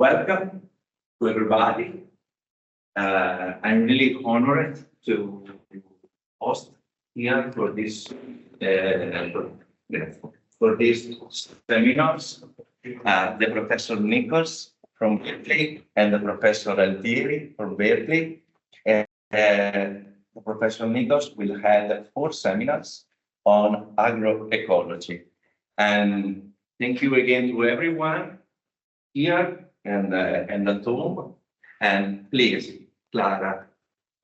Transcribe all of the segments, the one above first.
Welcome to everybody. I'm really honored to host here for this seminars. The Professor Nicholls from Berkeley and the Professor Altieri from Berkeley. Professor Nicholls will have 4 seminars on agroecology. And thank you again to everyone here and at home. And please, Clara.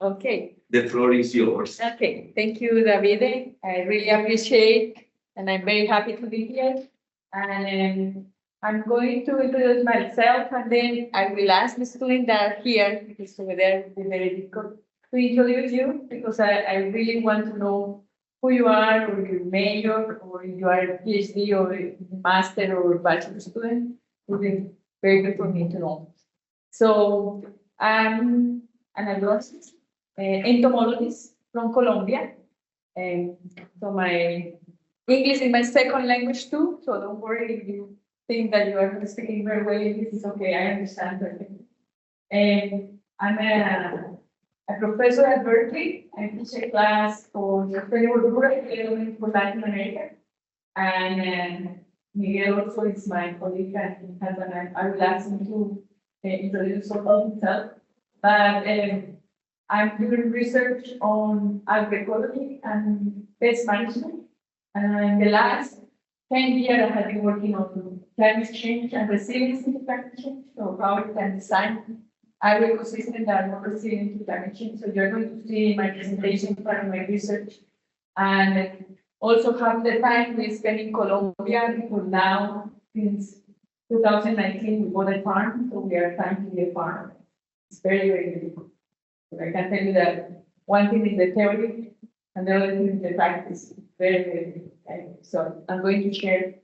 Okay. The floor is yours. Okay. Thank you, Davide. I really appreciate, and I'm very happy to be here. And I'm going to introduce myself, and then I will ask the students that are here, because over there it's very difficult to introduce you, because I really want to know who you are, or your major, or if you are a PhD or a master or bachelor student. It would be very good for me to know. So I'm an agronomist, entomologist from Colombia. And so my English is my second language too, so don't worry if you think that you are not speaking very well English. It's okay, I understand perfectly. And I'm a professor at Berkeley. I teach a class for sustainable rural development for Latin America. And Miguel also is my colleague, and I will ask him to introduce himself. But I'm doing research on agroecology and pest management. And in the last 10 years, I have been working on climate change and resilience to climate change. So how we can design agroecosystems that are more resilient to climate change. So you're going to see my presentation part of my research. And also have the time we spend in Colombia, because now, since 2019, we bought a farm, so we are trying to be a farm. It's very, very difficult. I can tell you that one thing is the theory, and the other thing is the practice. Very, very difficult. So I'm going to share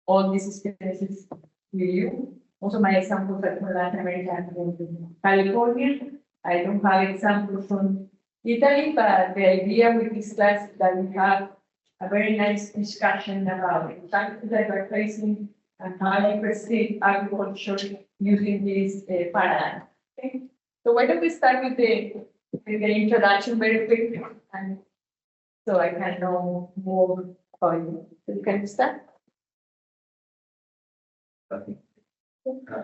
all these experiences with you. Also, my examples are from Latin America and from California. I don't have examples from Italy, but the idea with this class is that we have a very nice discussion about the challenges that we're facing and how you perceive agriculture using this paradigm. Okay? So why don't we start with the introduction very quickly, and so I can know more about you. So you can start. Okay.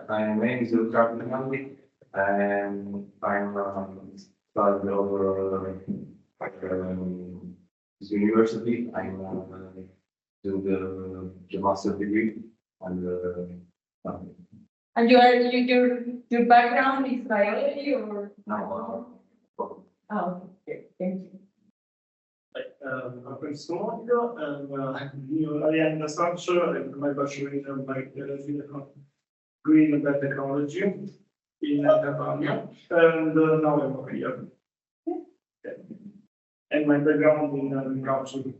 My name is Luca Pinaldi, and I'm studying over this university. I'm doing the master's degree and And your background is biology or no. Oh, okay, thank you. I'm from Somalia, and I am a researcher, and my bachelor in green biotechnology in Catania, and now I'm here. And my background in agriculture.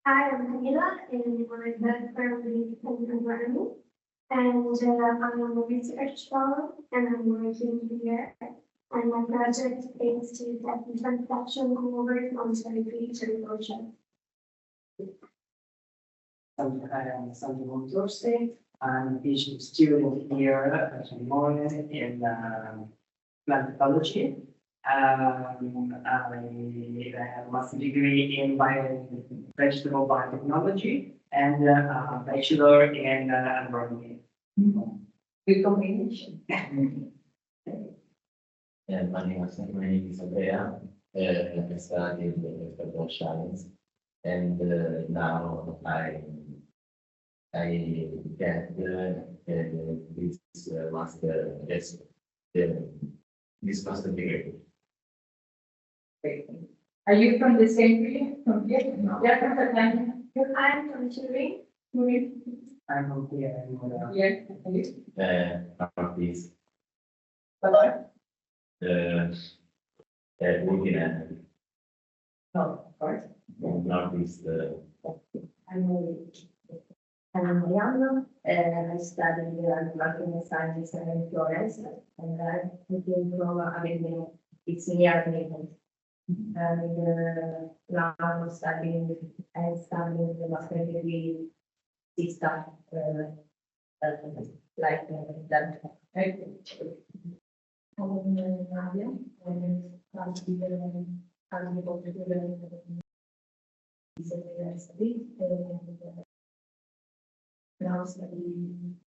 Hi, I'm Camila, and my background is in agronomy, and I'm a research fellow, and I'm working here. And my project is to get different fashion movers on certification project. I am Sandy Montorsi. I'm a PhD student here at UNIgreen in plant pathology. I have a master's degree in vegetable biotechnology and a bachelor in agronomy. Good combination. My name is Andrea. I studied vegetable science, and now I get this master this master degree. Great. Are you from the same region? From here? No. Yeah, from Atlanta. I'm from Chile. I'm from here. Yeah. And you? Northeast. What? UNIgreen. No, of course. Northeast. I'm Marianna, and I studied marketing science in Florence, and I came from Avellino. It's near Naples. And now I'm studying the master degree system like that. Nadia, and now studying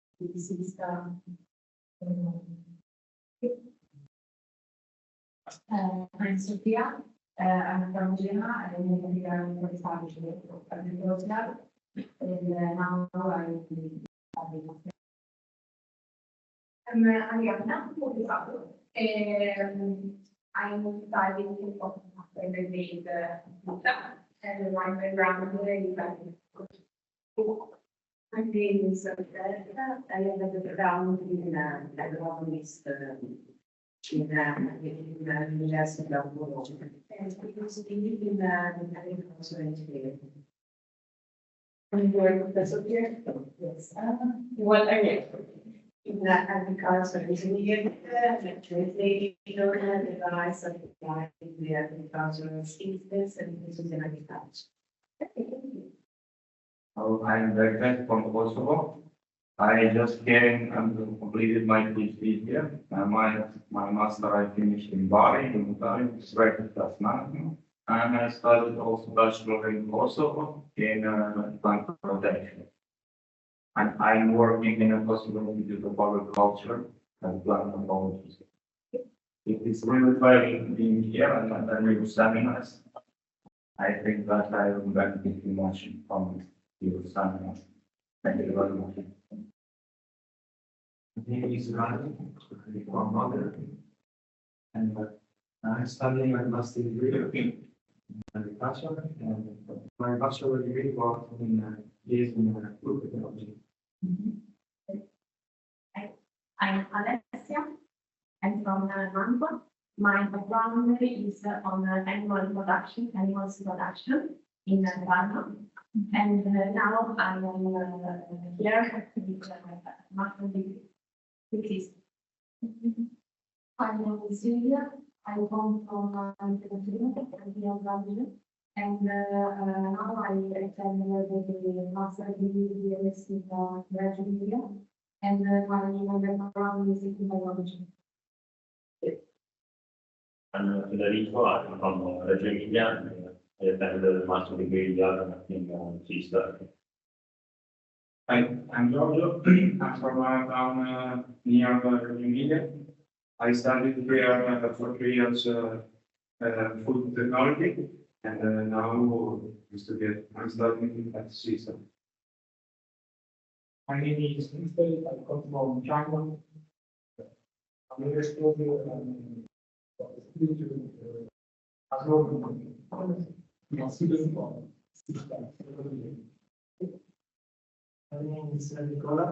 I'm Sophia. I'm from Genoa. I live in the establishment of agriculture. And now I'm Arianna. I'm studying in the and my background is my name is I have a background in agronomist in the University of Bologna. And previously in agriculture engineering. And you're a professor here? Yes. What area? In agriculture engineering, translator, advice of the agricultural skills and business in agriculture. So I'm Berkan from Kosovo. I just came and completed my PhD here. My master I finished in Bari, in Italy, Directed Class Management. And I studied also bachelor in Kosovo in plant protection. And I'm working in a Kosovo Institute of Agriculture and Plant Pathology. It is really fun being here and attending seminars. I think that I will benefit much from your seminars. Thank you very much. My name is Rani, I'm from Mother, and I'm studying my master degree in agriculture, and my bachelor degree was in food technology. I'm Alessia. I'm from Mantua. My background is on animals production in Parma. And now I am here with master degree. My name is Julia. I come from Italy, and now I attend the master degree in the University of Virginia, and my background is in biology. I'm Federico, I'm from Reggio Emilia. I attended the master degree in history. I'm Giorgio. I'm from a town near Reggio Emilia. I studied here for 3 years food technology, and now I'm studying at CISA. My name is Nicholls. I come from China. I'm here studying My name is Nicola.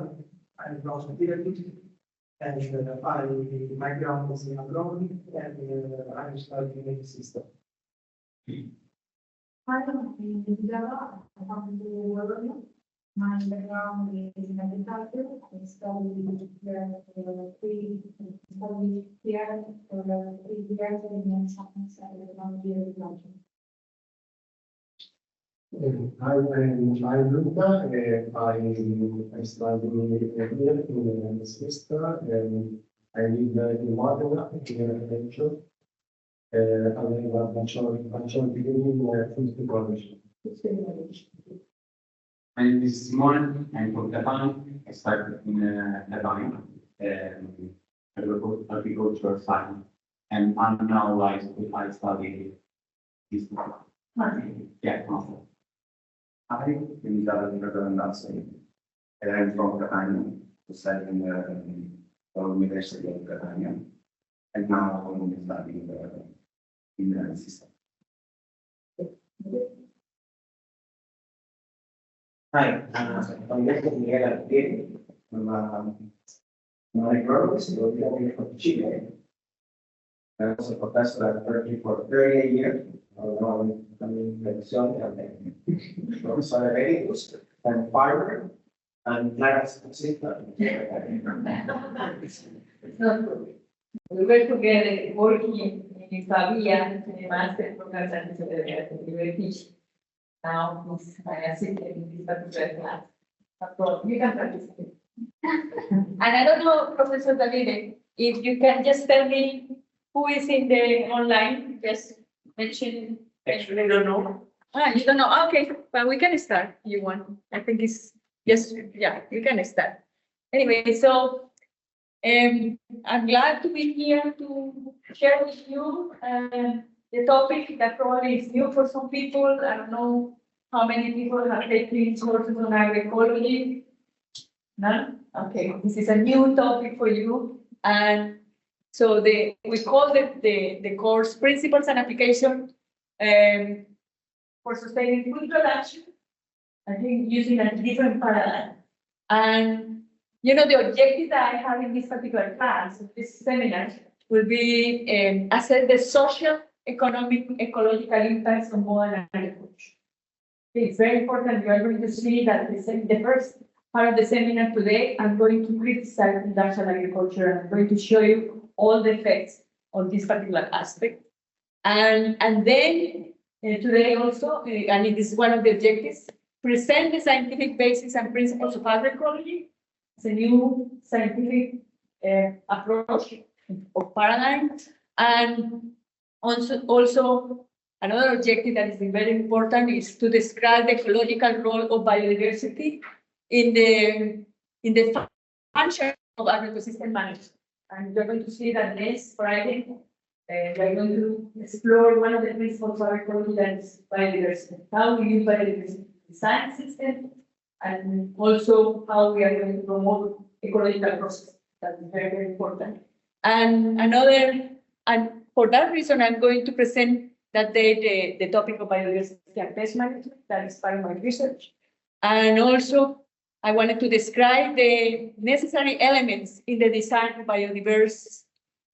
I'm from Italy, and my ground is in agronomy, and I'm studying in system. Hi, I'm Giulia. I'm from the world. My background is in agriculture. I studied here for 3 years in science and technology. I'm Luca. I study here in the sister, and I live in Modena, in architecture. I have a bachelor degree in food technology. My name is Simone. I'm from Japan. I started in Japan, agricultural science, and I'm now I study history. Yeah, awesome. Hi, I'm David, and I'm from Catania, studying the University of Catania, and now I'm studying in the system. Hi, I'm Miguel. My girls will be coming from Chile. I was a professor at Berkeley for 38 years. Professor Emeritus and Fiber and Clarence. We were together working in Pavia, in the master program that we were teaching. Now he's my assistant in this particular class. You can participate. And I don't know, Professor Davide, if you can just tell me who is in the online, just mention. Actually, I don't know. You don't know, okay, but we can start, you want, I think it's, yes, yeah, we can start. Anyway, so, I'm glad to be here to share with you, the topic that probably is new for some people. I don't know how many people have taken courses on agroecology. None? Okay, this is a new topic for you. And so we call the course Principles and Application for Sustaining Food Production. I think using a different paradigm. And the objective that I have in this particular class, this seminar, will be assess the social, economic, ecological impacts of modern agriculture. It's very important. You are going to see that the first part of the seminar today, I'm going to criticize industrial agriculture. I'm going to show you all the effects of this particular aspect. And then today also, and it is one of the objectives, present the scientific basis and principles of agroecology. It's a new scientific approach or paradigm. And also another objective that is very important is to describe the ecological role of biodiversity in the function of agro-ecosystem management. And you're going to see that next Friday, we're going to explore one of the principles of agroecology, that is biodiversity. How we use biodiversity design system, and also how we are going to promote ecological processes. That is very, very important. And for that reason, I'm going to present that day the topic of biodiversity and pest management. That is part of my research. And also, I wanted to describe the necessary elements in the design of biodiverse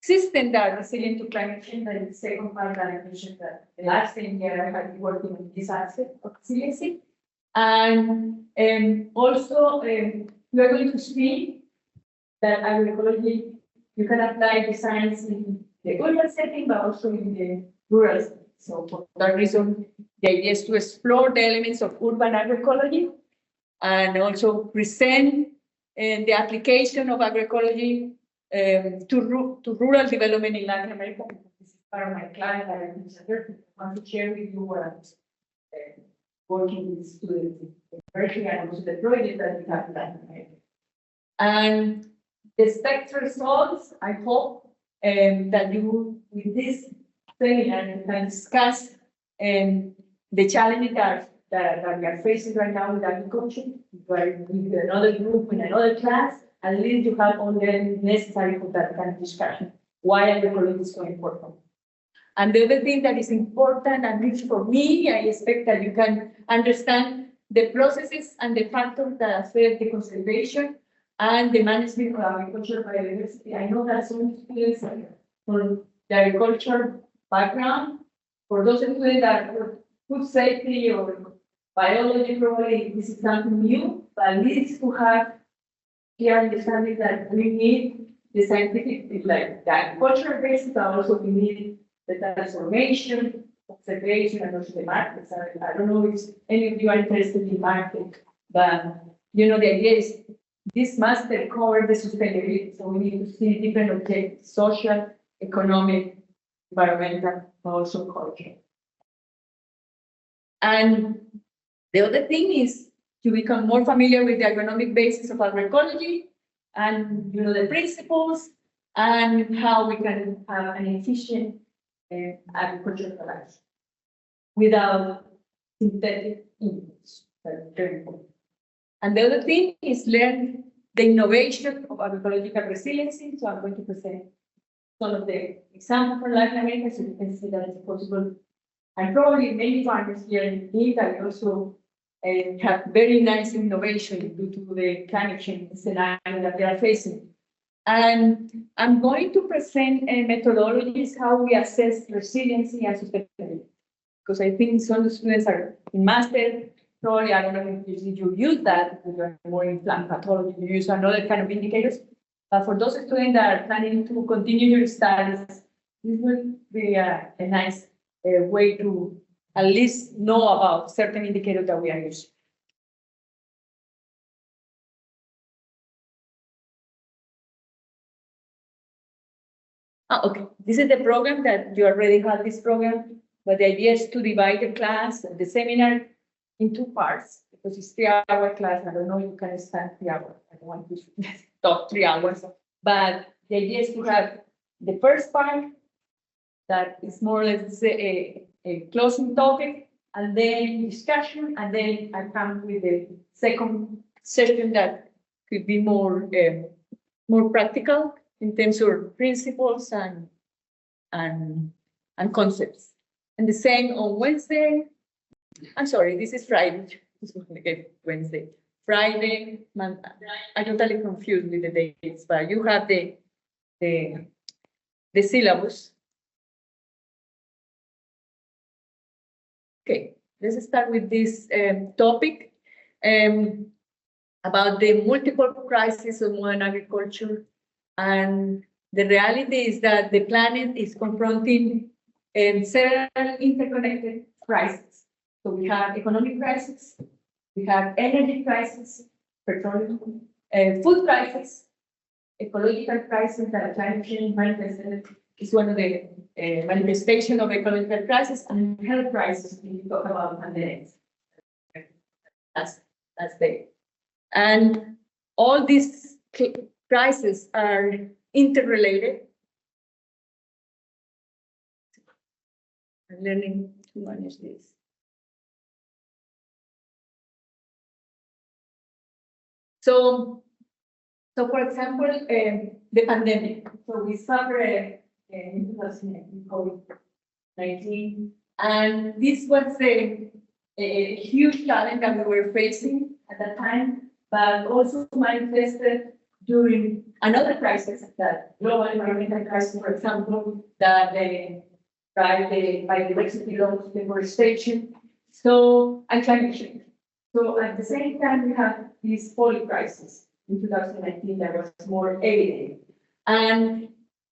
systems that are resilient to climate change. That is the second part that I mentioned, that the last 10 years I have been working on this aspect of resiliency. And also, we are going to see that agroecology, you can apply the science in the urban setting, but also in the rural setting. So for that reason, the idea is to explore the elements of urban agroecology and also present the application of agroecology to rural development in Latin America. This is part of my class that I want to share with you what I'm working with students in Berkeley and also the project that we have in Latin America. And the expect results, I hope that you, with this seminar, you can discuss the challenges that we are facing right now with agriculture. With another group in another class, at least you have all the necessary for that kind of discussion. Why agroecology is so important. And the other thing that is important, and which for me, I expect that you can understand the processes and the factors that affect the conservation and the management of agricultural biodiversity. I know that some students from the agriculture background, for those students that are food safety or biology, probably this is something new, but at least to have clear understanding that we need the scientific, like the agricultural basis, but also we need the transformation, observation, and also the markets. I don't know if any of you are interested in market, but the idea is this must cover the sustainability. So we need to see different objectives: social, economic, environmental, but also cultural. And the other thing is to become more familiar with the agronomic basis of agroecology and the principles and how we can have an efficient agricultural production without synthetic inputs. That's very important. And the other thing is learn the innovation of agroecological resiliency. So I'm going to present some of the examples from Latin America, so you can see that it's possible. And probably many farmers here in Italy also have very nice innovation due to the climate change scenario that they are facing. And I'm going to present methodologies how we assess resiliency and sustainability, because I think some of the students are in master. Probably, I don't know if you use that, if you're more in plant pathology, you use another kind of indicators. But for those students that are planning to continue your studies, this would be a nice way to at least know about certain indicators that we are using. Okay, this is the program that you already had this program, but the idea is to divide the class, the seminar in two parts, because it's 3-hour class. I don't know, you can stand 3 hours. I don't want to talk 3 hours, but the idea is to have the first part that is more or less a closing topic, and then discussion, and then I come with the second session that could be more practical in terms of principles and concepts. And the same on Wednesday. I'm sorry, this is Friday. This is Wednesday. Friday, I'm totally confused with the dates, but you have the syllabus. Okay, let's start with this topic about the multiple crises of modern agriculture. And the reality is that the planet is confronting several interconnected crises. So we have economic crisis, we have energy crisis, petroleum, food crisis, ecological crisis that climate change manifested is one of the manifestation of ecological crisis, and health crisis when you talk about pandemics. That's there. And all these crises are interrelated. I'm learning to manage this. So for example, the pandemic. So we suffered in 2019, COVID-19, and this was a huge challenge that we were facing at that time, but also manifested during another crisis, that global environmental crisis, for example, that drive the biodiversity loss, deforestation, and climate change. So at the same time, we have this poly crisis in 2019 that was more evident. And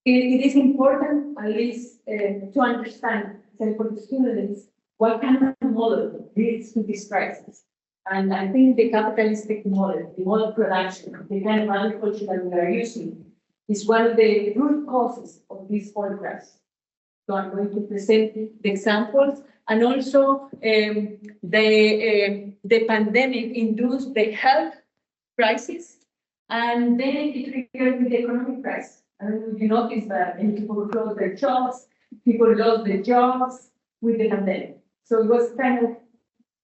it is important, at least, to understand, say, for the students, what kind of model leads to this crisis. And I think the capitalistic model, the model of production, the kind of agriculture that we are using, is one of the root causes of this poly crisis. So I'm going to present the examples, and also the pandemic induced the health crisis, and then it triggered the economic crisis. And you notice that many people lost their jobs, people lost their jobs with the pandemic. So it was kind of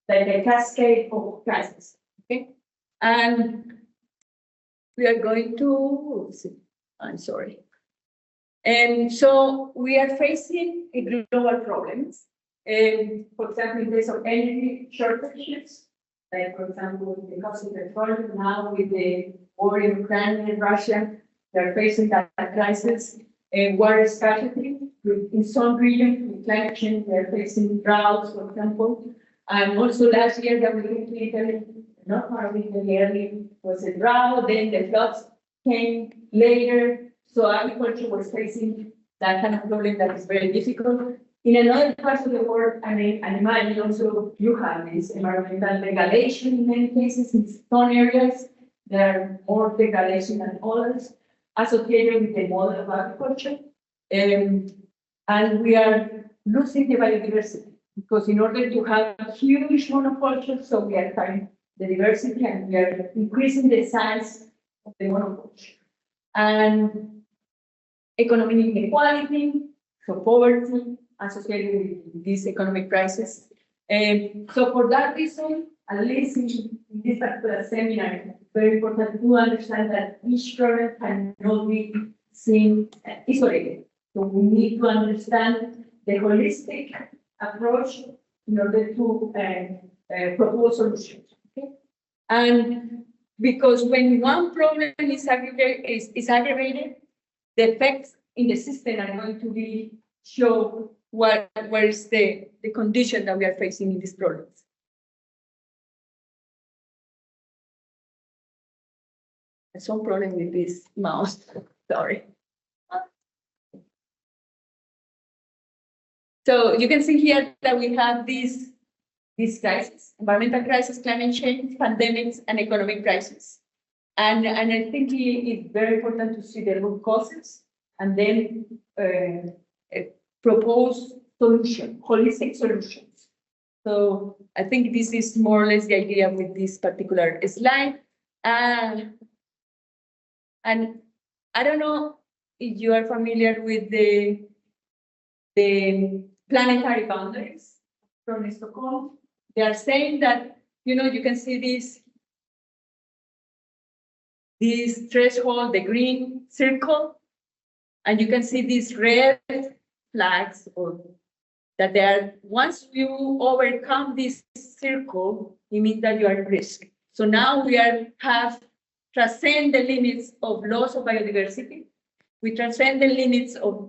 like a cascade of crises. Okay, and we are going to. I'm sorry. And so we are facing a global problems. For example, in case of energy shortages, like for example, the cost of petroleum now with the war in Ukraine and Russia, they're facing that crisis. And water scarcity in some regions with climate change, they're facing droughts, for example. And also last year that we came to Italy, not far from Italy, early was a drought, then the floods came later. So agriculture was facing that kind of problem that is very difficult. In another parts of the world, I imagine also you have this environmental degradation in many cases. In some areas, there are more degradation than others associated with the model of agriculture. And we are losing the biodiversity because in order to have huge monoculture, so we are cutting the diversity and we are increasing the size of the monoculture. And economic inequality, so poverty associated with this economic crisis. So for that reason, at least in this particular seminar, it's very important to understand that each problem cannot be seen isolated. So we need to understand the holistic approach in order to propose solutions. Okay? And because when one problem is aggravated, the effects in the system are going to be show where is the condition that we are facing in these problems. Some problem with this mouse, sorry. So you can see here that we have these crises, environmental crisis, climate change, pandemics, and economic crisis. And I think it's very important to see the root causes and then propose holistic solutions. So I think this is more or less the idea with this particular slide. And I don't know if you are familiar with the planetary boundaries from Stockholm. They are saying that, you can see this threshold, the green circle, and you can see these red flags, or that once you overcome this circle, it means that you are at risk. So now we have transcend the limits of loss of biodiversity. We transcend the limits of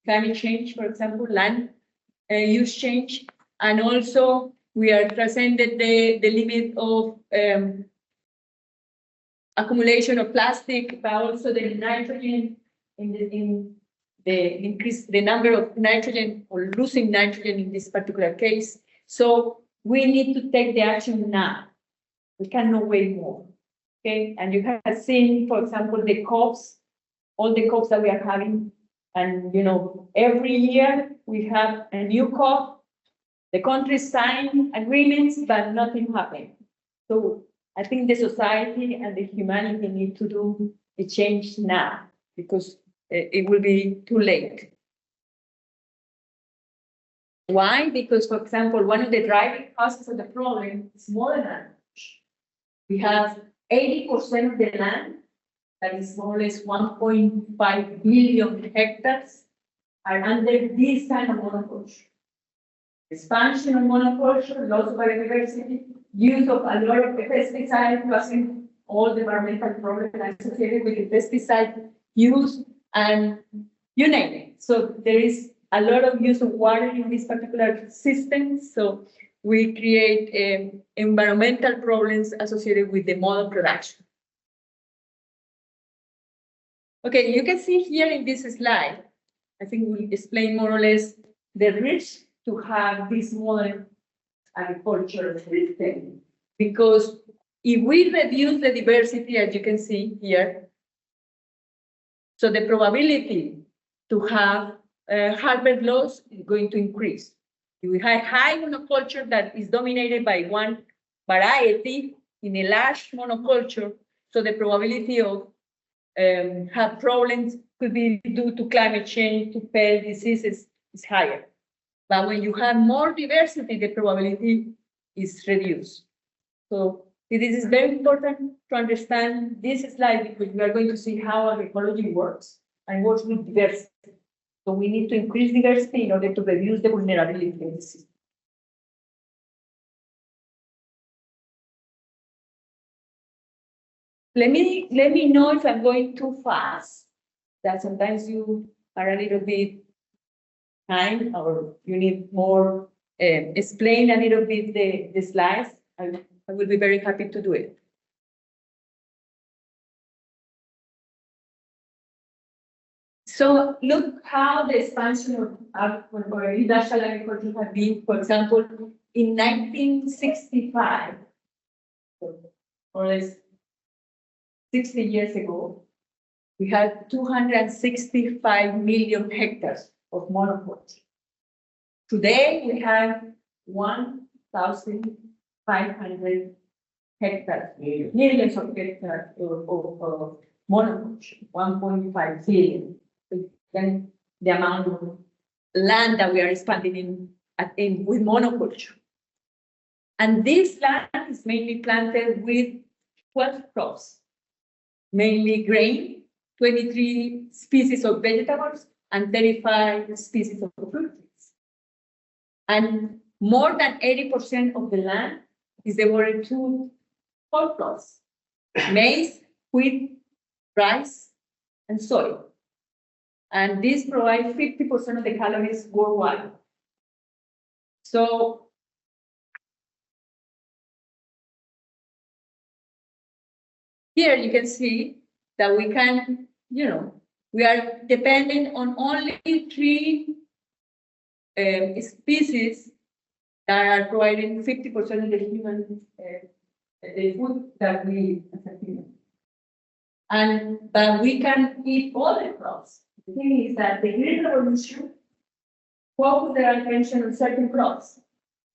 climate change, for example, land use change, and also we are transcended the limit of accumulation of plastic, but also the nitrogen in the increase the number of nitrogen or losing nitrogen in this particular case. So we need to take the action now. We cannot wait more. Okay, and you have seen, for example, the COPs, all the COPs that we are having, and every year we have a new COP. The countries sign agreements, but nothing happens. So I think the society and the humanity need to do a change now, because it will be too late. Why? Because, for example, one of the driving causes of the problem is modern agriculture. We have 80% of the land, that is more or less 1.5 billion hectares, are under this kind of monoculture. Expansion of monoculture, loss of biodiversity, use of a lot of pesticides, causing all the environmental problems associated with the pesticide use, and you name it. So there is a lot of use of water in this particular system. So we create environmental problems associated with the model production. Okay, you can see here in this slide, I think we'll explain more or less the risk to have this modern agricultural system. Because if we reduce the diversity, as you can see here, so the probability to have harvest loss is going to increase. If we have high monoculture that is dominated by one variety in a large monoculture, so the probability of have problems could be due to climate change, to pest diseases is higher. But when you have more diversity, the probability is reduced. So it is very important to understand this slide, because we are going to see how agroecology works and works with diversity. So we need to increase diversity in order to reduce the vulnerability of the system. Let me know if I'm going too fast, that sometimes you are a little bit kind, or you need more, explain a little bit the slides. I will be very happy to do it. So look how the expansion of industrial agriculture has been. For example, in 1965, so more or less 60 years ago, we had 265 million hectares of monoculture. Today, we have 1,500 hectares, millions of hectares of monoculture, 1.5 billion. Then the amount of land that we are expanding in with monoculture. And this land is mainly planted with 12 crops, mainly grain, 23 species of vegetables, and 35 species of fruit trees. And more than 80% of the land is devoted to four crops: maize, wheat, rice, and soy. And these provide 50% of the calories worldwide. So here you can see that we can, we are dependent on only 3 species that are providing 50% of the human the food that we as a human. But we can eat all the crops. The thing is that the Green Revolution focused their attention on certain crops,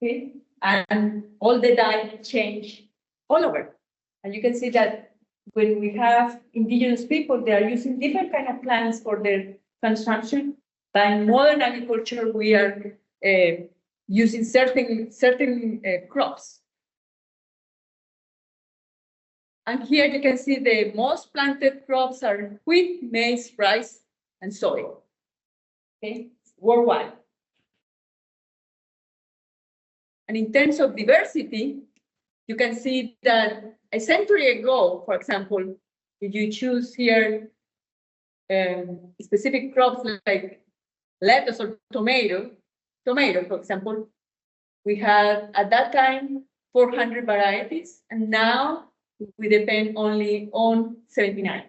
okay? And all the diet changed all over. And you can see that when we have indigenous people, they are using different kind of plants for their consumption. But in modern agriculture, we are using certain crops. And here you can see the most planted crops are wheat, maize, rice, and soy. Okay, worldwide. And in terms of diversity, you can see that a century ago, for example, if you choose here specific crops like lettuce or tomato, for example, we had at that time 400 varieties, and now we depend only on 79.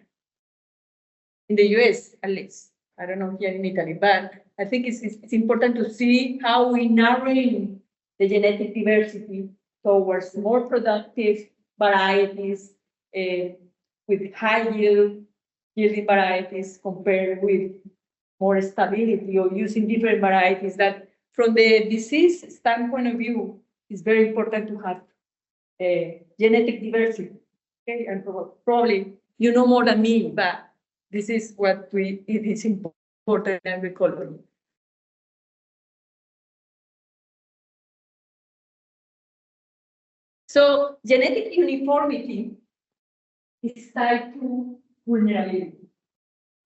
In the US, at least. I don't know here in Italy, but I think it's important to see how we narrowing the genetic diversity towards more productive varieties with high yielding varieties compared with more stability or using different varieties that from the disease standpoint of view is very important to have genetic diversity. Okay, and probably you know more than me, but this is what it is important in agriculture. So genetic uniformity is tied to vulnerability.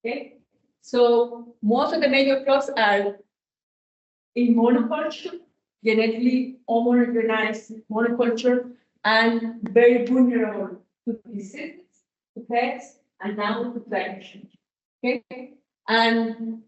Okay, so most of the major crops are in monoculture, genetically homogenized monoculture, and very vulnerable to diseases, to pests, and now to climate change. Okay, and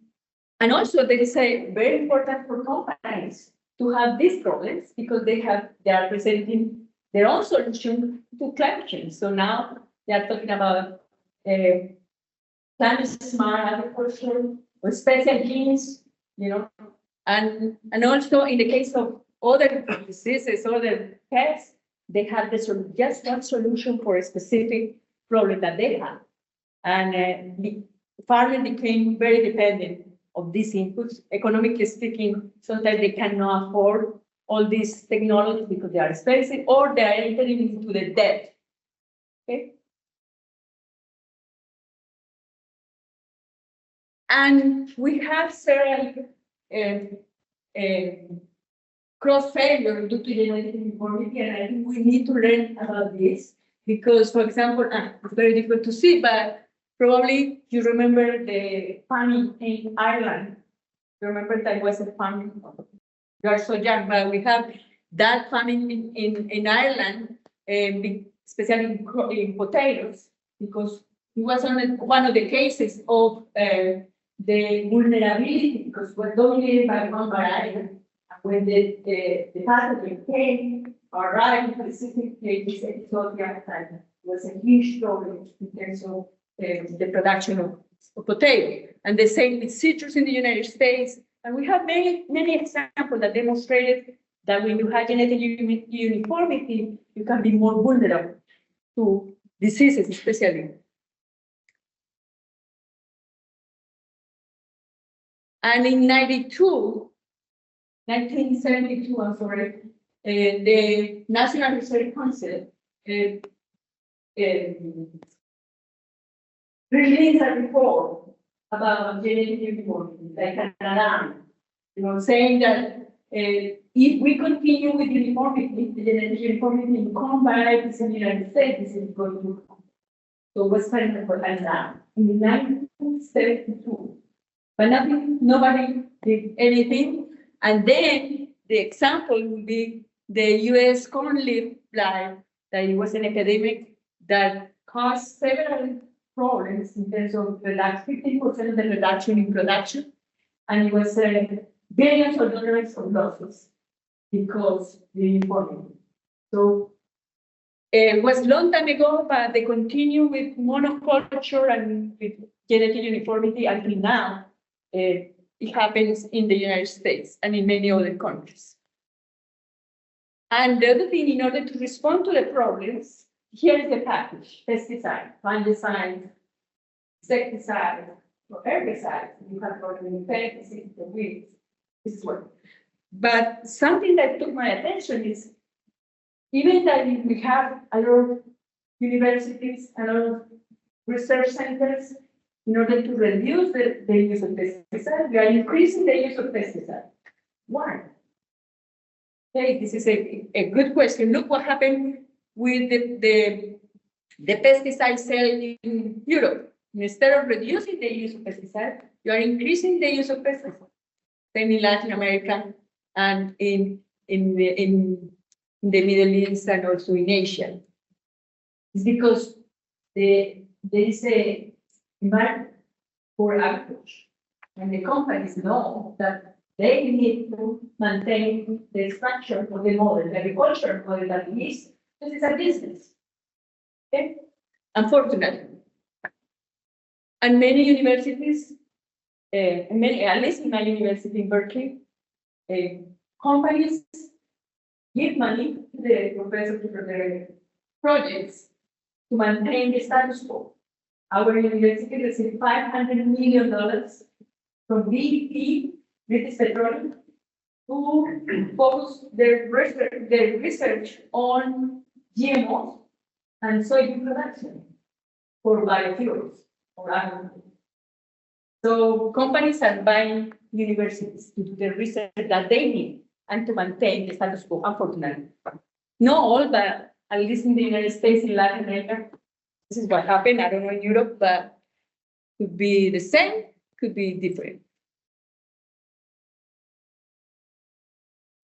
also there is a very important for companies to have these problems because they are presenting their own solution to climate change. So now they are talking about climate smart agriculture with special genes, you know, and also in the case of other diseases, other pests, they have just one solution for a specific problem that they have. And the farmers became very dependent of these inputs. Economically speaking, sometimes they cannot afford all these technologies because they are expensive or they are entering into the debt. Okay. And we have several crop failure due to genetic uniformity, and I think we need to learn about this because, for example, it's very difficult to see, but probably you remember the famine in Ireland. You remember that was a famine. You are so young, but we have that famine in Ireland, especially in potatoes, because it was one of the cases of the vulnerability because it was dominated by one variety. When the pathogen came, arrived in specific cases, it was a huge problem in terms of the production of potato. And the same with citrus in the United States. And we have many examples that demonstrated that when you have genetic uniformity, you can be more vulnerable to diseases, especially. And in 1972, I'm sorry, the National Research Council released a report about genetic uniformity, like an alarm, saying that if we continue with uniformity, the genetic uniformity in corn varieties in the United States, this is going to come. So what's time for an alarm? In 1972. But nobody did anything. And then the example would be the US corn leaf blight, that it was an epidemic that caused several problems in terms of 15% of the reduction in production. And it was billions of dollars of losses because the uniformity. So it was a long time ago, but they continue with monoculture and with genetic uniformity until now. It happens in the United States and in many other countries. And the other thing, in order to respond to the problems, here is the package: pesticide, fungicide, insecticide, for herbicides, you have organic pesticides, the weeds. This is what. But something that took my attention is even that we have a lot of universities, a lot of research centers, in order to reduce the use of pesticides, we are increasing the use of pesticides. Why? Okay, this is a good question. Look what happened with the pesticide sale in Europe. Instead of reducing the use of pesticides, you are increasing the use of pesticides. Same in Latin America and in the Middle East and also in Asia. It's because there is a demand for agriculture, and the companies know that they need to maintain the structure of the model, the agriculture model that it is. This is a business. Okay? Unfortunately. And many universities, at least in my university in Berkeley, companies give money to the professors for their projects to maintain the status quo. Our university received $500 million from BP, British Petroleum, to focus their research on GMOs and soybean production for biofuels or agriculture. So companies are buying universities to do the research that they need and to maintain the status quo, unfortunately. Not all, but at least in the United States, in Latin America, this is what happened. I don't know in Europe, but could be the same, could be different.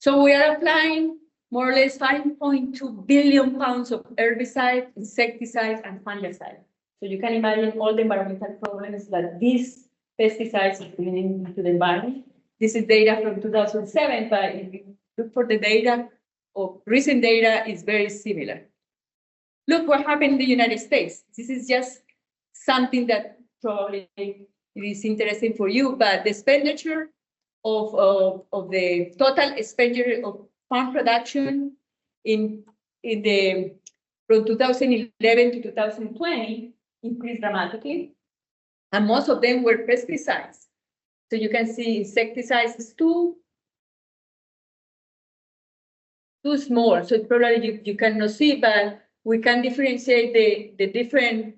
So we are applying more or less 5.2 billion pounds of herbicide, insecticide, and fungicide. So you can imagine all the environmental problems that these pesticides are bringing into the environment. This is data from 2007, but if you look for the data of recent data, it's very similar. Look what happened in the United States. This is just something that probably is interesting for you, but the expenditure of the total expenditure of farm production from 2011 to 2020 increased dramatically, and most of them were pesticides. So you can see insecticides is too small, so probably you cannot see, but we can differentiate the different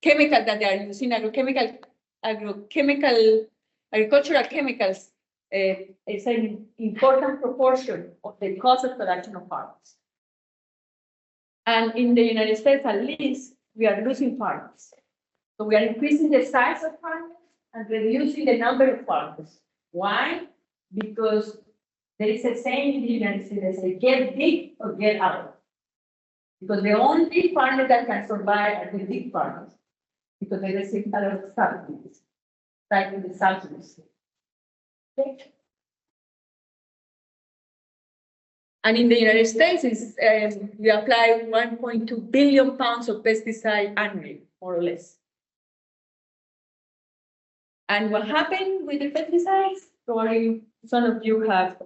chemicals that they are using. Agricultural chemicals is an important proportion of the cost of production of farms. And in the United States, at least, we are losing farmers. So we are increasing the size of farmers and reducing the number of farmers. Why? Because there is a saying in the United States that says, get big or get out. Because the only farmers that can survive are the big farmers, because they receive a lot of subsidies, like in the Southeast. Okay. And in the United States, we apply 1.2 billion pounds of pesticide annually, more or less. And what happened with the pesticides? Probably some of you have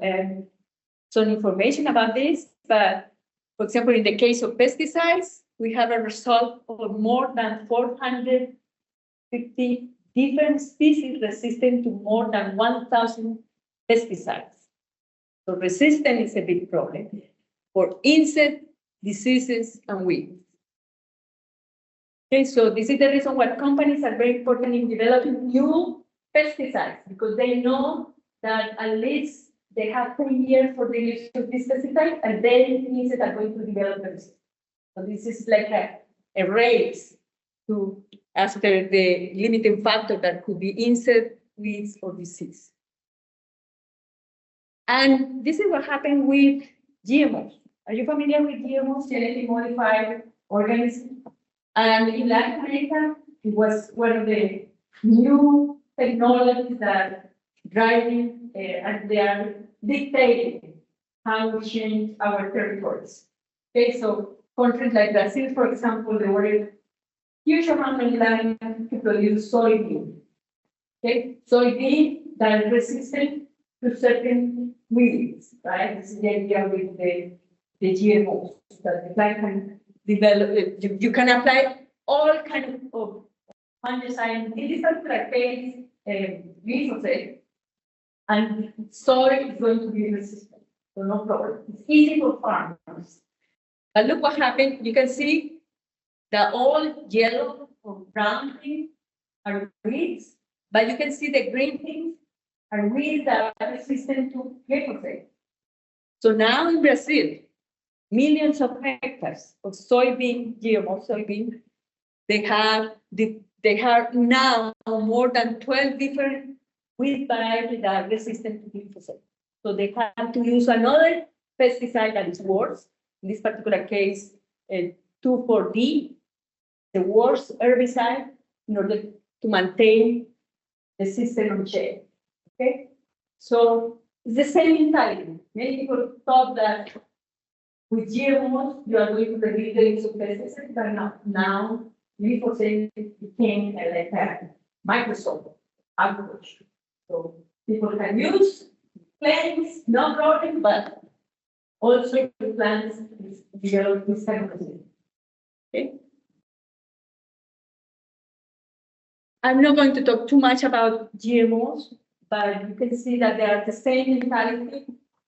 some information about this, but for example, in the case of pesticides, we have a result of more than 450 different species resistant to more than 1,000 pesticides. So resistance is a big problem for insect diseases and weeds. Okay, so this is the reason why companies are very important in developing new pesticides, because they know that at least they have 10 years for the use of this pesticide, and then insects are going to develop resistance. So this is like a race to after the limiting factor that could be insect, weeds, or disease. And this is what happened with GMOs. Are you familiar with GMOs, genetically modified organisms? And in Latin America, it was one of the new technologies that driving and they are dictating how we change our territories. Okay, so countries like Brazil, for example, they were a huge amount of land to produce soybean. Okay, soybean that is resistant to certain weeds, right? This is the idea with the GMOs, that the plant can develop, you can apply all kind of fungicide. In this particular case, glyphosate, and soil is going to be resistant, so no problem. It's easy for farmers. But look what happened. You can see the all yellow or brown things are weeds, but you can see the green things are weeds that are resistant to glyphosate. So now in Brazil, millions of hectares of soybean, GMO soybean, they have now more than 12 different weed varieties that are resistant to glyphosate. So they have to use another pesticide that is worse. In this particular case, 2,4-D, the worst herbicide, in order to maintain the system on check. Okay, so it's the same mentality. Many people thought that with GMOs you are going to reduce the use of pesticides, but now glyphosate became like a Microsoft approach. So people can use plants, no problem, but also the plants develop this kind of thing. Okay. I'm not going to talk too much about GMOs, but you can see that they are the same mentality,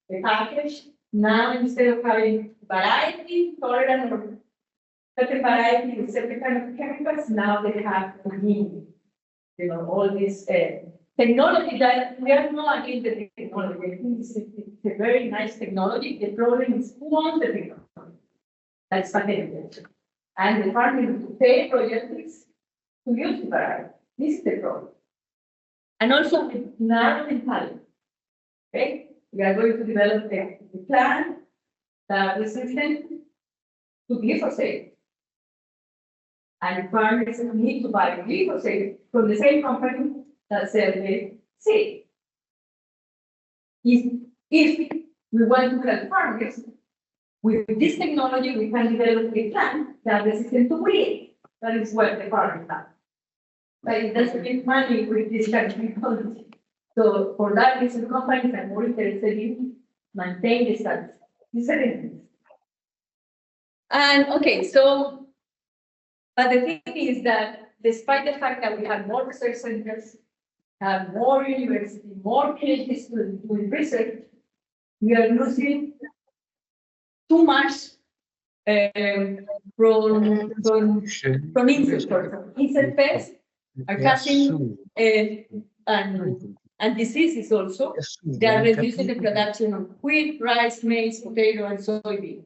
the package. Now, instead of having variety, tolerant or certain variety with certain kind of chemicals, now they have all this technology that we are not against the technology. I think it's a very nice technology. The problem is who owns the technology. That's patented. And the farmers to pay royalties to use the variety. This is the problem. And also with narrow mentality. Okay? We are going to develop a plant that is resistant to glyphosate. And farmers need to buy glyphosate from the same company that sells the seed. If we want to help farmers, with this technology, we can develop a plant that is resistant to weed. That is what the farmers have. But it doesn't make money with this kind of technology. So for that reason, companies are more interested in maintain the status. And okay, so, but the thing is that despite the fact that we have more research centers, have more universities, more PhD students doing research, we are losing too much from insects. Insect pests are causing and diseases also. They are reducing the production of wheat, rice, maize, potato, and soybean.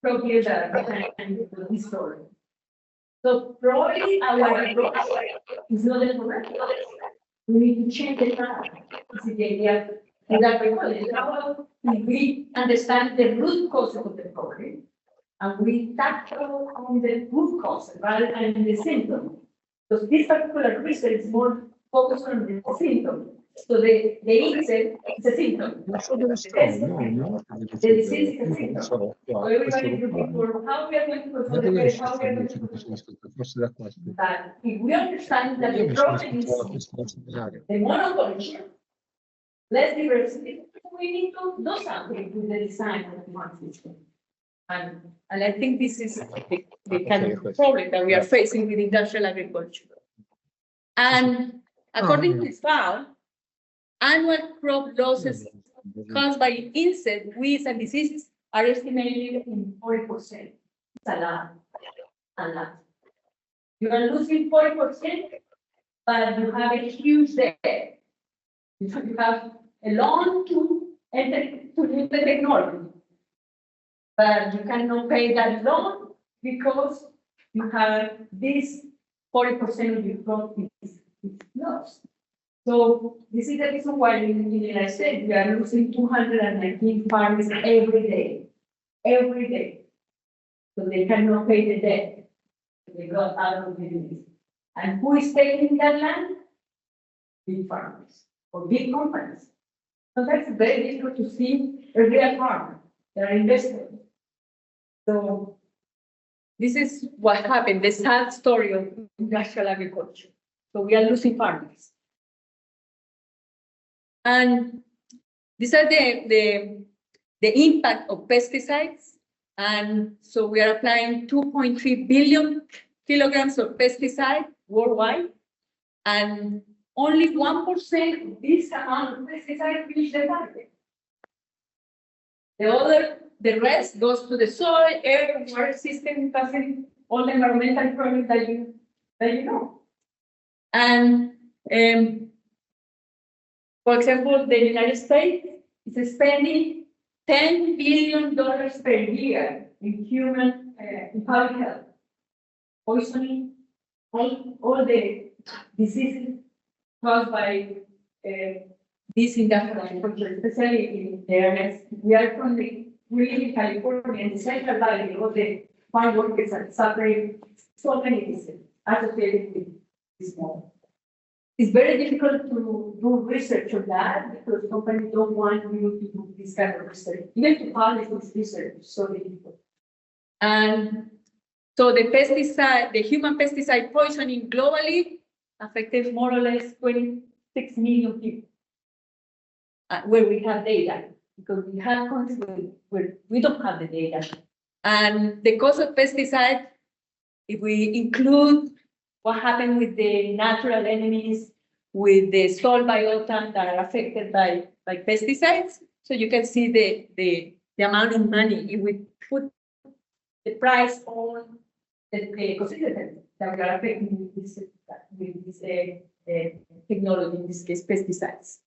Probably that behind this story. So probably our approach is not the correct. We need to change the paradigm. This is the idea that how we understand the root cause of the problem, and we tackle on the root cause rather than the symptom. Because this particular research is more focused on the symptom. So the insect is a symptom. The disease is a symptom. So everybody is looking for how we are going to control the pest, how we are going to control it. But if we understand that the problem is the monoculture, less diversity, we need to do something with the design of the farm system. And I think this is the kind of problem that we are facing with industrial agriculture. And according to FAO, annual crop losses caused by insect, weeds, and diseases are estimated in 40%. It's a lot. A lot. You are losing 40%, but you have a huge debt. You have a loan to enter to use the technology, but you cannot pay that loan because you have this 40% of your crop is lost. So this is the reason why in the United States we are losing 219 farmers every day. Every day. So they cannot pay the debt. They got out of the business. And who is taking that land? Big farmers or big companies. So that's very difficult to see a real farmer. They are investors. So this is what happened, the sad story of industrial agriculture. So we are losing farmers. And these are the impact of pesticides And so we are applying 2.3 billion kilograms of pesticide worldwide. And only 1% of this amount of pesticide reach the target. The rest goes to the soil, air, and water system, causing all the environmental problems that you know. And for example, the United States is spending $10 billion per year in in public health, poisoning, all the diseases caused by this industrial agriculture, especially in the areas. We live in California, in the Central Valley, all the farm workers are suffering so many diseases associated with this model. It's very difficult to do research on that because companies don't want you to do this kind of research. Even to publish this research is so difficult. And so the human pesticide poisoning globally affected more or less 26 million people, where we have data, because we have countries where we don't have the data. And the cause of pesticide, if we include what happened with the natural enemies, with the soil biota that are affected by pesticides, so you can see the amount of money if we put the price on the ecosystem that we are affecting with this technology, in this case, pesticides.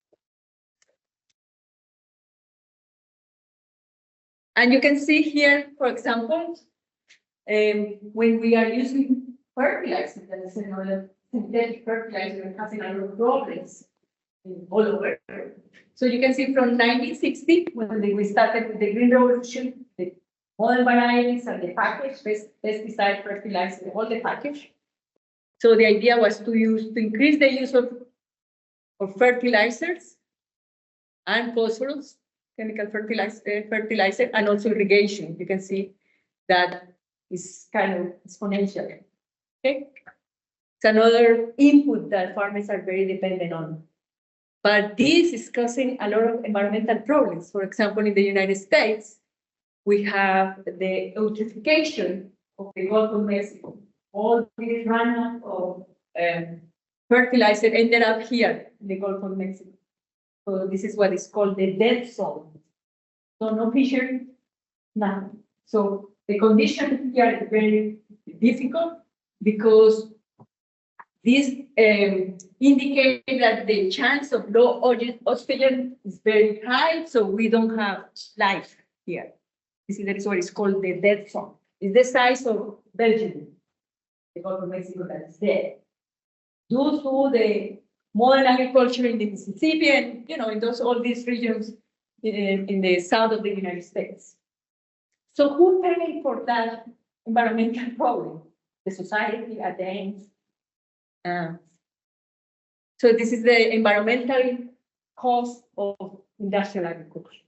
And you can see here, for example, when we are using fertilizer, that is another synthetic fertilizer having a lot of problems all over. So you can see from 1960, when we started with the Green Revolution, the modern varieties and the package, pesticide, fertilizer, all the package. So the idea was to increase the use of fertilizers and phosphorus, chemical fertilizer, and also irrigation. You can see that is kind of exponential. Okay, it's another input that farmers are very dependent on. But this is causing a lot of environmental problems. For example, in the United States, we have the eutrophication of the Gulf of Mexico. All this runoff of fertilizer ended up here in the Gulf of Mexico. So this is what is called the dead zone. So no fishery, nothing. So the condition here is very difficult because this indicates that the chance of low oxygen is very high, so we don't have life here. That is what is called the dead zone. It's the size of Belgium, the Gulf of Mexico, that is dead. Due to the modern agriculture in the Mississippi and in all these regions in the south of the United States. So who paid for that environmental problem? The society at the end. So this is the environmental cost of industrial agriculture.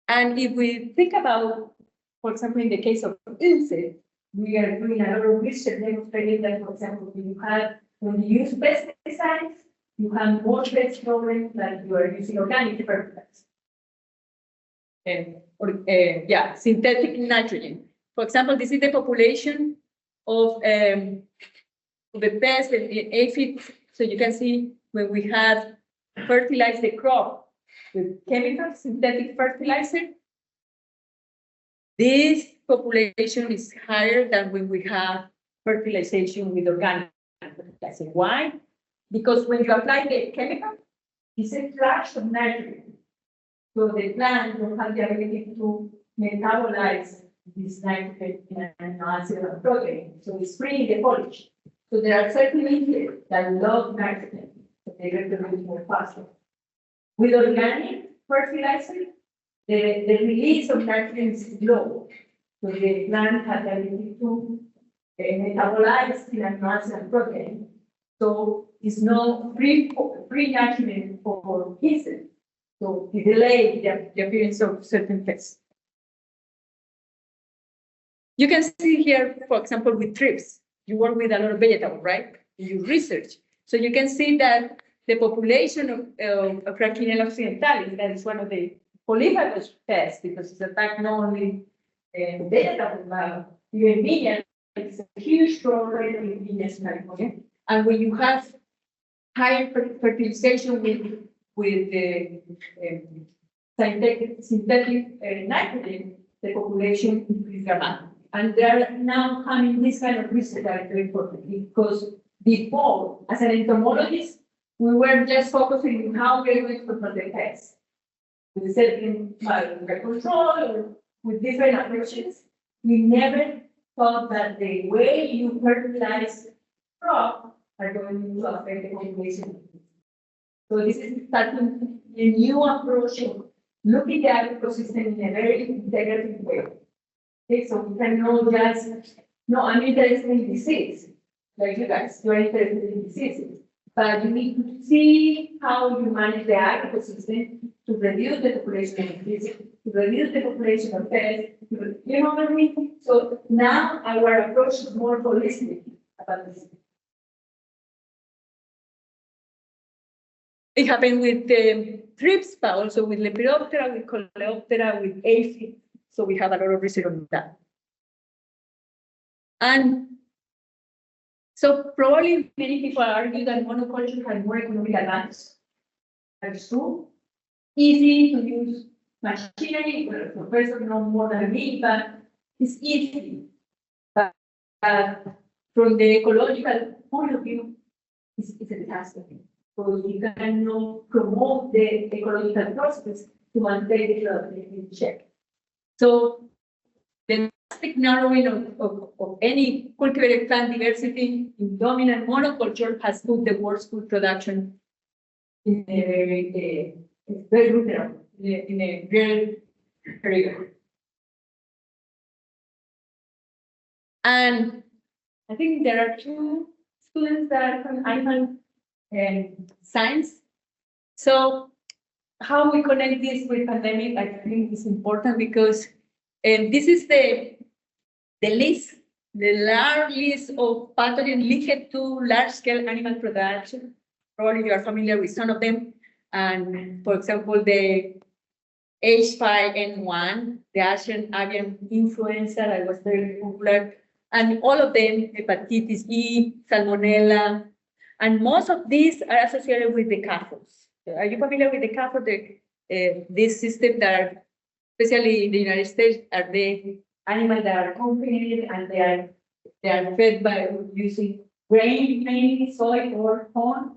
And if we think about, for example, in the case of insects, we are doing a lot of research demonstrating that, for example, when you use pesticides, you have more pest problems than you are using organic fertilizers. Synthetic nitrogen. For example, this is the population of the pests and aphids. So you can see when we have fertilized the crop with chemical synthetic fertilizer, this population is higher than when we have fertilization with organic fertilizer. Why? Because when you apply the chemical, it's a flash of nitrogen. So the plant will have the ability to metabolize this nitrogen in an acid and protein. So it's free in the foliage. So there are certain insects that love nitrogen, so they reproduce more faster. With organic fertilizer, the release of nitrogen is low. So the plant has the ability to metabolize in an acid and protein. So it's no free nitrogen for insects. So it delays the appearance of certain pests. You can see here, for example, with thrips, you work with a lot of vegetables, right? You research. So you can see that the population of Rachinella occidentalis, that is one of the polyphagous pest because it's attacked not only data, but even vineyard. It's a huge problem in vineyards in California. And when you have higher fertilization with the synthetic nitrogen, the population increases dramatically. And there are now coming this kind of research that is very important because before, as an entomologist, we were just focusing on how we're going to control the pests. With certain control or with different approaches, we never thought that the way you fertilize crop are going to affect the population. So this is starting a new approach of looking at the ecosystem in a very integrative way. Okay, so we cannot just, no, I'm interested in disease, like you guys, you're interested in diseases. But you need to see how you manage the ecosystem to reduce the population of disease, to reduce the population of pests, you know what I mean? So now our approach is more holistic about this. It happened with thrips, but also with Lepidoptera, with Coleoptera, with aphids. So we have a lot of research on that. And so probably many people argue that monoculture has more economic advantage. That's true. Easy to use machinery, well, for person know more than me, but it's easy. But from the ecological point of view, it's a disaster. Because you cannot promote the ecological process to maintain the flood in check. So the drastic narrowing of any cultivated plant diversity in dominant monoculture has put the worst food production in a very literal, in a very area. And I think there are two students that are from animal science. So how we connect this with pandemic, I think is important because this is the list, the large list of pathogens linked to large-scale animal production. Probably you are familiar with some of them. And for example, the H5N1, the Asian avian influenza that was very popular, and all of them, hepatitis E, salmonella, and most of these are associated with the CAFOs. Are you familiar with the CAFO? This system that are, especially in the United States, are the animals that are confined and they are fed by using grain, mainly soy or corn,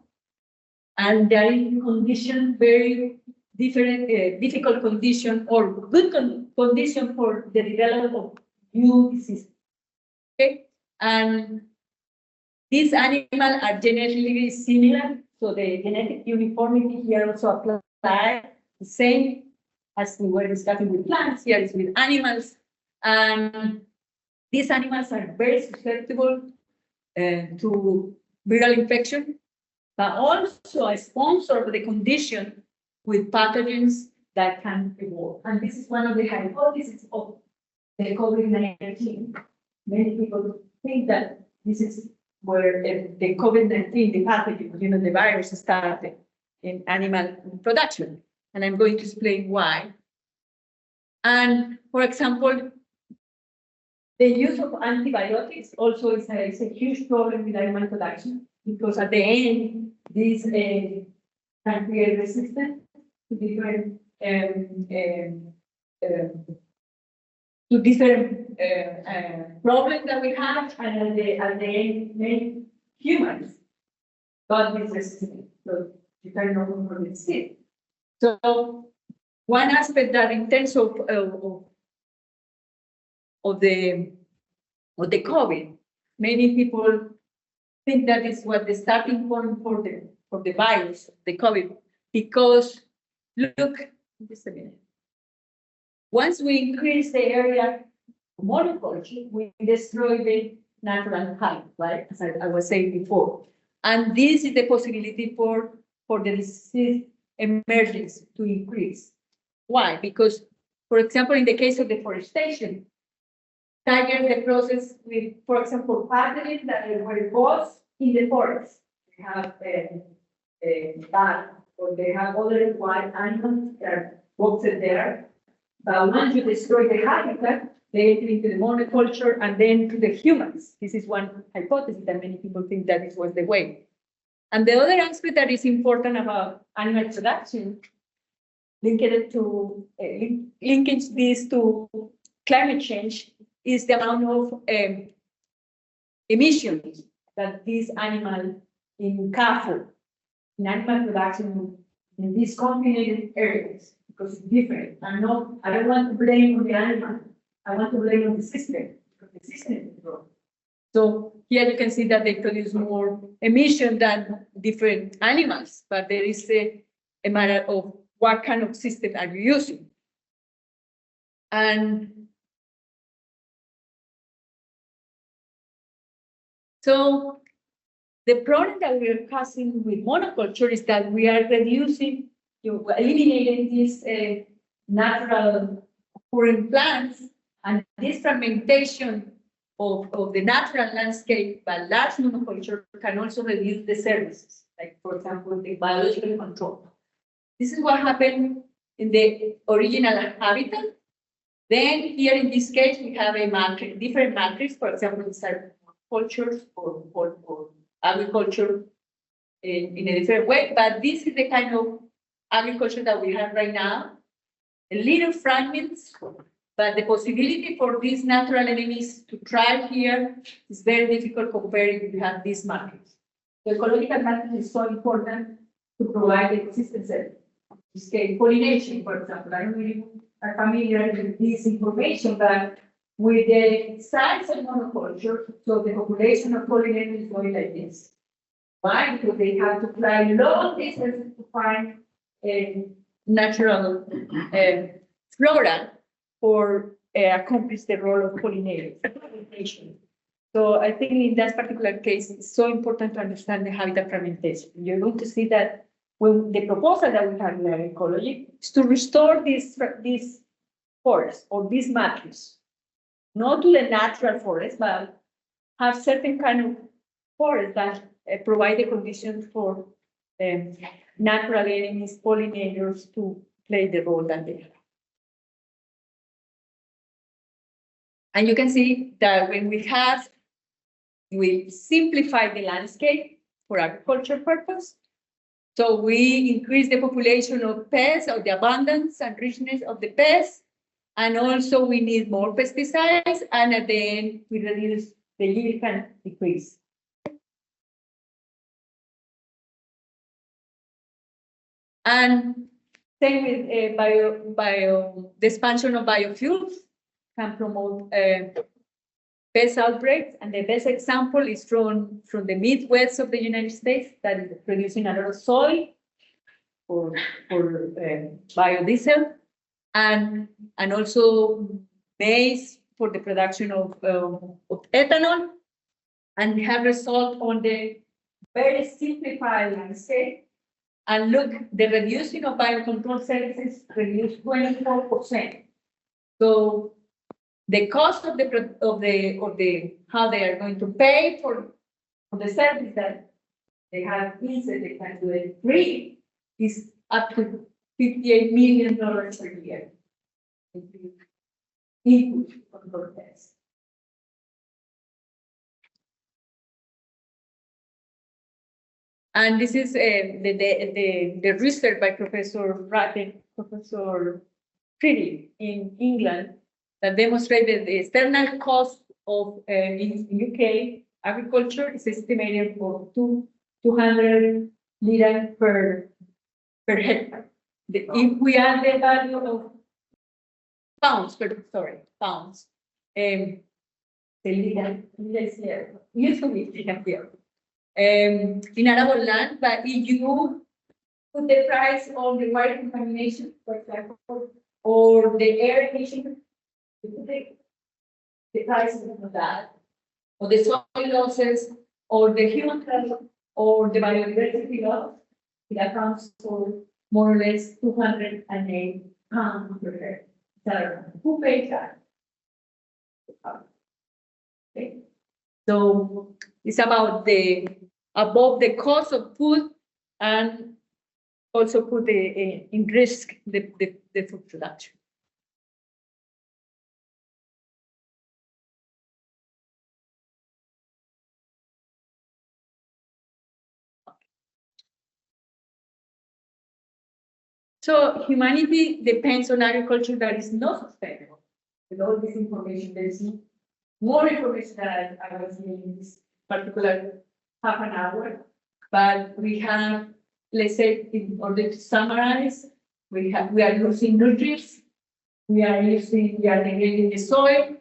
and they are in condition very different, difficult condition or good condition for the development of new diseases. Okay, and these animals are genetically similar, so the genetic uniformity here also applies the same as we were discussing with plants. Here is with animals, and these animals are very susceptible to viral infection, but also a sponsor of the condition with pathogens that can evolve. And this is one of the hypotheses of the COVID-19. Many people think that this is where the COVID-19, the pathogen, the virus started in animal production. And I'm going to explain why. And for example, the use of antibiotics also is a huge problem with animal production because at the end, this can create resistance to different problems that we have, and at the end, many humans got this resistance. So you cannot control the disease. So one aspect that in terms of the COVID, many people think that is what the starting point for the virus, the COVID, because look, just a minute. Once we increase the area of monoculture, we destroy the natural height, right? As I was saying before. And this is the possibility for the disease emergence to increase. Why? Because, for example, in the case of deforestation, target the process with, for example, pathogens that were caused in the forest. They have that, or they have other wild animals that boxes there. But once you destroy the habitat, they enter into the monoculture and then to the humans. This is one hypothesis that many people think that this was the way. And the other aspect that is important about animal production, linking this to climate change, is the amount of emissions that these animals in CAFO, in animal production in these confined areas, because it's different. I don't want to blame on the animal. I want to blame on the system, because the system is wrong. So here you can see that they produce more emission than different animals, but there is a matter of what kind of system are you using. And so the problem that we are causing with monoculture is that we are reducing, eliminating these natural occurring plants, and this fragmentation of the natural landscape by large monoculture can also reduce the services, like for example, the biological control. This is what happened in the original habitat. Then here in this case, we have a matrix, different matrix, for example, inside cultures or agriculture in a different way, but this is the kind of agriculture that we have right now. A little fragments, but the possibility for these natural enemies to thrive here is very difficult compared if you have this matrix. The ecological matrix is so important to provide the ecosystem service. This case, pollination, for example. I don't really are familiar with this information, but with the size of monoculture, so the population of pollinators is going like this. Why? Because they have to fly long distances to find a natural flora for accomplish the role of pollination. So I think in that particular case, it's so important to understand the habitat fragmentation. You're going to see that when the proposal that we have in our ecology is to restore this forest or this matrix, not to the natural forest, but have certain kind of forest that provide the conditions for natural enemies, pollinators to play the role that they have. And you can see that when we simplify the landscape for agriculture purpose. So we increase the population of pests, or the abundance and richness of the pests, and also we need more pesticides, and at the end we reduce the yield can decrease. And same with the expansion of biofuels can promote pest outbreaks, and the best example is from the Midwest of the United States that is producing a lot of soy for biodiesel, and also maize for the production of ethanol, and we have result on the very simplified landscape. And look, the reducing of biocontrol services reduced 24%. So the cost of how they are going to pay for the service that they have instead they can do it free is up to $58 million per year. Input control tests. And this is the research by Professor Pretty in England that demonstrated the external cost of in UK agriculture is estimated for 200 lira per hectare. If we add the value of pounds, the lira is here. Usually here. In arable land, but if you put the price on the water contamination, for example, or the air emission, you put the price of that, or the soil losses, or the human health, or the biodiversity loss, it accounts for more or less 208 pounds per hectare. Who pays that? Okay. So it's about above the cost of food and also put in risk the food production. So humanity depends on agriculture that is not sustainable. With all this information, there is more information that I was giving in this particular half an hour. But we have, let's say, in order to summarize, we are using nutrients, we are degrading the soil,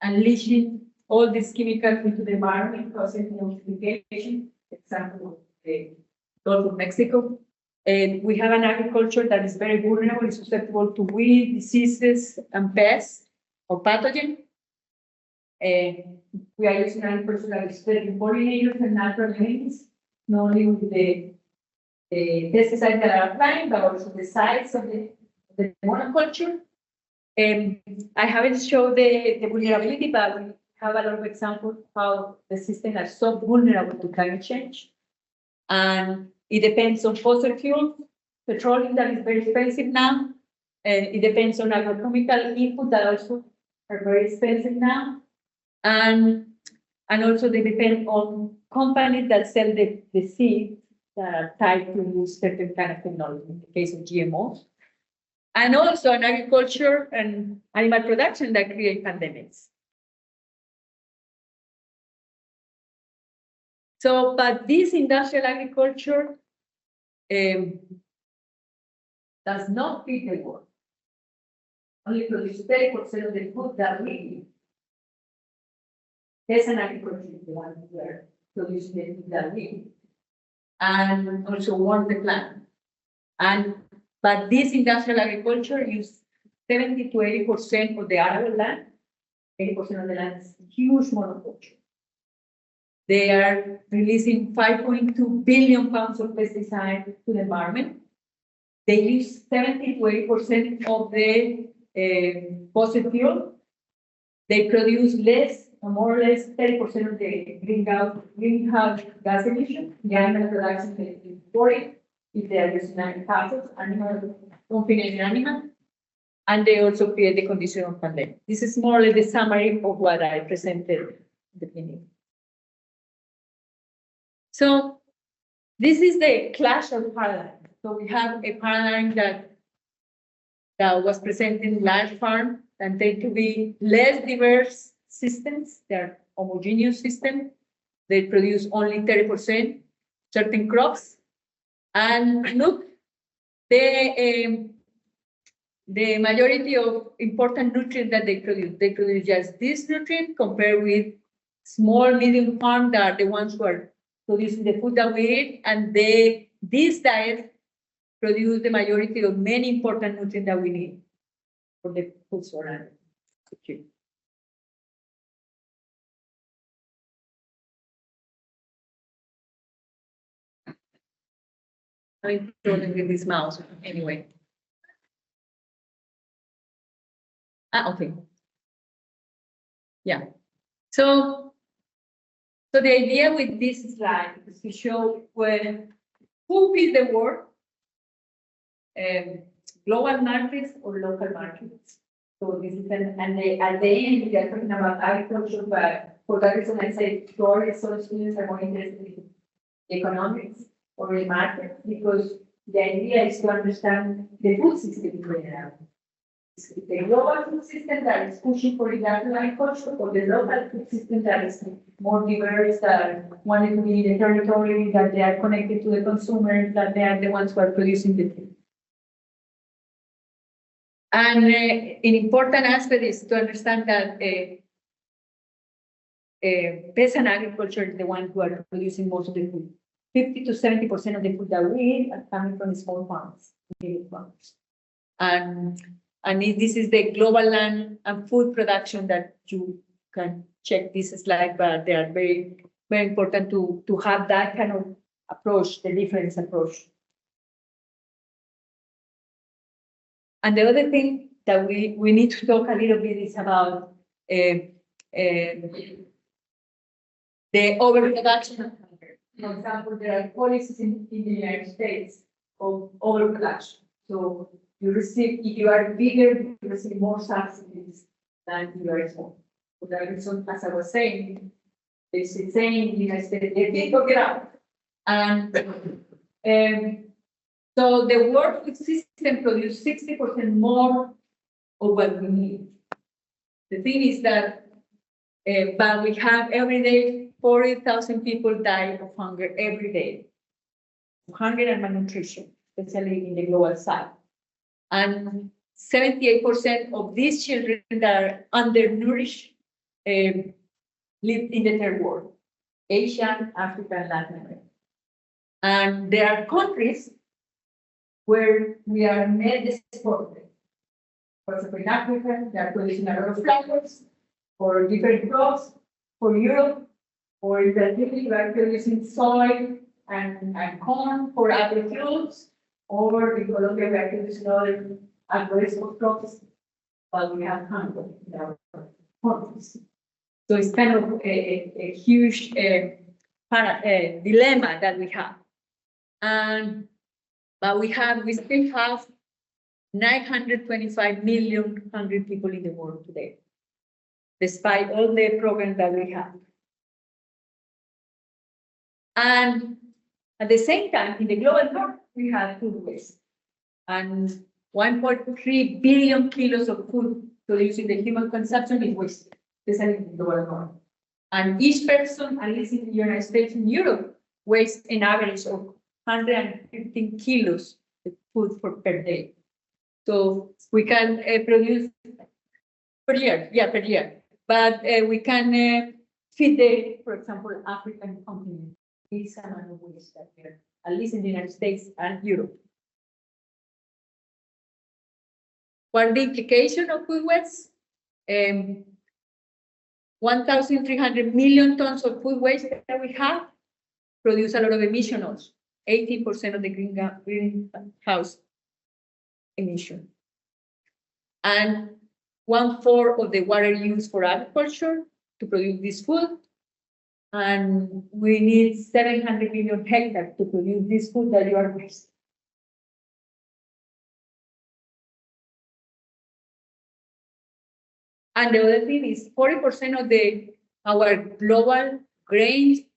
unleashing all these chemicals into the environment, causing multiplication. Example, the Gulf of Mexico. And we have an agriculture that is very vulnerable and susceptible to weed, diseases, and pests or pathogens. We are using agriculture that is spreading pollinators and natural enemies, not only with the pesticides that are applying, but also the size of the monoculture. I haven't shown the vulnerability, but we have a lot of examples how the systems are so vulnerable to climate change. And it depends on fossil fuels, petroleum that is very expensive now. It depends on agrochemical input that also are very expensive now. And also they depend on companies that sell the seeds that are tied to use certain kind of technology, in the case of GMOs. And also an agriculture and animal production that create pandemics. So, but this industrial agriculture does not feed the world. Only produce 30% of the food that we eat. There's an agriculture is the one where producing the food that we eat. And also warm the planet. But this industrial agriculture uses 70 to 80% of the arable land. 80% of the land is huge monoculture. They are releasing 5.2 billion pounds of pesticide to the environment. They use 70 to 80% of the fossil fuel. They produce less, or more or less 30% of the greenhouse gas emission. The animal production is 40 if they are using animal confined animal. And they also create the condition of pandemic. This is more or less the summary of what I presented at the beginning. So this is the clash of paradigms. So we have a paradigm that was presented in large farm and tend to be less diverse systems. They're homogeneous systems. They produce only 30% certain crops. And look, the majority of important nutrients that they produce just this nutrient compared with small, medium farm that are the ones who are producing the food that we eat, and this diet produce the majority of many important nutrients that we need for the food source. I'm controlling with this mouse anyway. Okay. Yeah. So the idea with this slide is to show who feeds the world, global markets or local markets. So this is at the end we are talking about agriculture, but for that reason I say Florida students are more interested in economics or in market, because the idea is to understand the food system in general. The global food system that is pushing for industrial agriculture, or the local food system that is more diverse, that wanted to be in the territory, that they are connected to the consumers, that they are the ones who are producing the food. And an important aspect is to understand that peasant agriculture is the one who are producing most of the food. 50 to 70% of the food that we eat are coming from small farms, big farms. And this is the global land and food production that you can check this slide, but they are very, very important to have that kind of approach, the difference approach. And the other thing that we need to talk a little bit is about the overproduction of hunger. For example, there are policies in the United States of overproduction. So you receive, if you are bigger, you receive more subsidies than if you are small. For that reason, as I was saying, it's the same in the United States, they people get out. And so the world food system produces 60% more of what we need. The thing is that, but we have every day 40,000 people die of hunger every day. Hunger and malnutrition, especially in the global south. And 78% of these children that are undernourished live in the third world, Asia, Africa, and Latin America. And there are countries where we are net exporters. For example, in Africa, they are producing a lot of flowers for different crops. For Europe, or in Brazil, we are producing soy and corn for agri-fuels, or in Colombia, we are producing other agro-export crops, but we have hunger in our countries. So it's kind of a huge dilemma that we have. But we still have 925 million hungry people in the world today, despite all the programs that we have. And at the same time, in the global north, we have food waste. And 1.3 billion kilos of food produced in the human consumption is wasted, especially in the global north. And each person, at least in the United States and Europe, wastes an average of 115 kilos of food per day. So we can produce per year, but we can feed for example, African continent. This amount of waste that here, at least in the United States and Europe. What are the implication of food waste? 1,300 million tons of food waste that we have produce a lot of emissions, 18% of the greenhouse emission. And 1/4 of the water used for agriculture to produce this food. And we need 700 million hectares to produce this food that you are wasting. And the other thing is 40% of our global grain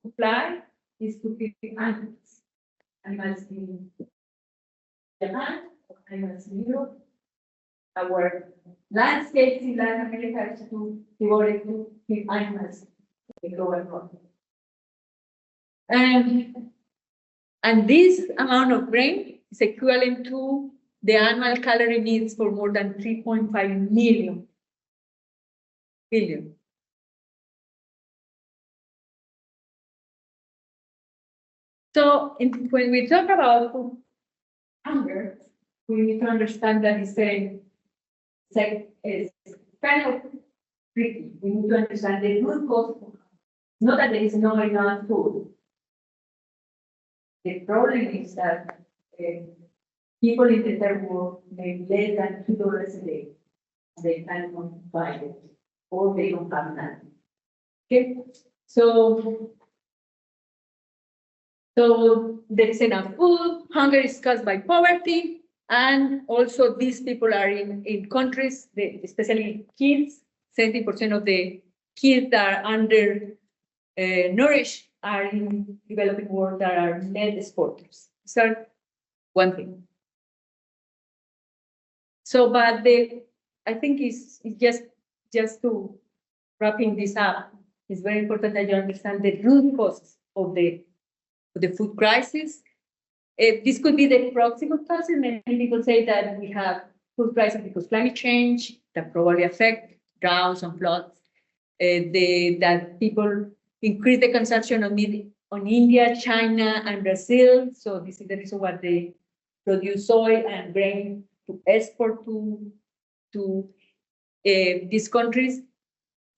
supply is to feed animals. Animals in Japan, animals in Europe. Our landscapes in Latin America is devoted to feed animals. The global problem. And this amount of grain is equivalent to the annual calorie needs for more than 3.5 billion. So when we talk about hunger, we need to understand that it's kind of tricky. We need to understand the root cause. Not that there is no enough food. The problem is that people in the third world make less than $2 a day. They cannot buy it, or they don't have none. Okay, so there is enough food. Hunger is caused by poverty, and also these people are in countries, especially kids. 70% of the kids that are nourished are in developing world that are net exporters. So one thing. So, but I think it's just to wrapping this up, it's very important that you understand the root causes of the food crisis. This could be the proximate causes. Many people say that we have food crisis because climate change that probably affect droughts and floods. That people increase the consumption of meat on India, China, and Brazil. So this is the reason why they produce soy and grain to export to these countries.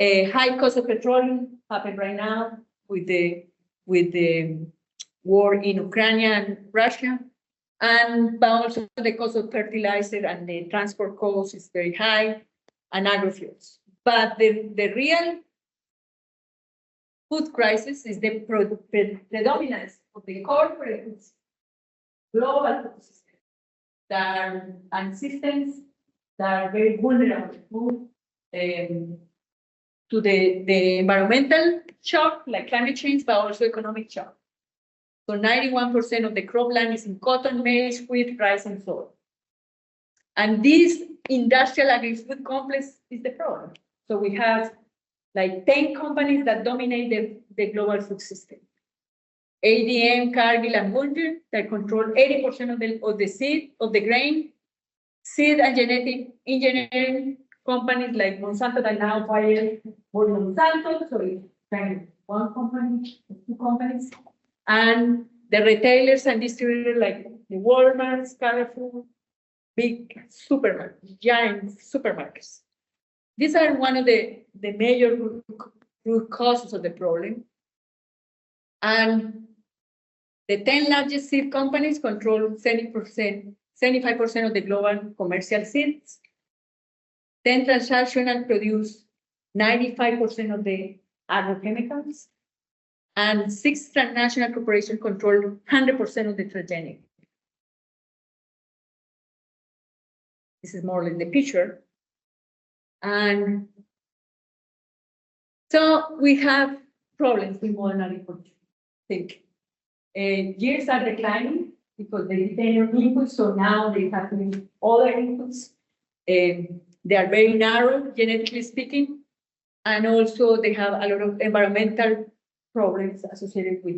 A high cost of petroleum happened right now with the war in Ukraine and Russia, but also the cost of fertilizer and the transport cost is very high, and agri-fuels. But the real food crisis is the predominance of the corporates global food systems and systems that are very vulnerable to the environmental shock, like climate change, but also economic shock. So 91% of the cropland is in cotton, maize, wheat, rice, and soy. And this industrial agri-food complex is the problem. So we have like 10 companies that dominate the global food system. ADM, Cargill, and Bunge that control 80% of the seed, of the grain, seed and genetic engineering companies like Monsanto that now acquired Monsanto, so it's kind of one company, two companies, and the retailers and distributors like the Walmarts, Carrefour, big supermarkets, giant supermarkets. These are one of the major root causes of the problem. And the 10 largest seed companies control 75% of the global commercial seeds. 10 transnational produce 95% of the agrochemicals. And 6 transnational corporations control 100% of the transgenic. This is more like the picture. And so we have problems with modern agriculture. Think. Years are declining because they depend on inputs, so now they have to use other inputs. They are very narrow, genetically speaking, and also they have a lot of environmental problems associated with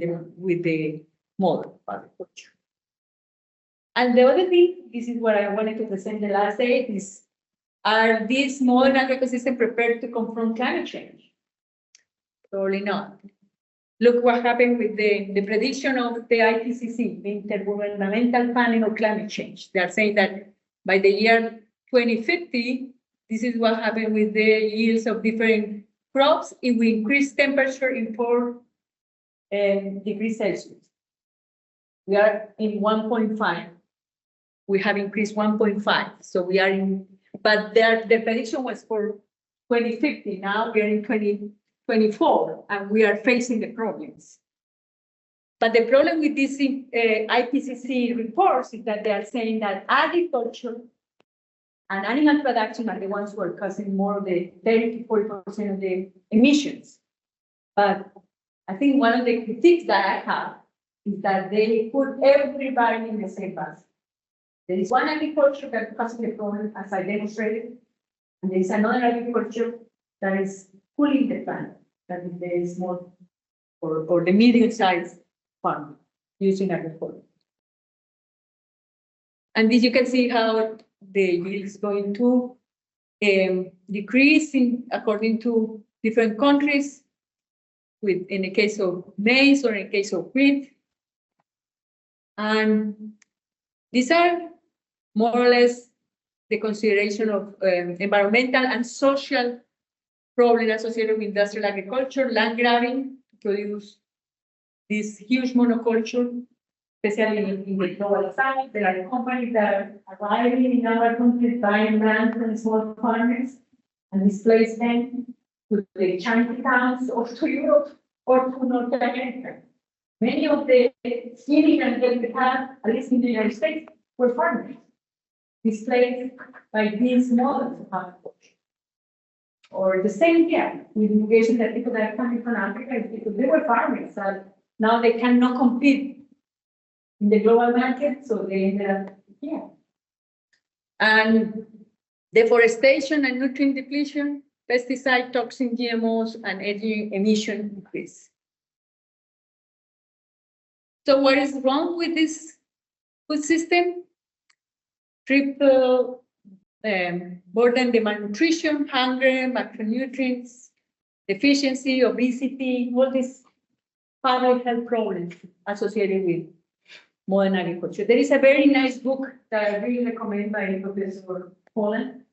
the modern agriculture. And the other thing, this is what I wanted to present the last day, is are these modern agroecosystems prepared to confront climate change? Probably not. Look what happened with the prediction of the IPCC, the Intergovernmental Panel on Climate Change. They are saying that by the year 2050, this is what happened with the yields of different crops if we increase temperature in 4 degrees Celsius. We are in 1.5. We have increased 1.5. So we are in, but the prediction was for 2050. Now we are in 2024, and we are facing the problems. But the problem with these IPCC reports is that they are saying that agriculture and animal production are the ones who are causing more of the 30 to 40% of the emissions. But I think one of the critiques that I have is that they put everybody in the same basket. There is one agriculture that causes the problem, as I demonstrated, and there is another agriculture that is cooling the planet, that is the small or the medium-sized farm using agriculture. And this you can see how the yield is going to decrease according to different countries, in the case of maize or in the case of wheat. And these are more or less the consideration of environmental and social problems associated with industrial agriculture, land grabbing to produce this huge monoculture, especially in the global south. There are companies that are arriving in our countries, buying land from small farmers and displace them to the Chinese towns or to Europe or to North America. Many of the immigrants that we have, at least in the United States, were farmers, displaced by these models of agriculture. Or the same here, with immigration that people that are coming from Africa, because they were farmers, and now they cannot compete in the global market, so they ended up here. And deforestation and nutrient depletion, pesticide, toxin, GMOs, and energy emission increase. So what is wrong with this food system? Triple burden, the malnutrition, hunger, macronutrients, deficiency, obesity, all these public health problems associated with modern agriculture. There is a very nice book that I really recommend by Professor Holland.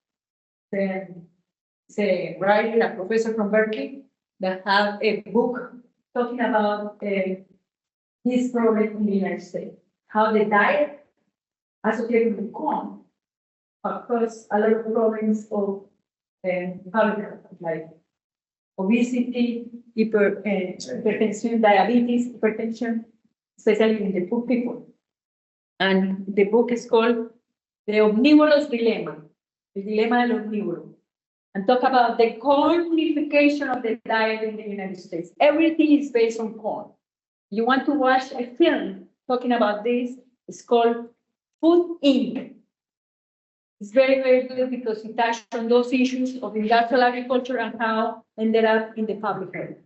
It's a writer, a professor from Berkeley, that have a book talking about this problem in the United States. How the diet associated with corn cause a lot of problems of public health, like obesity, hypertension, diabetes, hypertension, especially in the poor people. And the book is called The Omnivorous Dilemma, the Dilemma del Omnívoro, and talk about the cornification of the diet in the United States. Everything is based on corn. You want to watch a film talking about this, it's called Food Inc. It's very, very good because it touched on those issues of industrial agriculture and how ended up in the public health.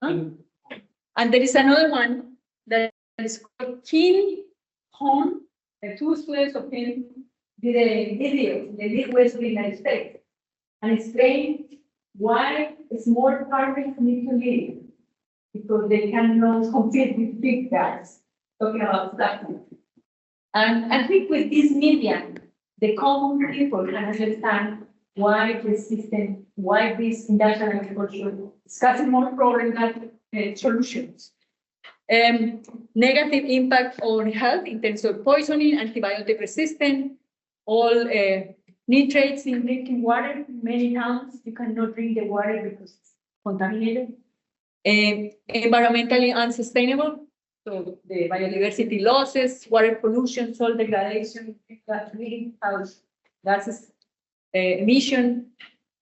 And there is another one that is called King Home. The two students of him did a video in the Midwest of the United States and explained why small farmers need to leave because they cannot compete with big guys talking about stuff. And I think with this media, the common people can understand why the system, why this industrial agriculture is causing more problems than solutions. Negative impact on health in terms of poisoning, antibiotic resistance, all nitrates in drinking water. Many towns you cannot drink the water because it's contaminated. Environmentally unsustainable. So the biodiversity losses, water pollution, soil degradation, greenhouse gases emission,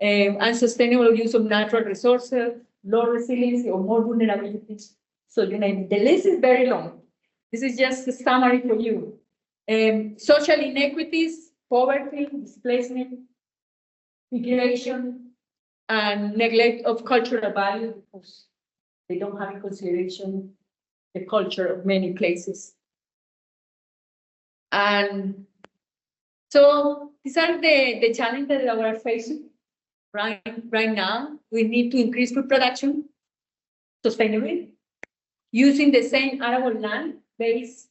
unsustainable use of natural resources, low resiliency or more vulnerabilities. So you know, the list is very long. This is just a summary for you. Social inequities, poverty, displacement, migration, and neglect of cultural value because they don't have in consideration the culture of many places. And so these are the challenges that we are facing right now. We need to increase food production sustainably, using the same arable land base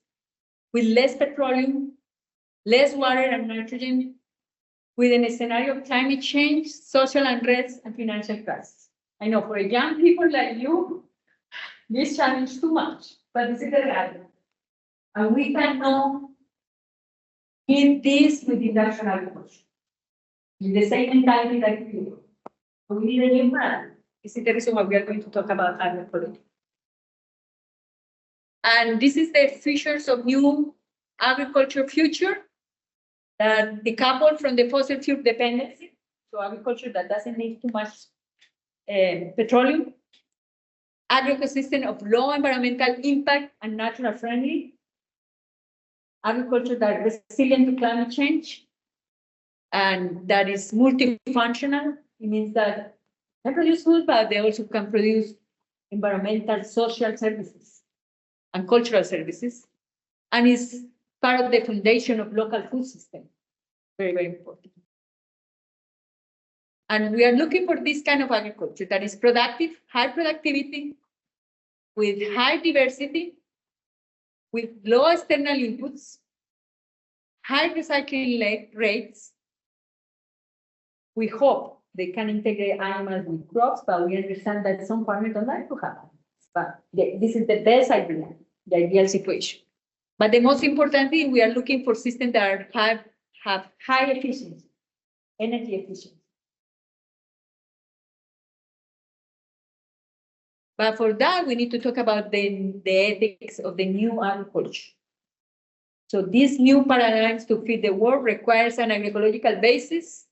with less petroleum, less water and nitrogen, within a scenario of climate change, social unrest, and financial crisis. I know for young people like you, this challenge is too much, but this is the reality. And we cannot give this with industrial agriculture. With the same mentality that we do. We need a new plan. This is the reason why we are going to talk about agroecology. And this is the features of new agriculture future that decoupled from the fossil fuel dependency. So agriculture that doesn't need too much petroleum. Agro-ecosystem of low environmental impact and natural friendly. Agriculture that is resilient to climate change and that is multifunctional. It means that they produce food, but they also can produce environmental, social services and cultural services. And is part of the foundation of local food system. Very, very important. And we are looking for this kind of agriculture that is productive, high productivity, with high diversity, with low external inputs, high recycling rates. We hope they can integrate animals with crops, but we understand that some farmers don't like to have animals. But this is the best idea, the ideal situation. But the most important thing, we are looking for systems that have high efficiency, energy efficiency. But for that, we need to talk about the ethics of the new agriculture. So these new paradigms to feed the world requires an agroecological basis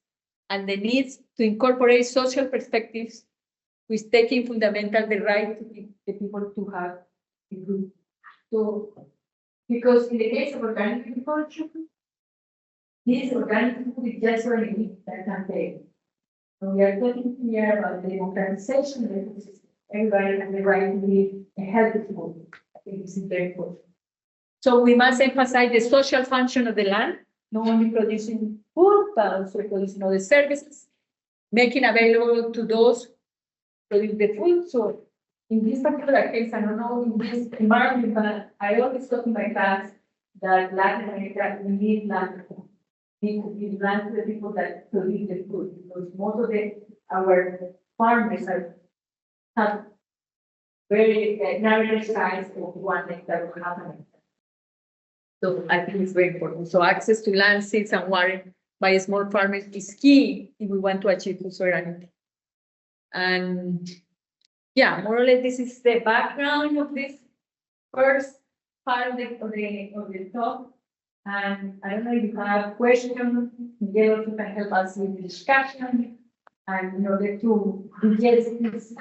and the needs to incorporate social perspectives with taking fundamental the right to the people to have a group. So, because in the case of organic agriculture, this organic food is just what it is that can pay. So we are talking here about the democratization of the food system. Everybody has the right to live a healthy food. I think this is very important. So we must emphasize the social function of the land, not only producing food, but also producing other services, making available to those produce the food. So in this particular case, I don't know in this environment, but I always talk in my class that Latin America, we need land. We need to give land to the people that produce the food, because most of our farmers have very narrow size of 1 hectare or half an hectare. So I think it's very important. So access to land, seeds, and water by small farmers is key if we want to achieve food sovereignty. And yeah, more or less, this is the background of this first part of the talk. And I don't know if you have questions, Miguel also can help us with the discussion. And in order to get this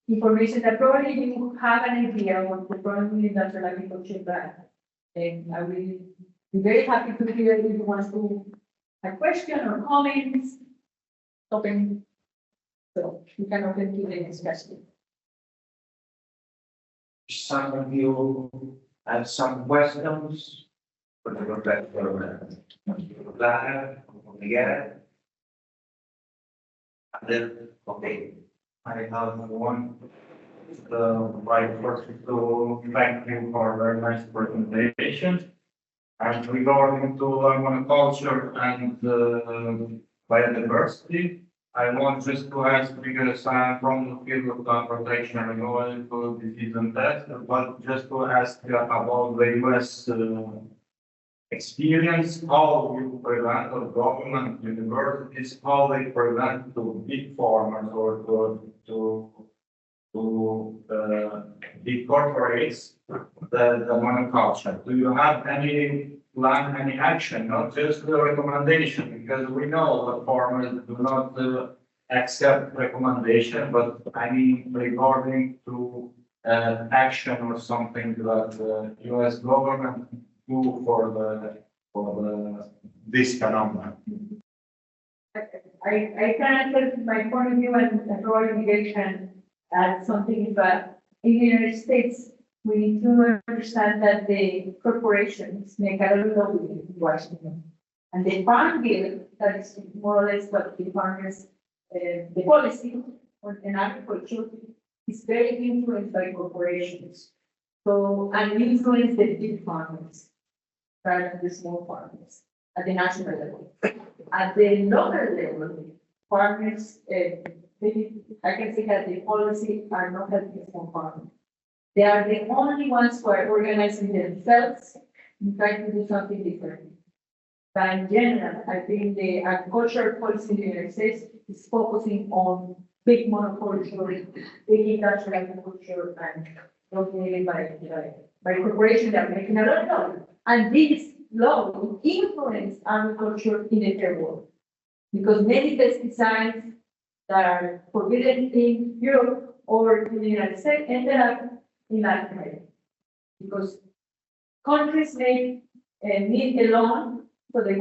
information that probably you have an idea of what the problem is that agriculture back. And I will be very happy to hear if you want to have question or comments. Open. So you can open to the discussion. Some of you have some questions. For the professor, Clara, Miguel. Okay, I have one. Right, first to thank you for a very nice presentation. And regarding to monoculture and biodiversity, I want just to ask, because I'm from the field of transportation and renewable disease and test, but just to ask about the US experience, how you prevent, or government, universities, how they prevent to big farmers or to big corporates the monoculture. Do you have any plan, any action, not just the recommendation? Because we know that farmers do not accept recommendation, but I mean regarding to action or something that the US government do for this phenomenon. I can answer my point of view and probably Miguel can add something, but in the United States, we need to understand that the corporations make a lot of lobby in Washington. And the farm bill, that is more or less what the farmers, the policy in agriculture is very influenced by corporations. So, and influence the big farmers rather than the small farmers at the national level. At the local level, farmers, I can say that the policy are not helping small farmers. They are the only ones who are organizing themselves and trying to do something different. But in general, I think the agricultural policy in the United States is focusing on big monoculture, big industrial agriculture, and dominated by corporations that are making a lot of money. And this law will influence agriculture in the third world. Because many pesticides that are forbidden in Europe or in the United States ended up in Latin America. Because countries need a loan, so they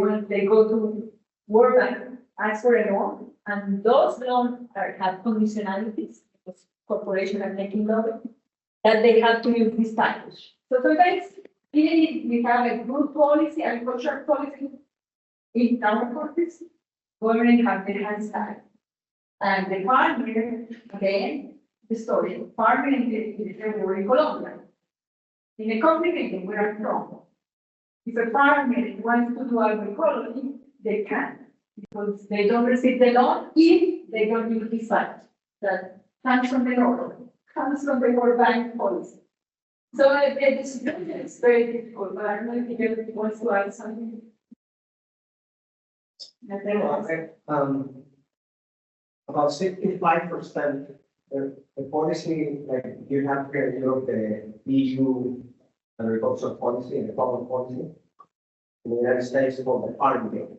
go to World Bank, ask for a loan, and those loans have conditionalities, because corporations are making loans, that they have to use this package. So sometimes, even if we have a good policy, agricultural policy in our countries, government have their hands tied. And the farmer, again, the story, farmer in the third world in Colombia. In a complicated where I'm from, if a farmer wants to do agroecology, they can, because they don't receive the loan if they don't use this fund that comes from the North, comes from the World Bank policy. So the distribution is very difficult, but I don't know if you wants to add something. About 65%, the policy, like you have here in Europe, the EU agricultural policy, the common policy. In the United States, it's called the Farm Bill.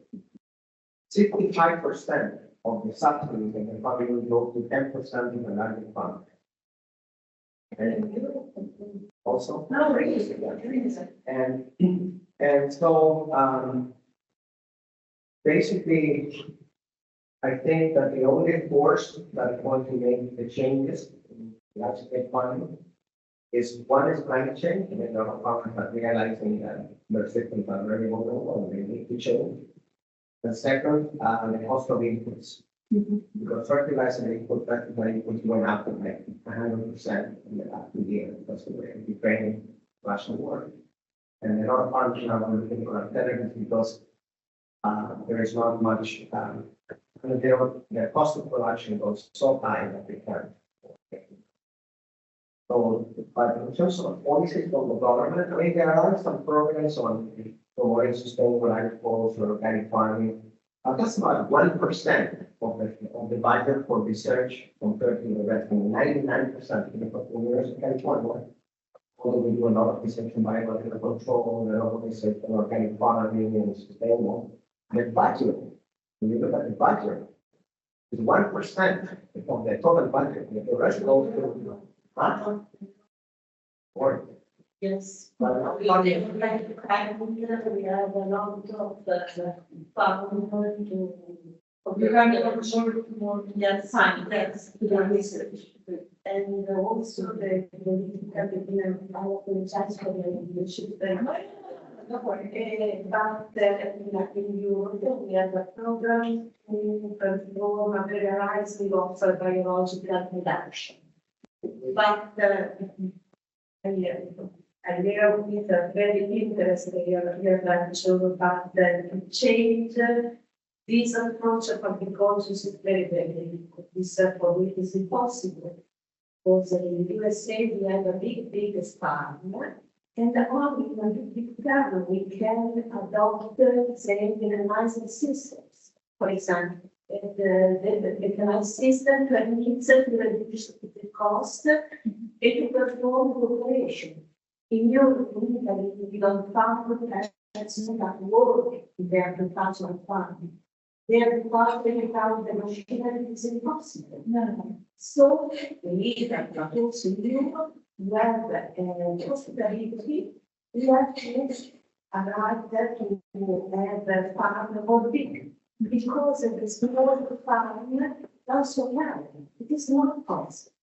65% of the subsidies in the farm will go to 10% of the land fund. And also. No, really. And so, basically, I think that the only force that is going to make the changes in landscape farming is one is climate change, and then the farmers are realizing that their systems are very vulnerable and they need to change. The second, the cost of inputs. Because fertilizer input, inputs went up to like 100% in the last 2 years because of the Ukraine Russian war. And a lot of farmers now are looking for alternatives because there is not much, their cost of production goes so high that they can't. So, but in terms of policies from the government, I mean, there are some programs on promoting sustainable agriculture, organic farming. That's about 1% of the budget for research compared to the rest. 99% of the university of California although we do a lot of research in biological control, a lot of research on organic farming and sustainable, the budget, when you look at the budget, is 1% of the total budget, and the rest goes to, or, Yes. but We have a lot of farming to. You have more, Yes, science, to the research. And also the political, I apologize for the leadership. But in Europe, we have a program to perform a variety of biological production. But I hear with a very interesting here lecture, but to change this approach of agriculture is very, very difficult. This for it is impossible. Because in the USA, we have a big farm. And only when we become, we can adopt, say, mechanized systems. For example, the mechanized system permits to reduce the cost and to perform the operation. In Europe, in Italy, we don't find that's not work in the agricultural farming. Therefore, without the machinery, it's impossible. No. So, we need also in Europe, where possibility, we have to arrive there to have a farm more big. Because the small farm also have, it is not possible.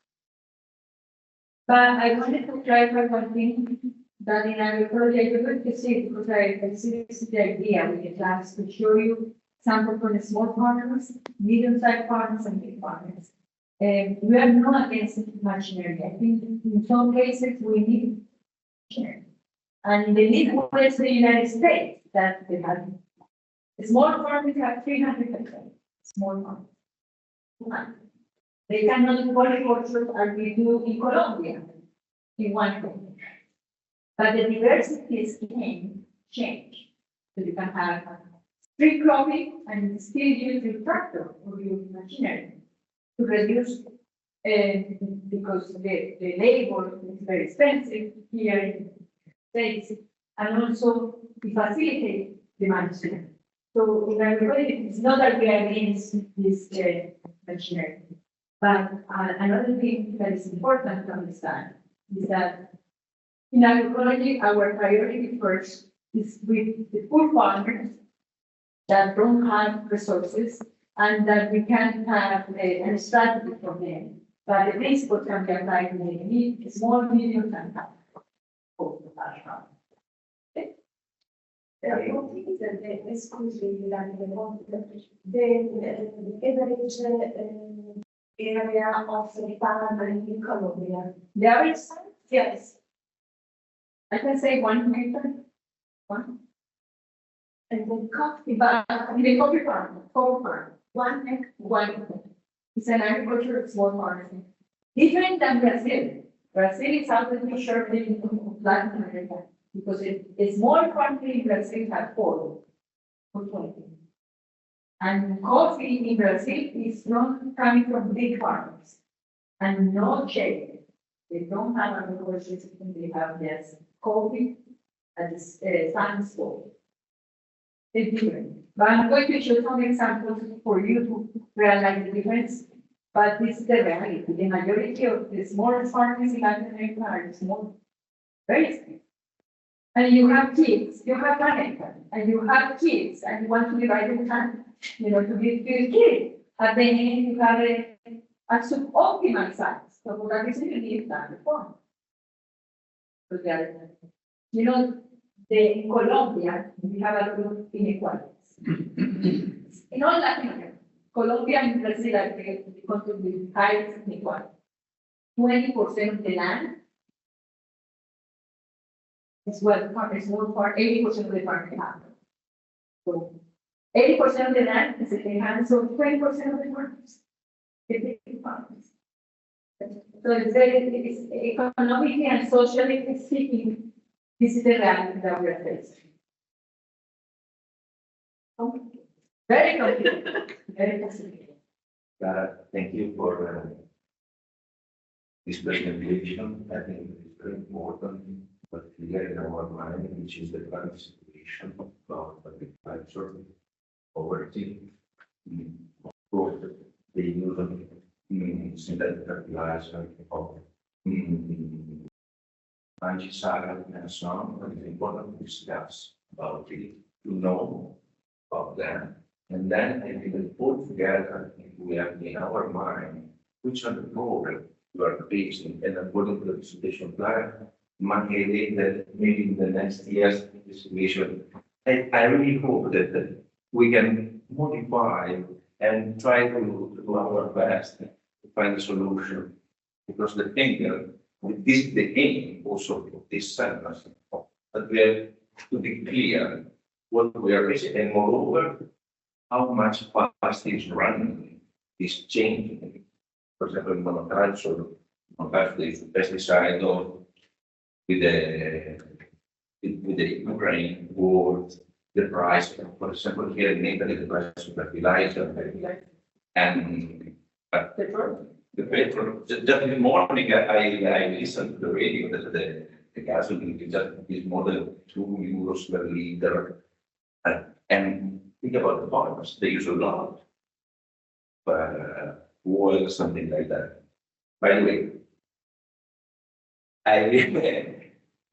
But I wanted to clarify one thing, that in agriculture, I would to see, because I see this is the idea with the class to show you sample from the small farmers, medium-sized farmers, and big farmers. We are not against machinery. I think in some cases we need machinery. And the Midwest, the United States, that they have small farmers have 300 hectares. Small farmers. They cannot do agriculture as we do in Colombia, in one country. But the diversity is change. So you can have tree cropping and still use your tractor or your machinery to reduce, because the labor is very expensive here in the States, and also to facilitate the management. So in agriculture, it's not that we are against this machinery. But another thing that is important to understand is that in agroecology, our priority first is with the poor farmers that don't have resources and that we can have a strategy for them. But the principle can be applied to the small, medium, and high. What is the excuse me, the average area of the farm in Colombia? The average size? Yes. I can say 1 hectare. One. And the coffee, But the coffee farm, 1 hectare, 1 hectare. It's an agriculture of small farming. Different than Brazil. Brazil is out of the short in Latin America because a small country in Brazil have 4 or 20. And coffee in Brazil is not coming from big farms and no shade. They don't have agriculture system, they have just coffee and sandstone. It's different. But I'm going to show some examples for you to realize the difference. But this is the reality. The majority of the small farmers in Latin America are small, very small. And you have kids, you have an acre, and you have kids, and you want to divide the time, to give to your kids. At the end, you have a suboptimal size. So for that reason, you need that form. In Colombia, we have a lot of inequalities. In all Latin America, Colombia and Brazil are the countries with highest inequality. 20% of the land is what farmers work for, 80% of the farmers have. So 80% of the land is in the hands of 20% of the farmers. The big farmers. So it's economically and socially speaking, this is the reality that we are facing. Very complicated. Very complicated. Thank you for this presentation. I think very important, but clear in our mind, which is the current situation of agriculture, poverty, of course, the use of synthetic fertilizer, of fungicide and so on. But it's important to discuss about it, to know about them. And then if we can put together, if we have in our mind, which are the problems you are facing, and according to the presentation plan, market that maybe in the next years, the situation. I really hope that we can modify and try to do our best to find a solution. Because the thing, this is the aim also of this sentence, that we have to be clear what we are facing, and moreover, how much fast is running, is changing. For example, monoculture, is pesticide or with the Ukraine war, the price, for example, here in Italy, the price of fertilizer and the petrol. Just this morning, I listened to the radio that the gasoline is more than €2 per liter. And think about the farmers, they use a lot of oil, something like that. By the way,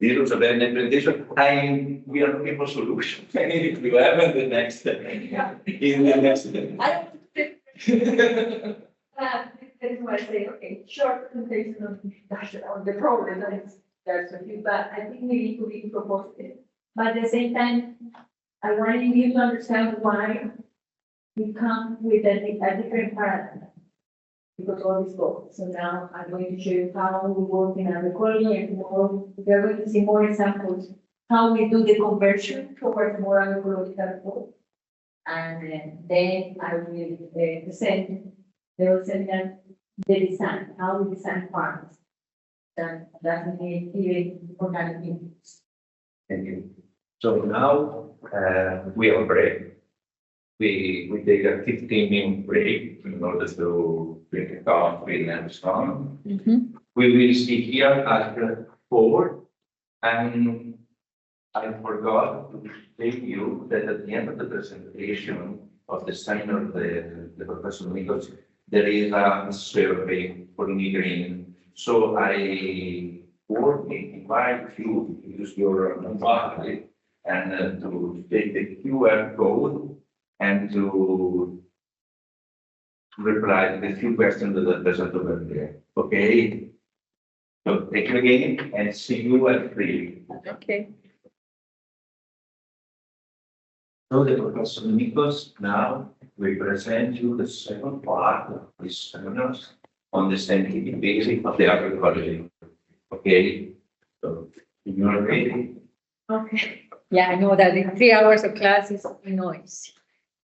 this was a very nice presentation. We are looking for solutions. I need to have in the next. That's why I say, okay, short presentation of the problem, that's a few, but I think we need to be propositive. But at the same time, I want you to understand why we come with a different paradigm. Because all this goes. So now I'm going to show you how we work in agroecology, and more, we are going to see more examples how we do the conversion towards more agroecological growth. And then I will present the seminar, the design, how we design farms. That doesn't need even organic inputs. Thank you. So now we are break. We take a 15-minute break in order to drink a coffee and so on. We will see here at 4, and I forgot to tell you that at the end of the presentation of the seminar of the Professor Nicholls, there is a survey for UNIgreen. So I would invite you to use your mobile and to take the QR code and to reply to the few questions that the present over there. Okay? So thank you again and see you at 3. Okay. So the Professor Nicholls now will present you the second part of this seminars on the scientific basis of the agroecology. Okay? So you are ready? Okay. Yeah, I know that the 3 hours of class is noise.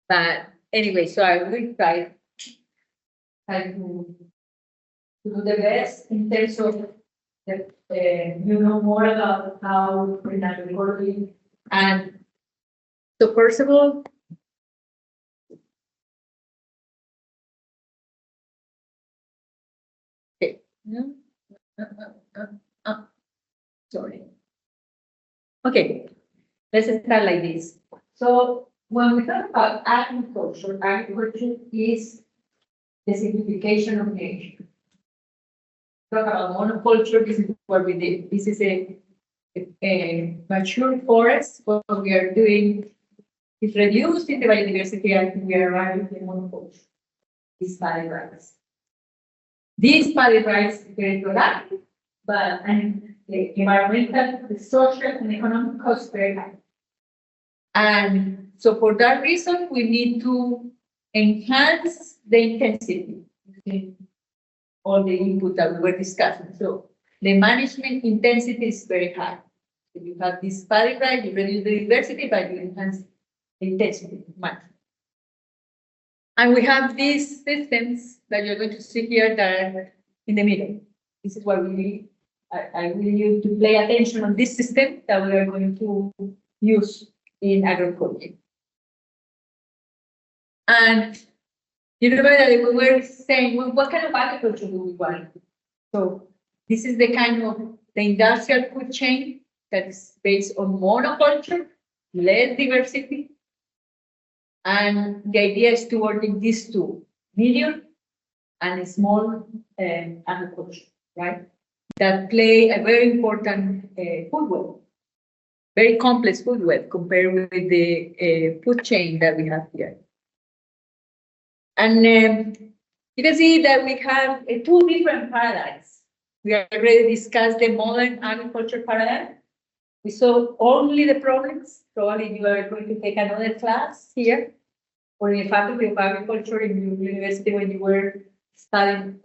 But anyway, so I will try to do the best in terms of more about how in agroecology. And so first of all, okay, sorry. Okay, let's start like this. So when we talk about agriculture, agriculture is the simplification of nature. Talk about monoculture, this is what we did. This is a mature forest. What we are doing is reducing the biodiversity and we are arriving at monoculture. This paddy rice. This paddy rice is very productive, but the environmental, the social, and economic costs very high. And so for that reason, we need to enhance the intensity in all the input that we were discussing. So the management intensity is very high. So you have this paddy rice, you reduce the diversity, but you enhance the intensity management. And we have these systems that you're going to see here that are in the middle. This is what I really need to pay attention on this system that we are going to use in agroecology. And you remember that we were saying, well, what kind of agriculture do we want? So this is the kind of the industrial food chain that is based on monoculture, less diversity. And the idea is to work in these two, medium and small agriculture, right? That play a very important food web, very complex food web compared with the food chain that we have here. And you can see that we have two different paradigms. We already discussed the modern agriculture paradigm. We saw only the problems. Probably you are going to take another class here, or in the Faculty of Agriculture in your university when you were studying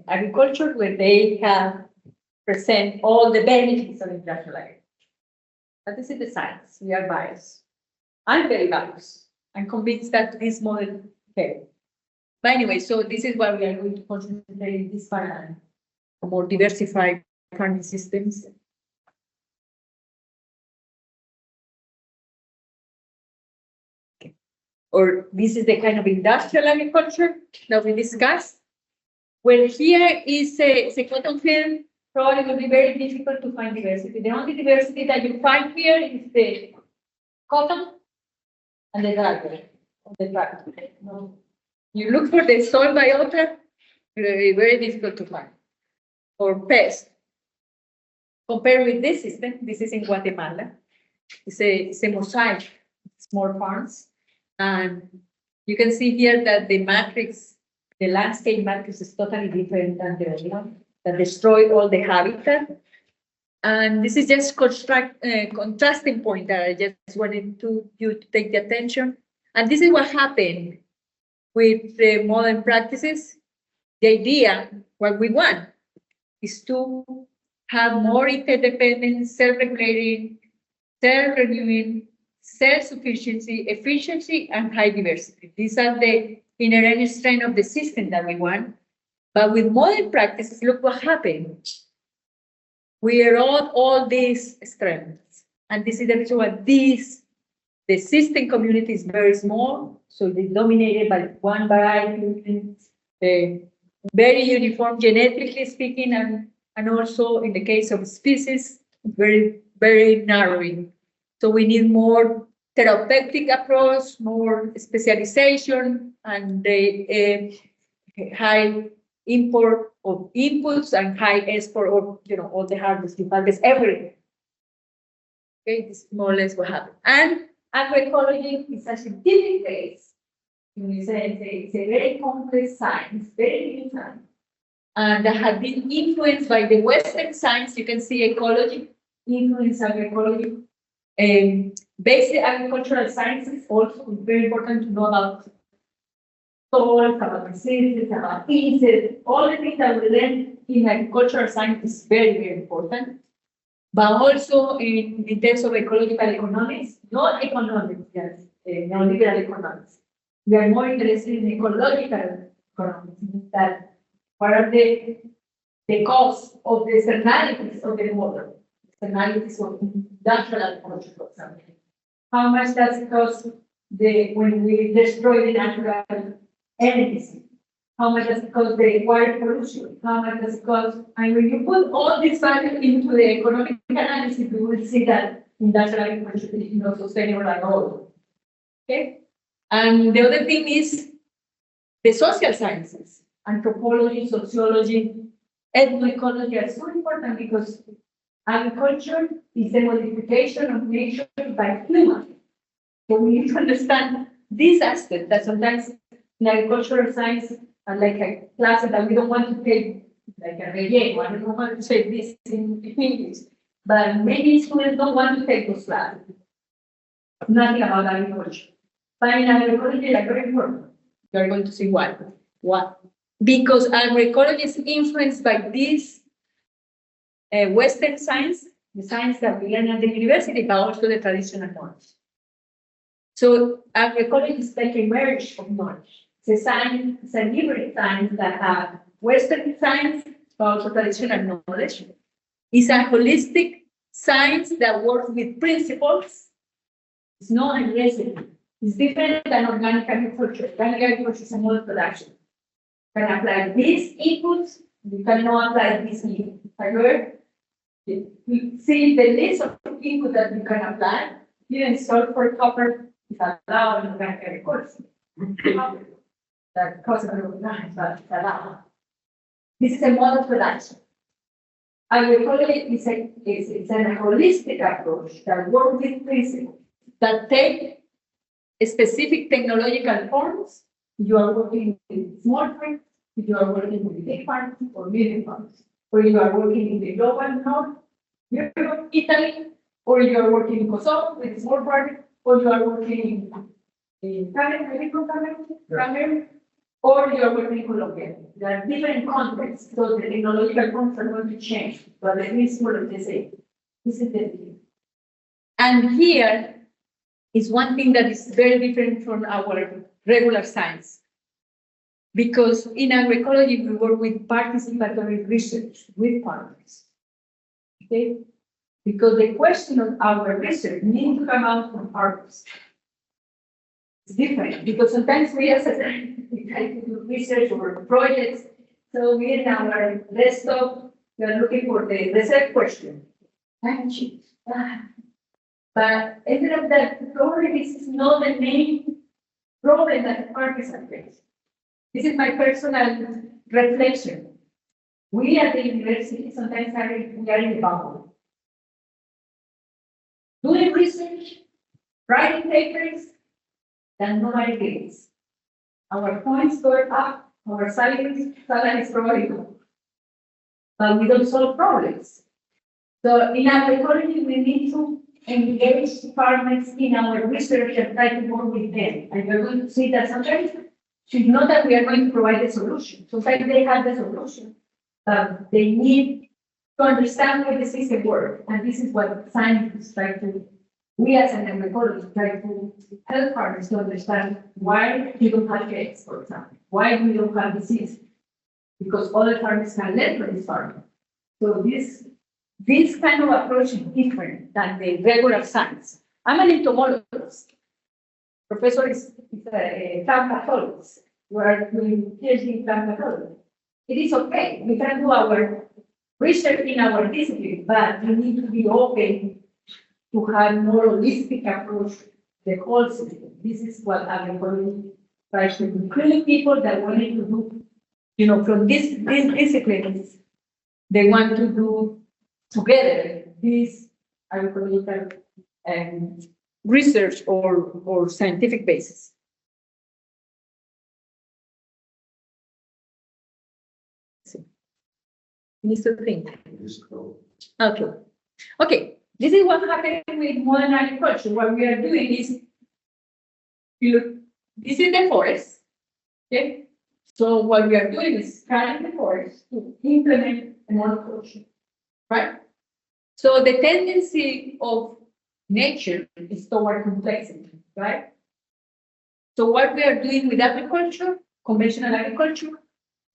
agriculture, where they have present all the benefits of industrial agriculture. But this is the science. We are biased. I'm very biased. I'm convinced that this model failed. But anyway, so this is why we are going to concentrate in this paradigm, more diversified farming systems. Okay. Or this is the kind of industrial agriculture that we discussed. Well, here is a cotton field. Probably will be very difficult to find diversity. The only diversity that you find here is the cotton and the dragon. No. You look for the soil biota, very difficult to find. Or pest. Compared with this system, this is in Guatemala. It's a mosaic, small farms. And you can see here that the matrix, the landscape matrix is totally different than the other one that destroy all the habitat. And this is just contrasting point that I just wanted you to take the attention. And this is what happened with the modern practices. The idea, what we want, is to have more interdependent, self-regulating, self-renewing, self-sufficiency, efficiency, and high diversity. These are the inherent strength of the system that we want. But with modern practices, look what happened. We erode all these strengths. And this is the reason why the system community is very small, so it's dominated by one variety, very uniform genetically speaking, and also in the case of species, very, very narrowing. So we need more therapeutic approach, more specialization, and the high import of inputs and high export of, all the harvest, you harvest everything. Okay, this is more or less what happened. And agroecology is a scientific base. It's a very complex science, very new science, and that has been influenced by the Western science. You can see ecology, influence agroecology. Basic agricultural sciences also very important to know about soils, about diseases, about insects, all the things that we learn in agricultural science is very, very important. But also in terms of ecological economics, not economics, yes, neoliberal economics. We are more interested in ecological economics, that what are the costs of the externalities of the water, externalities of industrial agriculture, for example. How much does it cost when we destroy the natural entities? How much does it cost the water pollution? How much does it cost? And when you put all this value into the economic analysis, you will see that industrial agriculture is not sustainable at all. Okay? And the other thing is the social sciences, anthropology, sociology, ethnoecology are so important because agriculture is the modification of nature by humans. So we need to understand this aspect that sometimes in agricultural science are like a class that we don't want to take, like a relleno. I don't want to say this in English, but maybe students don't want to take those classes. Nothing about agriculture. But in agroecology, like very important. You are going to see why. Why? Because agroecology is influenced by this Western science, the science that we learn at the university, but also the traditional knowledge. So agroecology is like a merge of knowledge. It's a science, it's a hybrid science that has Western science, but also traditional knowledge. It's a holistic science that works with principles. It's not a recipe. It's different than organic agriculture. Organic agriculture is a mode of production. You can apply these inputs, you cannot apply these inputs. However, see the list of input that you can apply. You install for copper is allowed in the agriculture. That costs a lot of time, but it's allowed. This is a model production. Agroecology is an holistic approach that works with principles that take specific technological forms. You are working with small farms, you are working with big farms or medium farms, or you are working in the global north, Europe, Italy, or you are working in Kosovo with small farms, or you are working in Cameroon, or you are working in Colombia. There are different contexts, so the technological forms are going to change, but the principle is the same. This is the thing. And here is one thing that is very different from our regular science. Because in agroecology, we work with participatory research with farmers. Okay? Because the question of our research needs to come out from farmers. It's different because sometimes we as a we try to do research or projects. So we in our desktop, we are looking for the research question. But ended up that probably this is not the main problem that farmers are facing. This is my personal reflection. We at the university sometimes we are in the bubble. Doing research, writing papers, that nobody gets. Our points go up, our salaries probably go. But we don't solve problems. So in agroecology, we need to engage farmers in our research and try to work with them. And you're going to see that sometimes it's not that we are going to provide the solution. Sometimes they have the solution. They need to understand how the system works. And this is what scientists try to, we as an agroecologist try to help farmers to understand why you don't have eggs, for example. Why we don't have disease. Because other farmers can learn from this farmer. So this kind of approach is different than the regular science. I'm an entomologist. Professor is a plant pathologist. We are doing PhD in plant pathology. It is okay. We can do our research in our discipline, but we need to be open to have more holistic approach to the whole system. This is what agroecology tries to include people that wanted to do, from this disciplines, they want to do together this agroecological research or scientific basis. Needs to think. Okay. This is what happened with modern agriculture. What we are doing is, this is the forest. Okay. So what we are doing is scanning the forest to implement a monoculture, right? So the tendency of nature is toward complexity, right? So what we are doing with agriculture, conventional agriculture,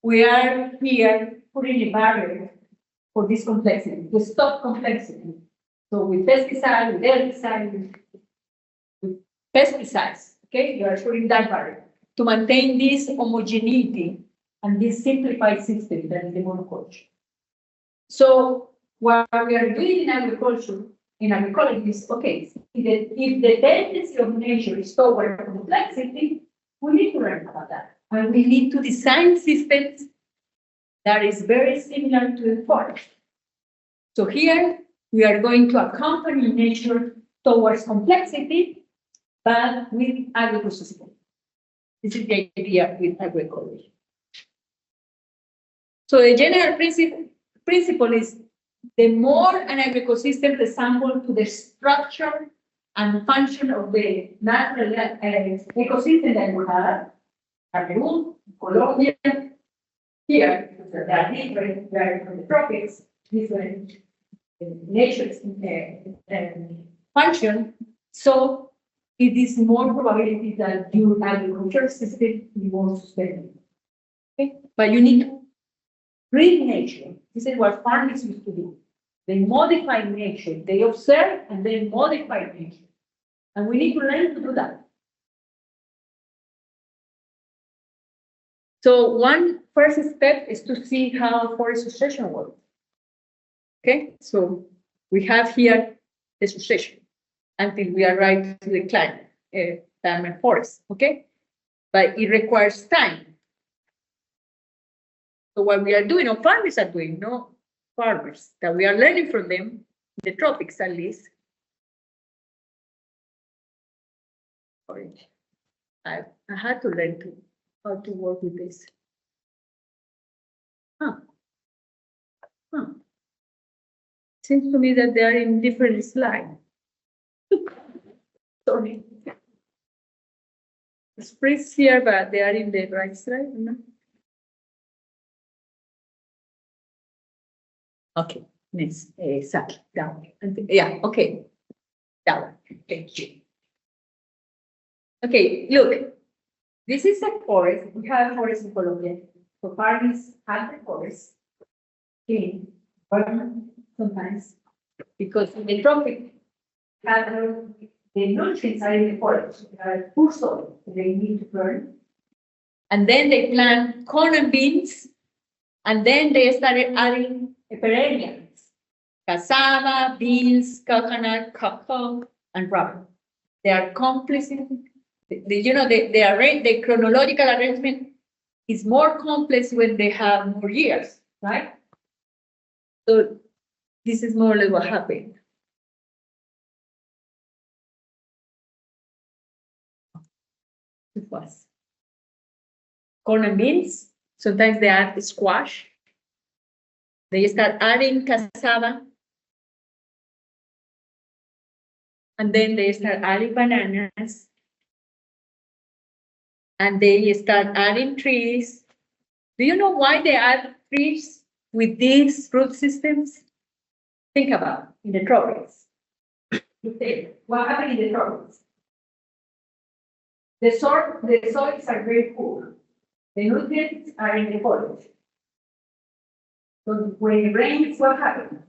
we are here putting a barrier for this complexity, to stop complexity. So with pesticide, with herbicide, with pesticides, okay, you are putting that barrier to maintain this homogeneity and this simplified system that is the monoculture. So what we are doing in agriculture, in agroecology is, okay, if the tendency of nature is toward complexity, we need to learn about that. And we need to design systems that is very similar to the forest. So here, we are going to accompany nature towards complexity, but with agriculture. This is the idea with agroecology. So the general principle is the more an ecosystem resembles to the structure and function of the natural ecosystem that we have, Peru, Colombia, here, there are different, from the tropics, different natures function. So it is more probability that your agricultural system be more sustainable. Okay? But you need to read nature. This is what farmers used to do. They modify nature. They observe and then modify nature. And we need to learn to do that. So one first step is to see how forest succession works. Okay, so we have here the succession until we arrive to the climate forest, okay? But it requires time. So what we are doing, or farmers are doing, no farmers, that we are learning from them, the tropics at least. Sorry, I had to learn how to work with this. Seems to me that they are in different slides. Sorry. It's pretty here, but they are in the right slide. No? Okay, next, exactly, that one. Yeah, okay, that one, thank you. Okay, look, this is a forest. We have a forest in Colombia. So farmers have the forest clean, sometimes, because in the tropics, the nutrients are in the forest, poor soil, they need to burn. And then they plant corn and beans, and then they started adding perennials, cassava, beans, coconut, cocoa, and rubber. They are complex. The chronological arrangement is more complex when they have more years, right? So this is more or less what happened. It was corn and beans. Sometimes they add squash. They start adding cassava. And then they start adding bananas. And they start adding trees. Do you know why they add trees with these root systems? Think about in the tropics. What happened in the tropics? The soils are very poor. The nutrients are in the forest. So when it rains, what happens?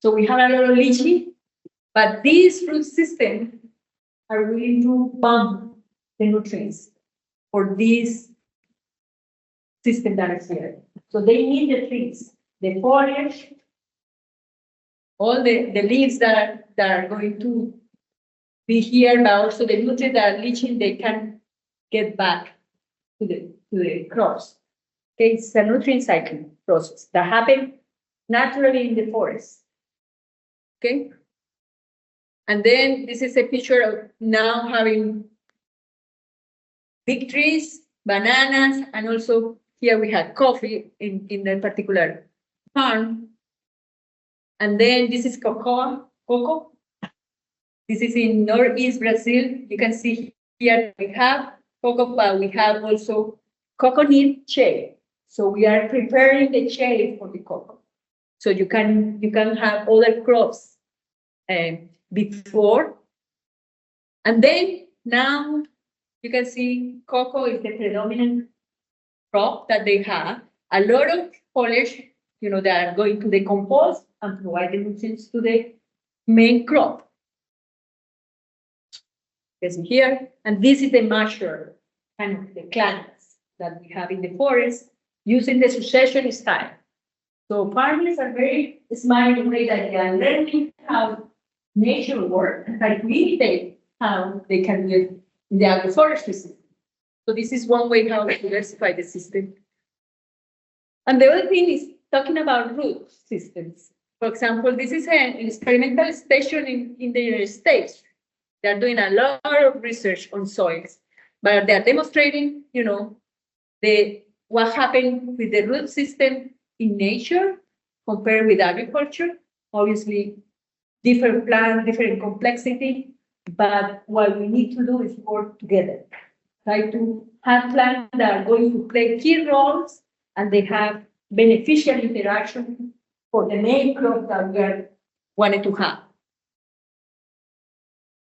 So we have a lot of lychee, but these root systems are willing to pump the nutrients for this system that is here. So they need the trees, the foliage, all the leaves that are going to be here, but also the nutrients that are leaching, they can get back to the crops. Okay, it's a nutrient cycling process that happens naturally in the forest. Okay, and then this is a picture of now having big trees, bananas, and also here we have coffee in that particular farm. And then this is cocoa. This is in northeast Brazil. You can see here we have cocoa, but we have also coconut shade. So we are preparing the shade for the cocoa. So you can have other crops before. And then now you can see cocoa is the predominant crop that they have. A lot of foliage, they are going to decompose and provide the nutrients to the main crop. Yes, here, and this is the mature kind of the climates that we have in the forest using the succession style. So farmers are very smart in the way that they are learning how nature works and try to imitate how they can do it in the agroforestry system. So this is one way how to diversify the system. And the other thing is talking about root systems. For example, this is an experimental station in the United States. They are doing a lot of research on soils, but they are demonstrating, what happened with the root system in nature compared with agriculture. Obviously, different plants, different complexity, but what we need to do is work together. Try to have plants that are going to play key roles and they have beneficial interaction for the main crop that we are wanting to have.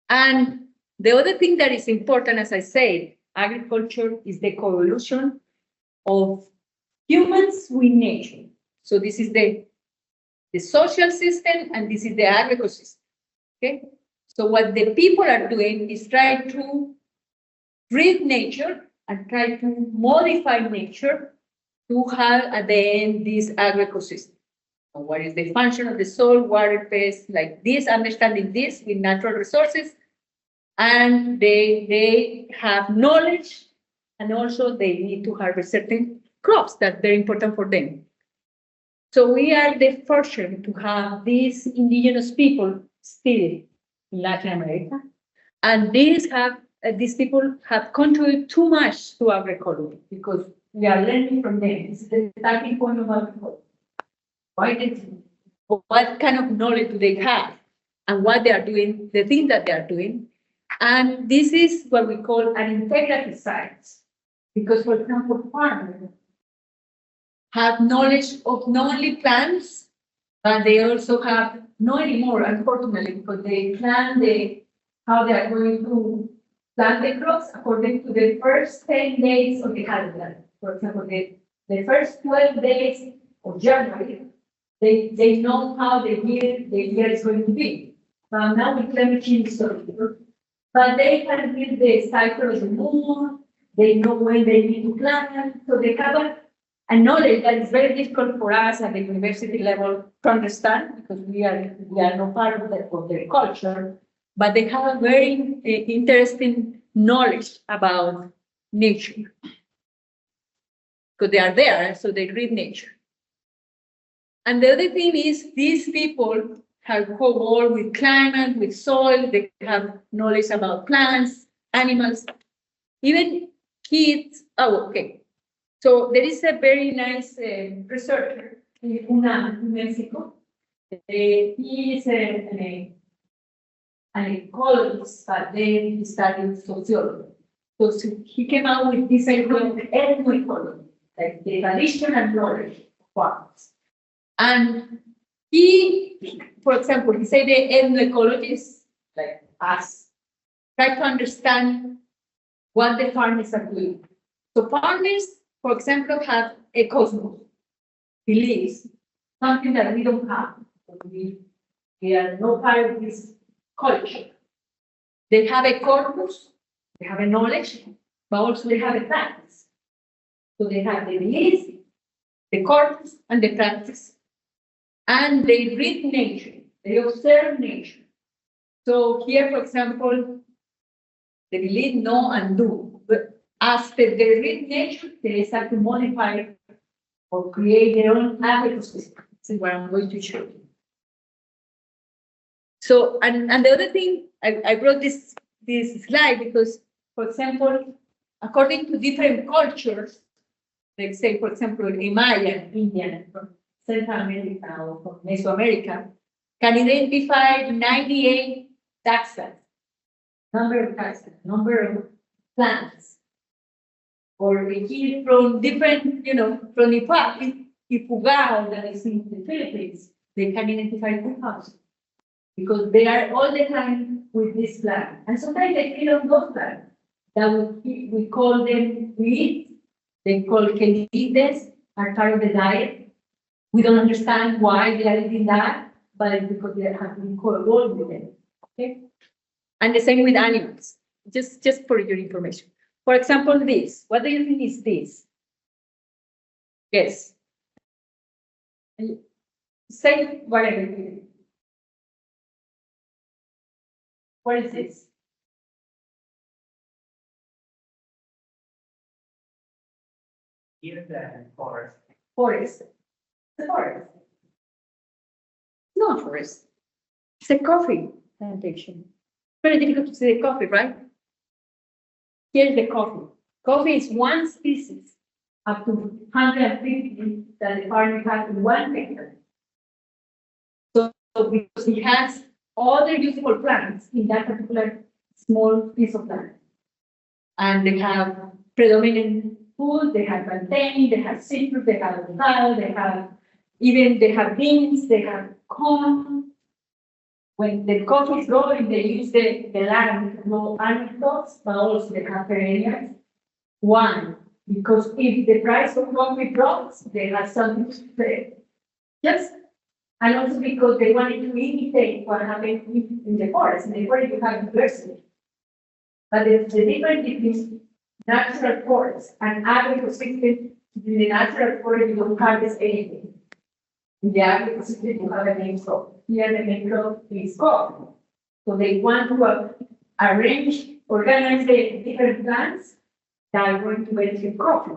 And the other thing that is important, as I said, agriculture is the coevolution of humans with nature. So this is the social system and this is the agro-ecosystem. Okay. So what the people are doing is trying to read nature and try to modify nature to have at the end this agro-ecosystem. What is the function of the soil, water, phase, like this, understanding this with natural resources. And they have knowledge, and also they need to harvest certain crops that are very important for them. So we are the fortunate to have these indigenous people still in Latin America. And these people have contributed too much to agroecology because we are learning from them. It's the starting point of agroecology. What kind of knowledge do they have and what they are doing, the things that they are doing. And this is what we call an integrative science. Because, for example, farmers have knowledge of not only plants, but they also have, not anymore, unfortunately, because they plan how they are going to plant the crops according to the first 10 days of the calendar. For example, the first 12 days of January, they know how the year is going to be. Now with climate change, but they can read the cycle of the moon, they know when they need to plant, so they have a knowledge that is very difficult for us at the university level to understand because we are not part of their culture, but they have a very interesting knowledge about nature because they are there, so they read nature. And the other thing is these people have co-evolved with climate, with soil, they have knowledge about plants, animals, even kids. Oh, okay. So there is a very nice researcher in UNAM in Mexico. He is an ecologist, but then he studied sociology. So he came out with this idea of ethnoecology, like the traditional knowledge of farmers. And he, for example, he said the ethnoecologists, like us, try to understand what the farmers are doing. So farmers, for example, have a cosmos, beliefs, something that we don't have. We are not part of this culture. They have a corpus, they have a knowledge, but also they have a practice. So they have the beliefs, the corpus, and the practice. And they read nature, they observe nature. So here, for example, they believe, know, and do. But after they read nature, they start to modify or create their own ecosystem. This is what I'm going to show you. So, and the other thing, I brought this slide because, for example, according to different cultures, let's say, for example, a Maya, Indian, from Central America or from Mesoamerica, can identify 98 taxa, number of taxa, number of plants, or here from different, from Ifugao that is in the Philippines, they can identify 2,000 because they are all the time with this plant. And sometimes they kill on those plants that we call them weeds, they call quelites, are part of the diet. We don't understand why they are eating that, but it's because they have been co-evolved with them. Okay? And the same with animals, just for your information. For example, this. What do you think is this? Yes. Say whatever. What is this? Here the forest. Forest. It's a forest. It's not a forest. It's a coffee plantation. Very difficult to see the coffee, right? Here's the coffee. Coffee is one species up to 150 that the farmer has in 1 hectare. So because he has all the useful plants in that particular small piece of land. And they have predominant food, they have plantain, they have citrus, they have avocado, they have beans, they have corn. When the coffee is growing, they use the land to grow anecdotes, but also they have perennials. One, because if the price of coffee drops, they have something to pay. Yes. And also because they wanted to imitate what happened in the forest. In the forest, you have diversity. But the difference between natural forest and agro-ecosystem, in the natural forest, you don't harvest anything. In the agriculture, you have a main crop. Here, the main crop is coffee. So they want to arrange, organize the different plants that are going to benefit coffee.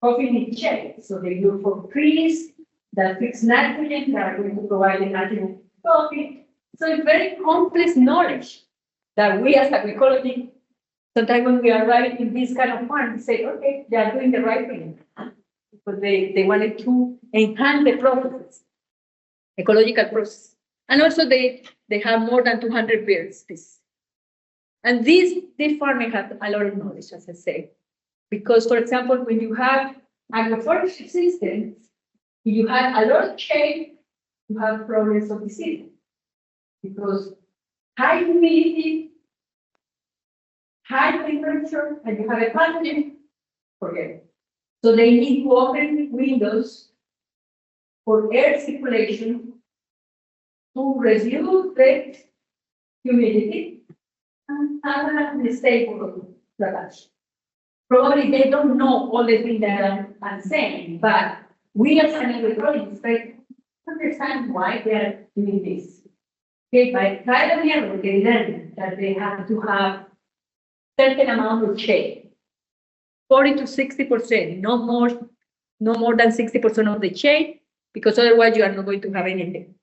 Coffee needs shade, so they look for trees that fix nitrogen, that are going to provide the nitrogen to coffee. So it's very complex knowledge that we as agroecology, sometimes when we are right in this kind of farm, we say, okay, they are doing the right thing. Because they wanted to enhance the processes, ecological process. And also they have more than 200 bird species. And this farming has a lot of knowledge, as I say. Because, for example, when you have agroforestry systems, if you have a lot of shade, you have problems of disease. Because high humidity, high temperature, and you have a pathogen, forget it. So they need to open windows for air circulation to reduce the humidity and have a stable production. Probably they don't know all the things that I'm saying, but we as an agroecologists understand why they are doing this. Okay, by trial and error, they learn that they have to have certain amount of shade, 40 to 60%, no more than 60% of the shade, because otherwise you are not going to have anything.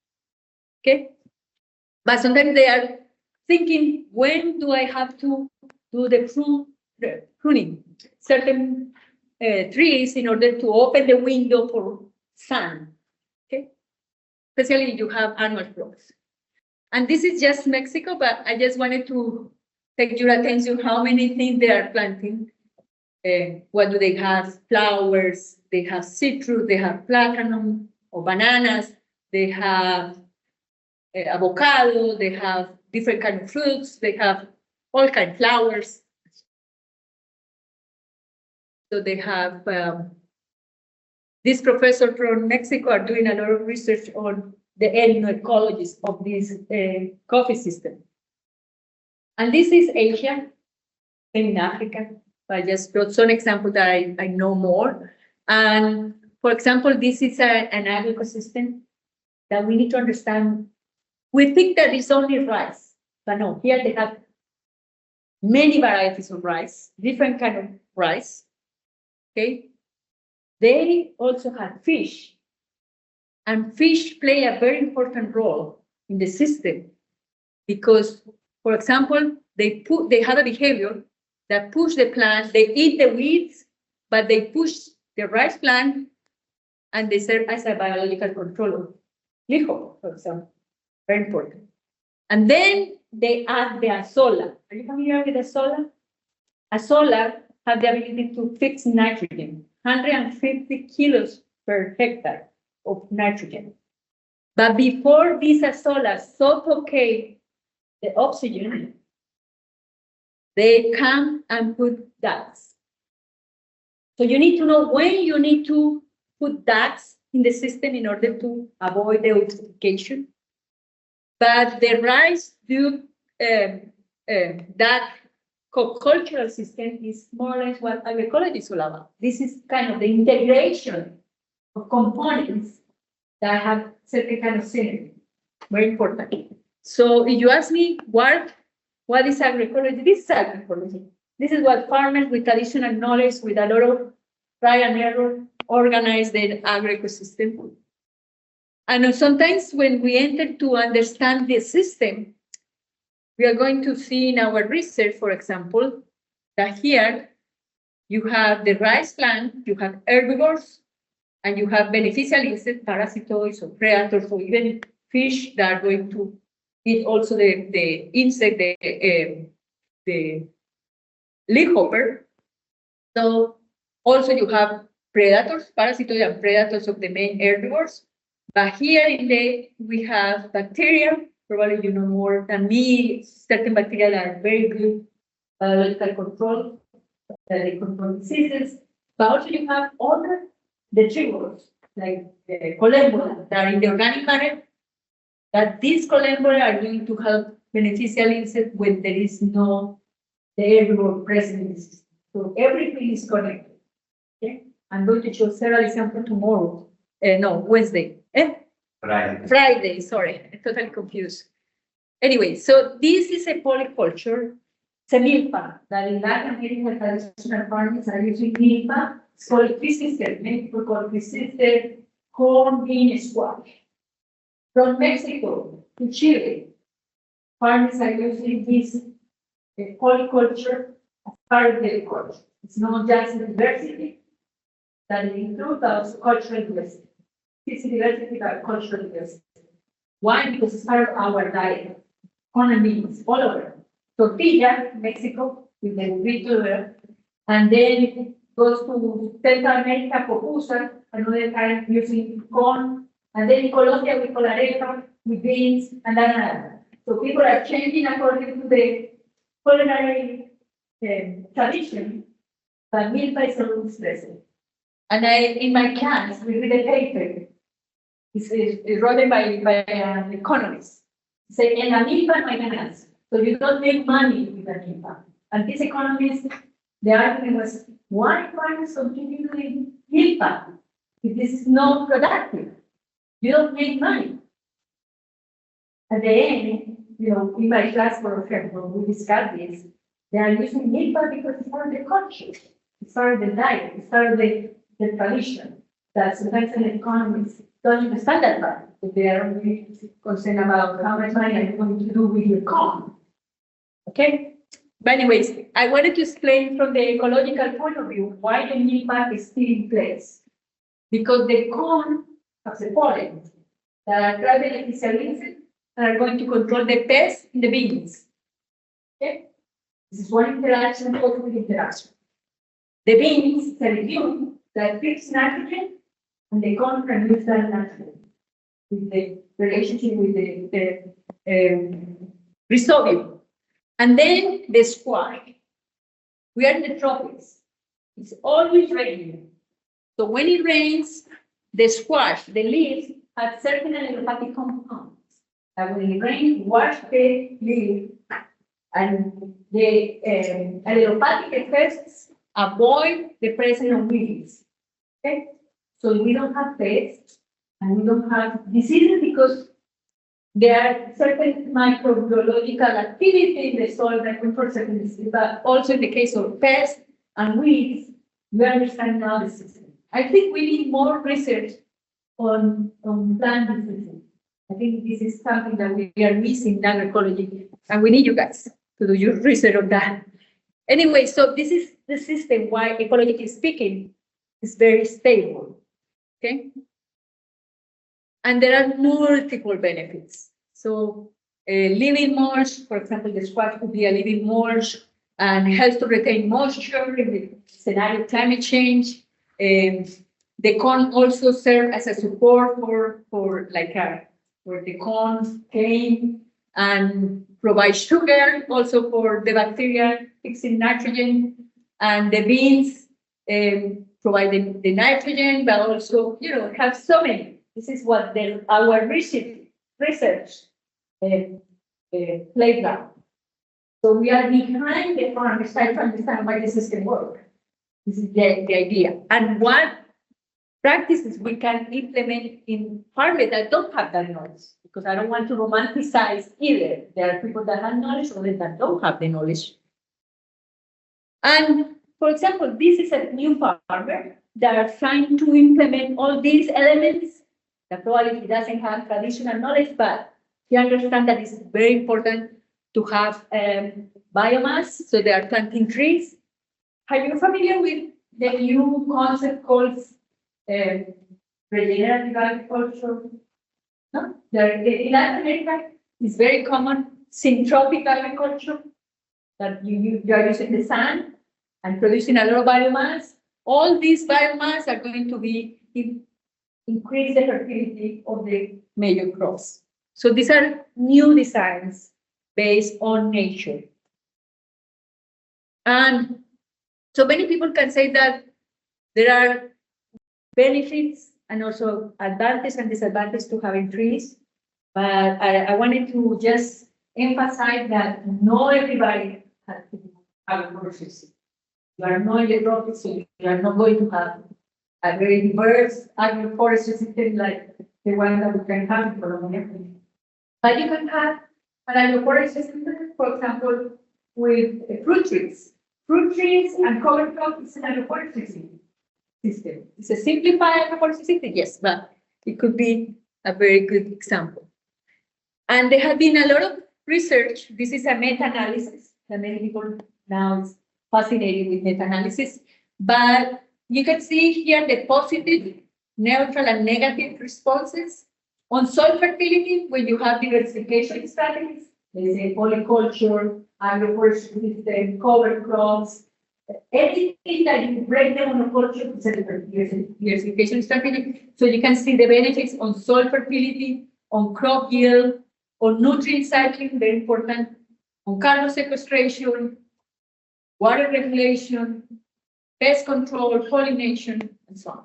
Okay, but sometimes they are thinking, when do I have to do the pruning certain trees in order to open the window for sun? Okay, especially if you have annual flowers. And this is just Mexico, but I just wanted to take your attention how many things they are planting. What do they have? Flowers, they have citrus, they have platinum or bananas, they have avocado, they have different kind of fruits, they have all kind of flowers. So they have, this professor from Mexico are doing a lot of research on the ethnoecologies of this coffee system. And this is Asia, in Africa. I just brought some examples that I know more. And for example, this is an ecosystem that we need to understand. We think that it's only rice, but no, here they have many varieties of rice, different kind of rice, okay? They also have fish, and fish play a very important role in the system because, for example, they have a behavior that push the plant, they eat the weeds, but they push the rice plant and they serve as a biological controller. Nicholls, for example, very important. And then they add the azolla. Are you familiar with azolla? Azolla have the ability to fix nitrogen, 150 kilos per hectare of nitrogen. But before this azolla suffocate the oxygen, they come and put ducts. So you need to know when you need to put ducts in the system in order to avoid the eutrophication. But the rice that cultural system is more or less what agroecology is all about. This is kind of the integration of components that have certain kind of synergy. Very important. So if you ask me what is agroecology, this is agroecology. This is what farmers with traditional knowledge, with a lot of trial and error, organize their agro-ecosystem. And sometimes when we enter to understand the system, we are going to see in our research, for example, that here you have the rice plant, you have herbivores, and you have beneficial insects, parasitoids, or predators, or even fish that are going to eat also the insect, the leafhopper. So also you have predators, parasitoids, and predators of the main herbivores. But here we have bacteria. Probably you know more than me. Certain bacteria that are very good biological control, that they control diseases. But also you have other detritivores, like the collembola, that are in the organic matter, that these collembola are going to help beneficial insects when there is no the herbivore present in the system. So everything is connected. Okay? I'm going to show several examples tomorrow. No, Wednesday. Right. Friday, sorry, I'm totally confused. Anyway, so this is a polyculture. It's a milpa that in Latin American traditional farmers are using milpa. It's called piscister. Many people call it piscister, corn, bean, squash. From Mexico to Chile, farmers are using this polyculture as part of their culture. It's not just diversity, that includes also cultural diversity. It's diversity, but cultural diversity. Why? Because it's part of our diet. Corn and beans all over. Tortilla, Mexico, with the burrito, and then it goes to Central America, pupusa, another kind using corn, and then in Colombia we call arepa with beans and then so people are changing according to the culinary tradition, but milpa is always present. And in my class, we read a paper. It's written by an economist. Say, en la milpa no hay ganancia. So you don't make money with the milpa. And this economist, the argument was, why farmers continue doing milpa if this is not productive? You don't make money. At the end, in my class, for example, we discussed this. They are using milpa because it's part of the culture, it's part of the diet, it's part of the tradition. That sometimes an economist don't understand that part. But they are only concerned about how much money are you going to do with your corn. Okay? But anyways, I wanted to explain from the ecological point of view why the milpa is still in place. Because the corn has a pollen that are beneficial insects and are going to control the pests in the beans. Okay? This is one interaction, positive interaction. The beans is a legume that fixes nitrogen, and the corn can use that nitrogen with the relationship with the rhizobium. And then the squash. We are in the tropics. It's always raining. So when it rains, the squash, the leaves, have certain allelopathic compounds. And when it rains, wash the leaf, and the allelopathic effects avoid the presence of weeds. Okay? So we don't have pests and we don't have diseases because there are certain microbiological activity in the soil that control certain diseases, but also in the case of pests and weeds, we understand now the system. I think we need more research on plant diseases. I think this is something that we are missing in agroecology, and we need you guys to do your research on that. Anyway, so this is the system why, ecologically speaking, is very stable. Okay? And there are multiple benefits. So living mulch, for example, the squash could be a living mulch and helps to retain moisture in the scenario of climate change. The corn also serves as a support for the corn cane and provide sugar also for the bacteria fixing nitrogen, and the beans provide the nitrogen, but also have so many. This is what our research playground. So we are behind the farmers trying to understand why the system works. This is the idea. And what practices we can implement in farmers that don't have that knowledge, because I don't want to romanticize either. There are people that have knowledge or that don't have the knowledge. And for example, this is a new farmer that are trying to implement all these elements that probably he doesn't have traditional knowledge, but he understands that it's very important to have biomass, so they are planting trees. Are you familiar with the new concept called regenerative agriculture? No? In Latin America, it's very common syntropic agriculture, that you are using the sun and producing a lot of biomass. All these biomass are going to be increase the fertility of the major crops. So these are new designs based on nature. And so many people can say that there are benefits and also advantages and disadvantages to having trees. But I wanted to just emphasize that not everybody has to have agroforestry. You are not in the tropics, so you are not going to have a very diverse agroforestry system like the one that we can have in Colombia. But you can have an agroforestry system, for example, with fruit trees. Fruit trees and cover crop is an agroforestry system. It's a simplified agroforestry system, yes, but it could be a very good example. And there have been a lot of research. This is a meta-analysis. Many people now is fascinated with meta-analysis, but you can see here the positive, neutral, and negative responses on soil fertility when you have diversification strategies. Let's say polyculture, agroforestry system, cover crops, everything that you break the monoculture is a diversification strategy. So you can see the benefits on soil fertility, on crop yield, on nutrient cycling, very important, on carbon sequestration, water regulation, pest control, pollination, and so on.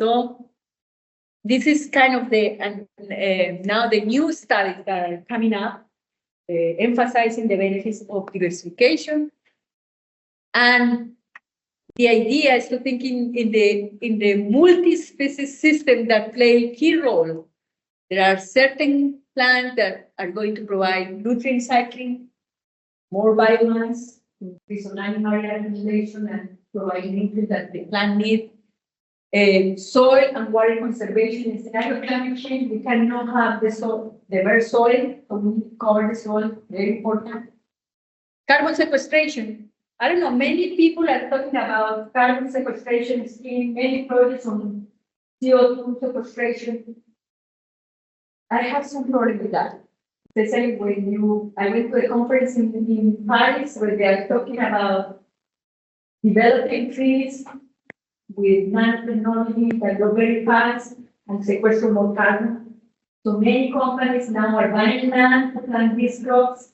So this is kind of the, now the new studies that are coming up, emphasizing the benefits of diversification. And the idea is to think in the multi-species system that play a key role. There are certain plants that are going to provide nutrient cycling, more biomass, increase on animal accumulation, and provide nutrients that the plant needs. Soil and water conservation. In scenario of climate change, we cannot have the soil, the bare soil, so we need to cover the soil, very important. Carbon sequestration. I don't know, many people are talking about carbon sequestration, seeing many projects on CO2 sequestration. I have some problem with that. Especially when I went to a conference in Paris where they are talking about developing trees with nanotechnology that go very fast and sequester more carbon. So many companies now are buying land to plant these crops.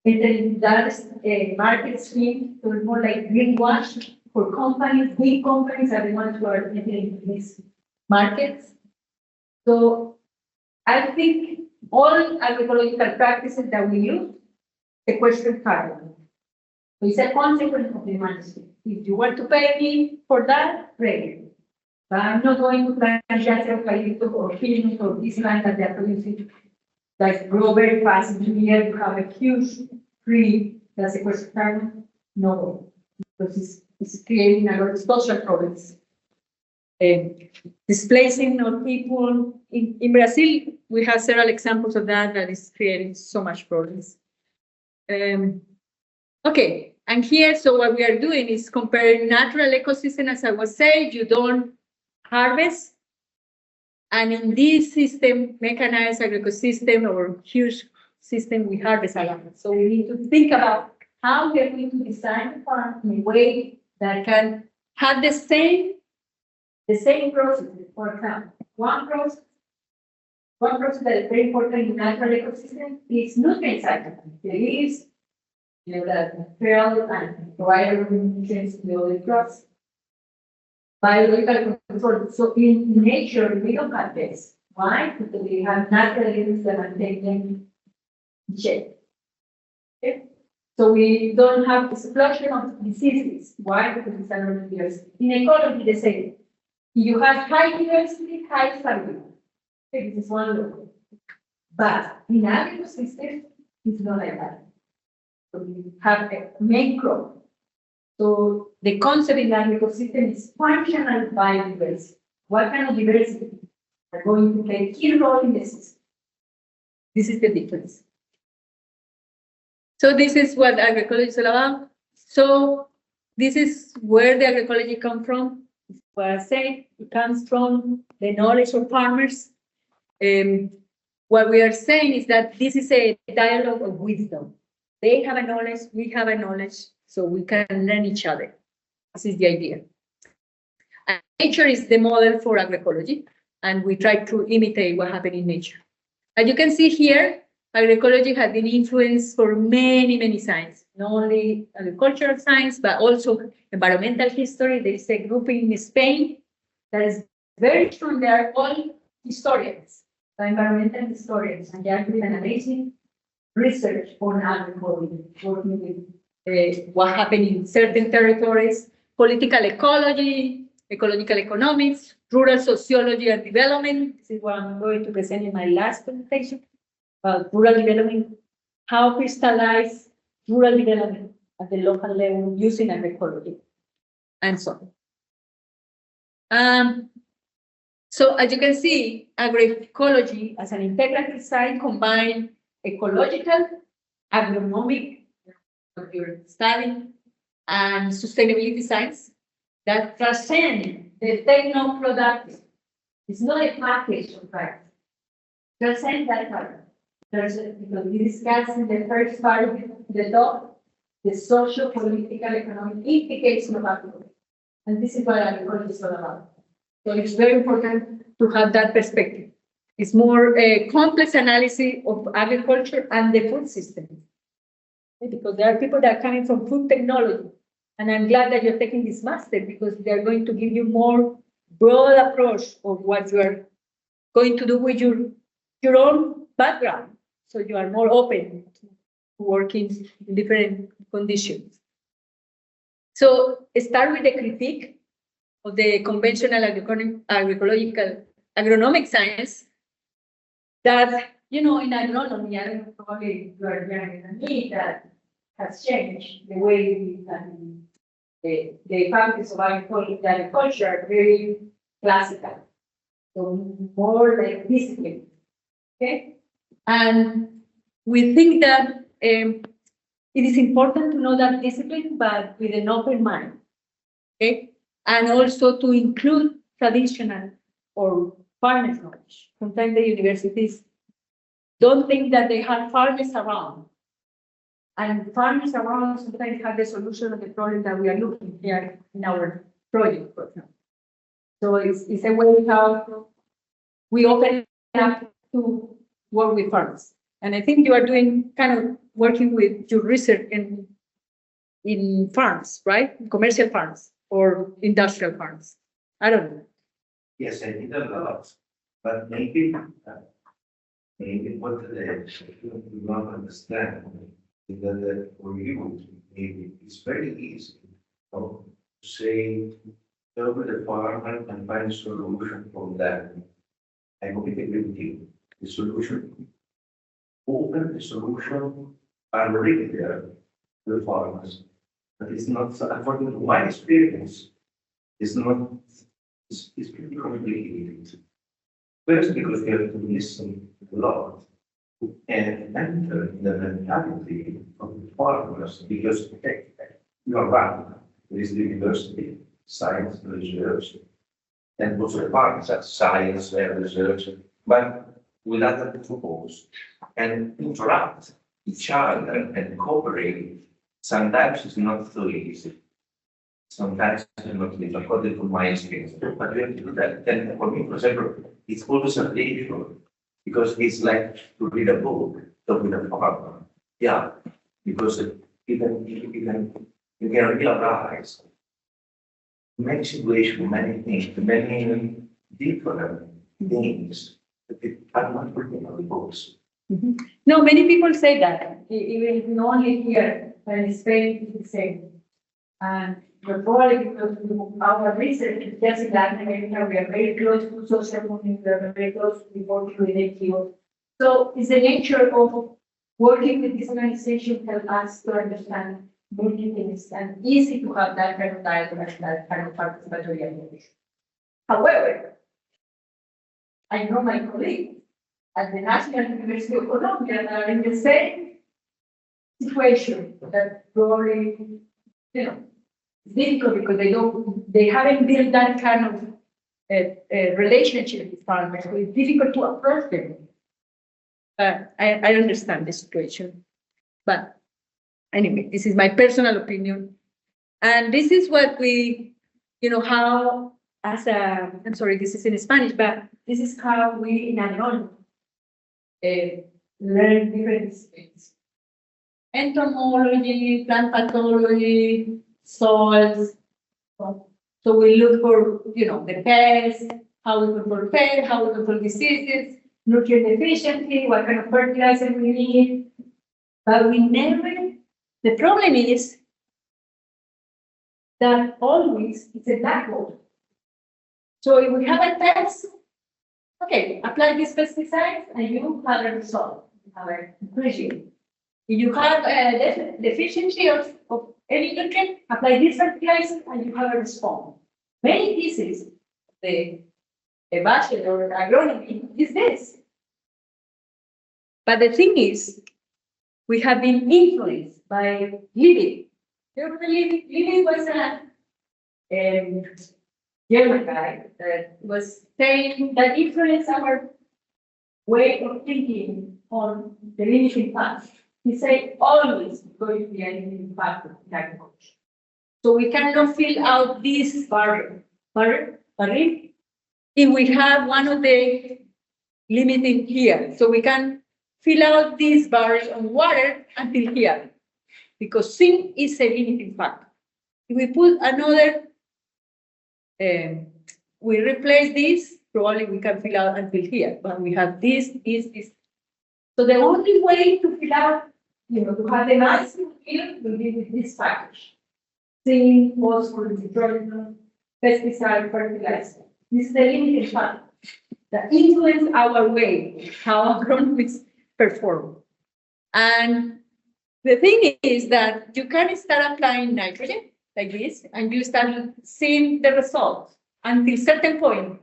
And that market scheme, so it's more like greenwash for companies. Big companies are the ones who are entering these markets. So I think all agroecological practices that we use sequester carbon. So it's a consequence of the industry. If you want to pay me for that, great. But I'm not going to plant just eucalyptus or pinus or this land that they're producing that grow very fast. In 2 years, you have a huge tree that sequesters carbon. No, because it's creating a lot of social problems. Displacing of people. In Brazil, we have several examples of that is creating so much problems. Okay, and here, so what we are doing is comparing natural ecosystem, as I was saying, you don't harvest. And in this system, mechanized agro-ecosystem or huge system, we harvest a lot. So we need to think about how we are going to design the farm in a way that can have the same process. For example, one process that is very important in natural ecosystem is nutrient cycling. The leaves, that fill and provide nutrients to the other crops. Biological control. So in nature, we don't have this. Why? Because we have natural elements that maintain them in shape. Okay? So we don't have explosion of diseases. Why? Because it's a lot of diversity. In ecology, the same. You have high diversity, high stability. Okay, this is one law. But in agriculture, it's not like that. So we have a main crop. So the concept in the ecosystem is functional biodiversity. What kind of diversity are going to play a key role in the system? This is the difference. So this is what agroecology is all about. So this is where the agroecology comes from. What I say, it comes from the knowledge of farmers. What we are saying is that this is a dialogue of wisdom. They have a knowledge, we have a knowledge, so we can learn each other. This is the idea. And nature is the model for agroecology, and we try to imitate what happened in nature. As you can see here, agroecology has been influenced for many, many sciences, not only agricultural science, but also environmental history. There is a group in Spain that is very strong. They are all historians, environmental historians, and they are doing an amazing research on agroecology, working with what happened in certain territories, political ecology, ecological economics, rural sociology and development. This is what I'm going to present in my last presentation about rural development, how crystallize rural development at the local level using agroecology, and so on. So as you can see, agroecology as an integrated science combines ecological, agronomic, what you're studying, and sustainability science that transcend the techno-productive. It's not a package of practice. Transcend that part. Because we discussed in the first part of the talk, the social, political, economic implications of agriculture. And this is what agriculture is all about. So it's very important to have that perspective. It's more a complex analysis of agriculture and the food system. Because there are people that are coming from food technology. And I'm glad that you're taking this master because they're going to give you more broad approach of what you are going to do with your own background. So you are more open to working in different conditions. So start with the critique of the conventional agroecological agronomic science that, in agronomy, I don't know, probably you are younger than me, that has changed the way the practice of agriculture are very classical. So more like discipline, okay? And we think that it is important to know that discipline, but with an open mind, okay? And also to include traditional or farmers' knowledge. Sometimes the universities don't think that they have farmers around. And farmers around sometimes have the solution of the problem that we are looking here in our project, for example. So it's a way how we open up to work with farmers. And I think you are doing kind of working with your research in farms, right? Commercial farms or industrial farms. I don't know. Yes, I did a lot, but maybe what you don't understand is that for you, maybe it's very easy to say, go to the farmer and find a solution for that. I completely agree with you. The solution, open the solution are already there to the farmers, but it's not, according to my experience, it's not, it's pretty complicated. First, because you have to listen a lot and enter the mentality of the farmers, because you are right, there is the university, science, research, and also the farmers have science and research, but with other purpose and interact each other and cooperate. Sometimes it's not so easy. Sometimes it's not easy, according to my experience. But we have to do that. And for me, for example, it's always a pleasure because it's like to read a book, talk with a farmer. Yeah, because you can realize many situations, many things, many different things that are not written in the books. Mm-hmm. No, many people say that, even not only here, but in Spain, it's the same. And probably because our research is just in Latin America, we are very close to social movements, we are very close to working with NGOs. So it's the nature of working with this organization help us to understand many things and easy to have that kind of dialogue and that kind of participatory approach. However, I know my colleagues at the National University of Colombia that are in the same situation that probably, it's difficult because they haven't built that kind of relationship with farmers, so it's difficult to approach them. I understand the situation, but anyway, this is my personal opinion. And this is what we, how I'm sorry, this is in Spanish, but this is how we in agronomy learn different disciplines. Entomology, plant pathology, soils. So we look for, the pests, how we control pests, how we control diseases, nutrient deficiency, what kind of fertilizer we need. But we never, the problem is that always it's a black hole. So if we have a test, okay, apply these pesticides and you have a result, you have a conclusion. If you have a deficiency of any nutrient, apply this fertilizer and you have a response. Many pieces, the bachelor or agronomy is this. But the thing is, we have been influenced by living. Living was a German guy that was saying that influenced our way of thinking on the limiting factor. He said always going to be a limiting factor in agriculture. So we cannot fill out this barrier. If we have one of the limiting here, so we can fill out this barrier on water until here, because zinc is a limiting factor. If we put another, we replace this, probably we can fill out until here, but we have this. So the only way to fill out, to have the maximum yield will be with this package. Zinc, phosphorus, nitrogen, pesticide, fertilizer. This is the limiting factor that influence our way, how agronomists perform. And the thing is that you can start applying nitrogen like this, and you start seeing the results until certain point.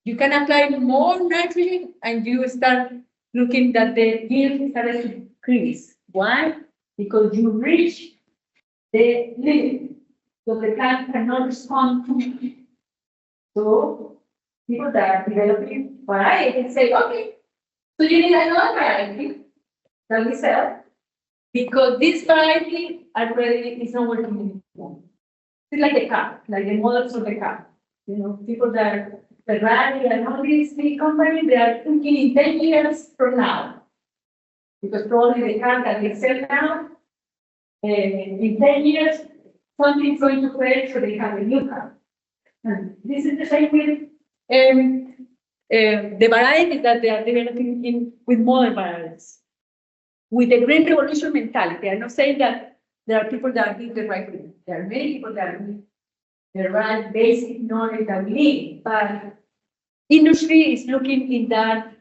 You can apply more nitrogen, and you start looking that the yield starts to increase. Why? Because you reach the limit, so the plant cannot respond to it. So people that are developing variety say, okay, so you need another variety that we sell, because this variety already is not working anymore. It's like a car, like the models of the car. People that are Ferrari and all these big companies, they are thinking in 10 years from now. Because probably the car that they sell now, in 10 years, something's going to create so they have a new car. And this is the same with the varieties that they are developing with modern varieties. With the green revolution mentality. I'm not saying that there are people that are doing the right thing. There are many people that are doing the right basic knowledge that we need, but industry is looking in that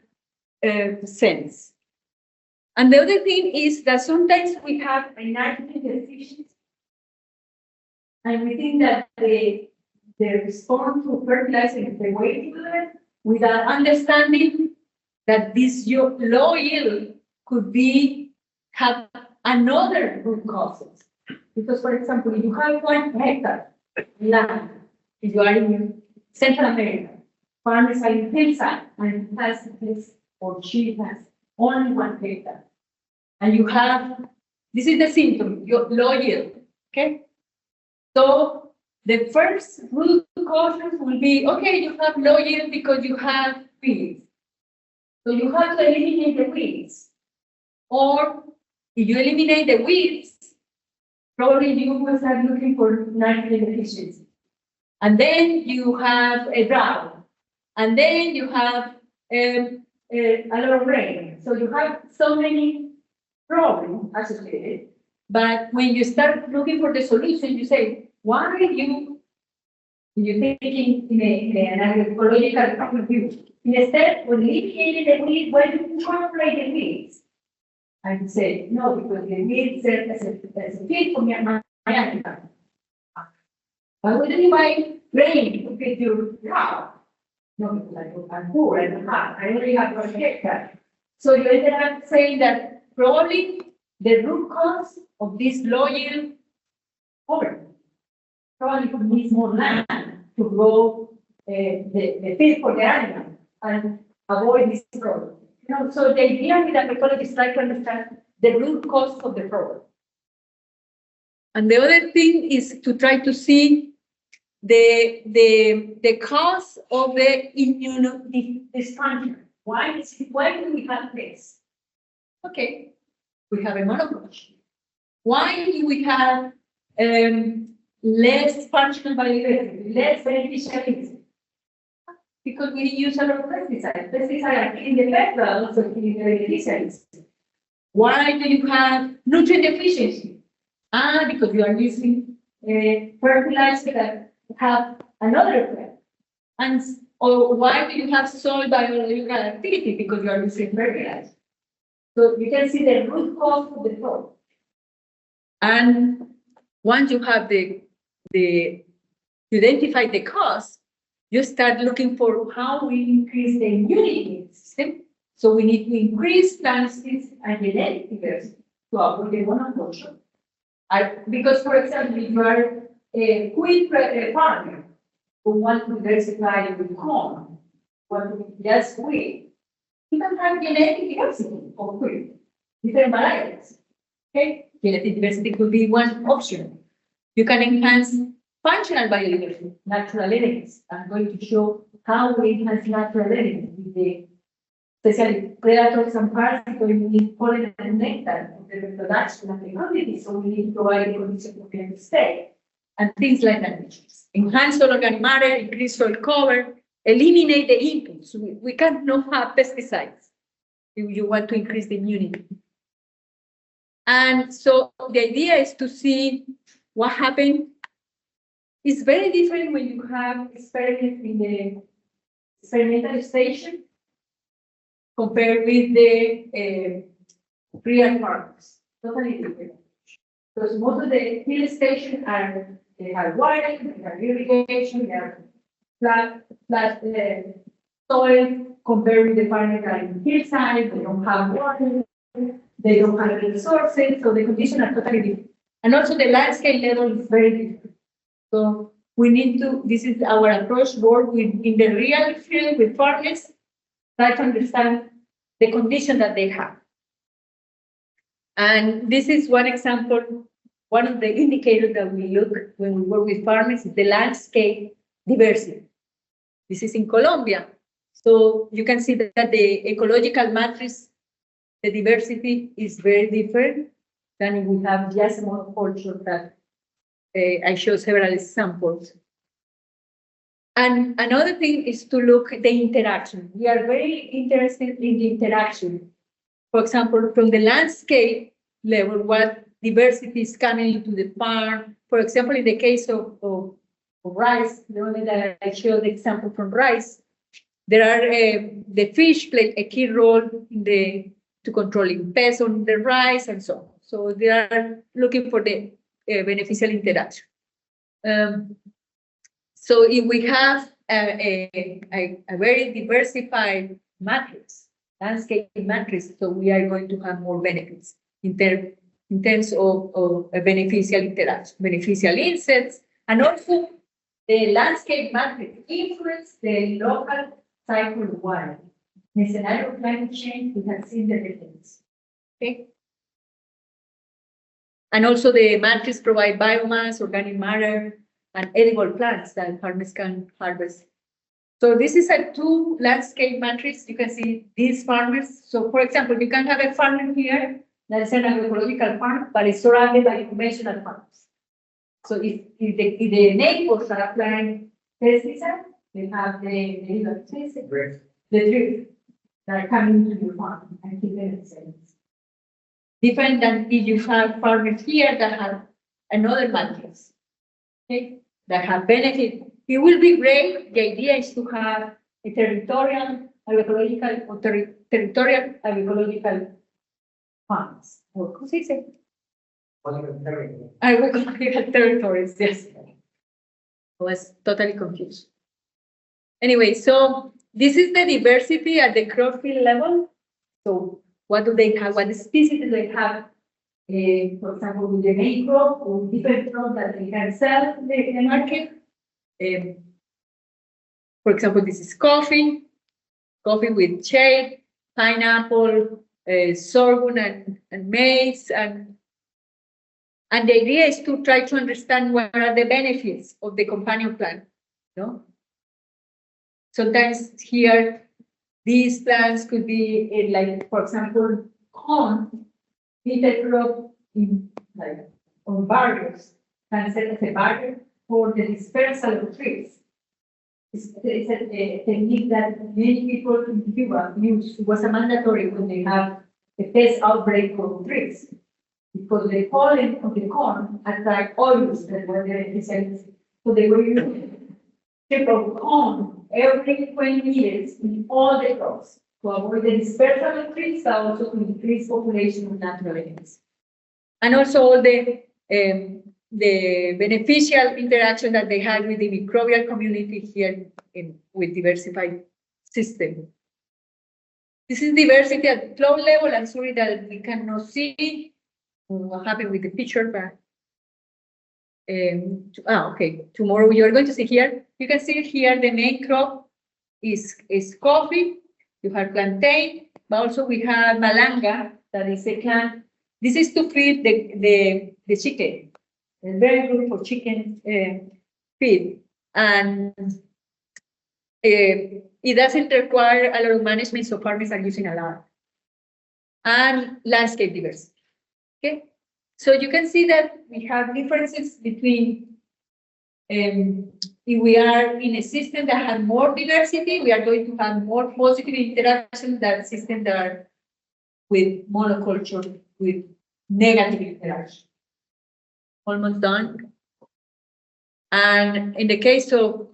sense. And the other thing is that sometimes we have a nitrogen deficiency, and we think that the response to fertilizer is the way to do it, without understanding that this low yield could have another root causes. Because, for example, if you have 1 hectare land, if you are in Central America, farmers are in hillside, and has this, or she has only 1 hectare. And you have, this is the symptom, your low yield, okay? So the first root causes will be, okay, you have low yield because you have weeds. So you have to eliminate the weeds. Or if you eliminate the weeds, probably you will start looking for nitrogen deficiency. And then you have a drought. And then you have a lot of rain. So you have so many problems associated. But when you start looking for the solution, you say, why you're thinking in an agroecological point of view. Instead, when eliminating the weeds, why do you incorporate the weeds? And say, no, because the weeds serve as a feed for my animal. But wouldn't you buy grain to feed your cow? No, because I'm poor, I don't have, I only have 1 hectare. So you ended up saying that probably the root cause of this low yield poverty probably could need more land to grow the feed for the animal and avoid this problem. So the idea with agroecology is try to understand the root cause of the problem. And the other thing is to try to see the cause of the immunodysfunction. Why do we have this? Okay, we have a monocropping. Why do we have less functional biodiversity, less beneficiarism? Because we use a lot of pesticides. Pesticides are killing the pest, but also killing the beneficiaries. Why do you have nutrient deficiency? Because you are using fertilizers that have another effect. And or why do you have soil biological activity? Because you are using fertilizer. So you can see the root cause of the problem. And once you have you identify the cause, you start looking for how we increase the immunity system. So we need to increase plant species and genetic diversity to avoid the monoculture. Because, for example, if you are a wheat farmer who want to diversify with corn, want to just wheat, you can have genetic diversity of wheat, different varieties. Okay, genetic diversity could be one option. You can enhance functional biodiversity, natural elements. I'm going to show how we enhance natural elements with the especially predators and parasites when we need pollen and nectar for the reproduction of the quantity, so we need to provide the conditions for them to stay, and things like that. Enhance soil organic matter, increase soil cover, eliminate the inputs. We cannot have pesticides if you want to increase the immunity. And so the idea is to see what happened. It's very different when you have experiments in the experimental station compared with the real farms. Totally different. Because most of the field stations they have water, they have irrigation, they have flat soil compared with the farmers that are in the hillside, they don't have water, they don't have resources, so the conditions are totally different. And also the landscape level is very different. So we need to, this is our approach, work in the real field with farmers, try to understand the condition that they have. And this is one example, one of the indicators that we look when we work with farmers is the landscape diversity. This is in Colombia. So you can see that the ecological matrix, the diversity is very different than if we have just monoculture that I show several examples. And another thing is to look at the interaction. We are very interested in the interaction. For example, from the landscape level, what diversity is coming into the farm. For example, in the case of rice, the one that I showed the example from rice, there are the fish play a key role in to controlling pests on the rice and so on. So they are looking for the beneficial interaction. So if we have a very diversified matrix, landscape matrix, so we are going to have more benefits in terms of a beneficial interaction, beneficial insects, and also the landscape matrix influence the local cycle of water. In the scenario of climate change, we have seen the difference. Okay. And also the matrix provide biomass, organic matter, and edible plants that farmers can harvest. So this is a two landscape matrix. You can see these farmers. So for example, you can have a farmer here that is an agroecological farm, but it's surrounded by conventional farms. So if the neighbors are applying pesticides, they have the trees that are coming to your farm and keep them safe. Different than if you have farmers here that have another matrix, okay, that have benefit. It will be great. The idea is to have a territorial agroecological or territorial agroecological farms. Or how do you say? Agroecological territories, yes. I was totally confused. Anyway, so this is the diversity at the crop field level. So what do they have? What species do they have? For example, with the main crop or different crops that they can sell in the market. For example, this is coffee with shade, pineapple, sorghum and maize, and the idea is to try to understand what are the benefits of the companion plant. No? Sometimes here, these plants could be like, for example, corn, bitter crop in like on barriers, can serve as a barrier for the dispersal of trees. It's a technique that many people in Cuba use. It was a mandatory when they have a pest outbreak of trees, because the pollen of the corn attract oils that were there in the cells. So they were using triple cone every 20 meters in all the crops to avoid the dispersal of trees, but also to increase population of natural enemies. And also all the beneficial interaction that they had with the microbial community here with diversified system. This is diversity at flow level. I'm sorry that we cannot see what happened with the picture, but okay. Tomorrow you're going to see here. You can see here the main crop is coffee. You have plantain, but also we have malanga, that is a plant. This is to feed the chicken. It's very good for chicken feed, and it doesn't require a lot of management, so farmers are using a lot. And landscape diversity. Okay, so you can see that we have differences between if we are in a system that has more diversity, we are going to have more positive interaction than systems that are with monoculture, with negative interaction. Almost done. And in the case of,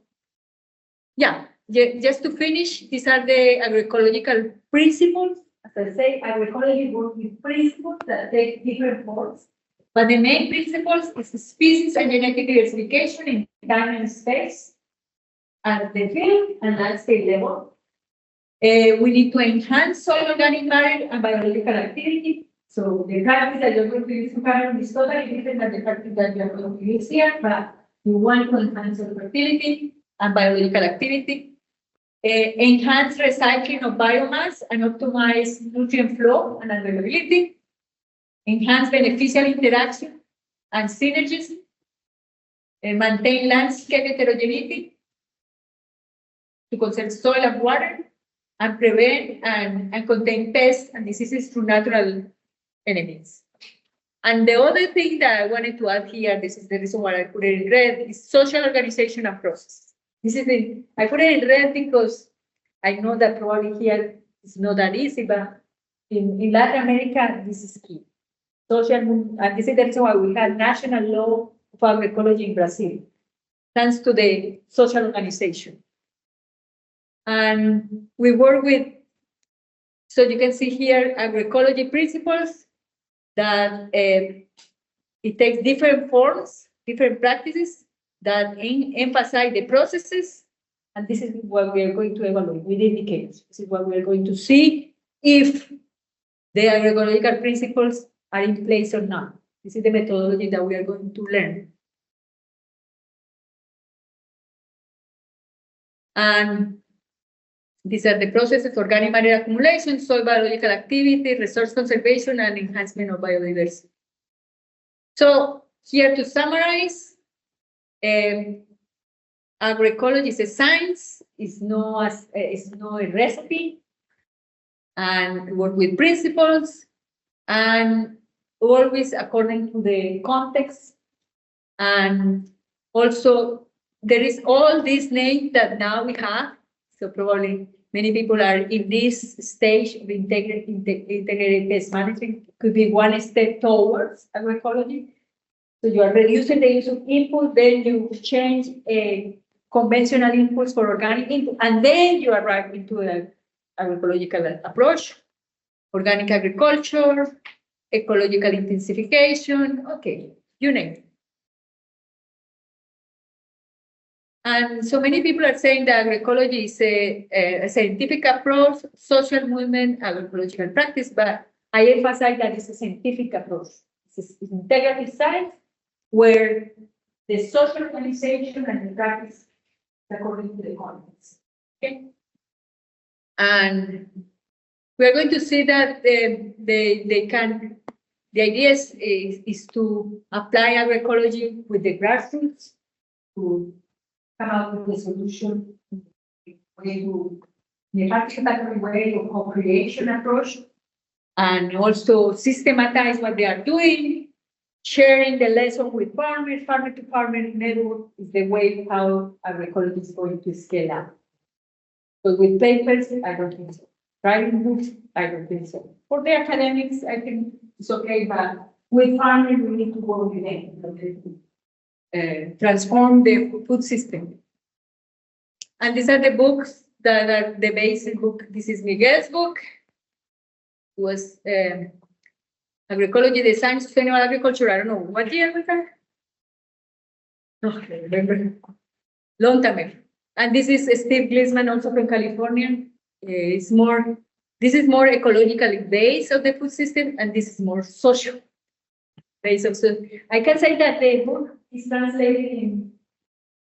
just to finish, these are the agroecological principles. As I say, agroecology works with principles that take different forms. But the main principles is species and genetic diversification in time and space at the field and landscape level. We need to enhance soil organic matter and biological activity. So the practice that you're going to use in farming is totally different than the practice that you're going to use here, but you want to enhance soil fertility and biological activity. Enhance recycling of biomass and optimize nutrient flow and availability. Enhance beneficial interaction and synergies. Maintain landscape heterogeneity to conserve soil and water, and prevent and contain pests and diseases through natural enemies. And the other thing that I wanted to add here, this is the reason why I put it in red, is social organization and process. This is I put it in red because I know that probably here it's not that easy, but in Latin America, this is key. Social, and this is the reason why we have national law of agroecology in Brazil, thanks to the social organization. And we work with, so you can see here, agroecology principles that it takes different forms, different practices that emphasize the processes. And this is what we are going to evaluate with indicators. This is what we are going to see if the agroecological principles are in place or not. This is the methodology that we are going to learn. And these are the processes: organic matter accumulation, soil biological activity, resource conservation, and enhancement of biodiversity. So here to summarize, agroecology is a science, it's not a recipe, and work with principles, and always according to the context. And also there is all these names that now we have. So probably many people are in this stage of integrated pest management. Could be one step towards agroecology. So you are reducing the use of input, then you change a conventional inputs for organic input, and then you arrive into an agroecological approach, organic agriculture, ecological intensification, okay, you name it. And so many people are saying that agroecology is a scientific approach, social movement, agroecological practice, but I emphasize that it's a scientific approach. It's integrative science where the social organization and the practice according to the context. Okay. And we are going to see that the idea is to apply agroecology with the grassroots to come out with a solution in a participatory way of co-creation approach, and also systematize what they are doing, sharing the lesson with farmers, farmer to farmer network is the way how agroecology is going to scale up. But with papers, I don't think so. Writing books, I don't think so. For the academics, I think it's okay, but with farmers, we need to work with them. Transform the food system. And these are the books that are the basic book. This is Miguel's book. It was Agroecology, Design, Sustainable Agriculture. I don't know what year was that? No, I don't remember. Long time ago. And this is Steve Glisman, also from California. It's more, this is more ecologically based of the food system, and this is more social based of. So I can say that the book is translated in,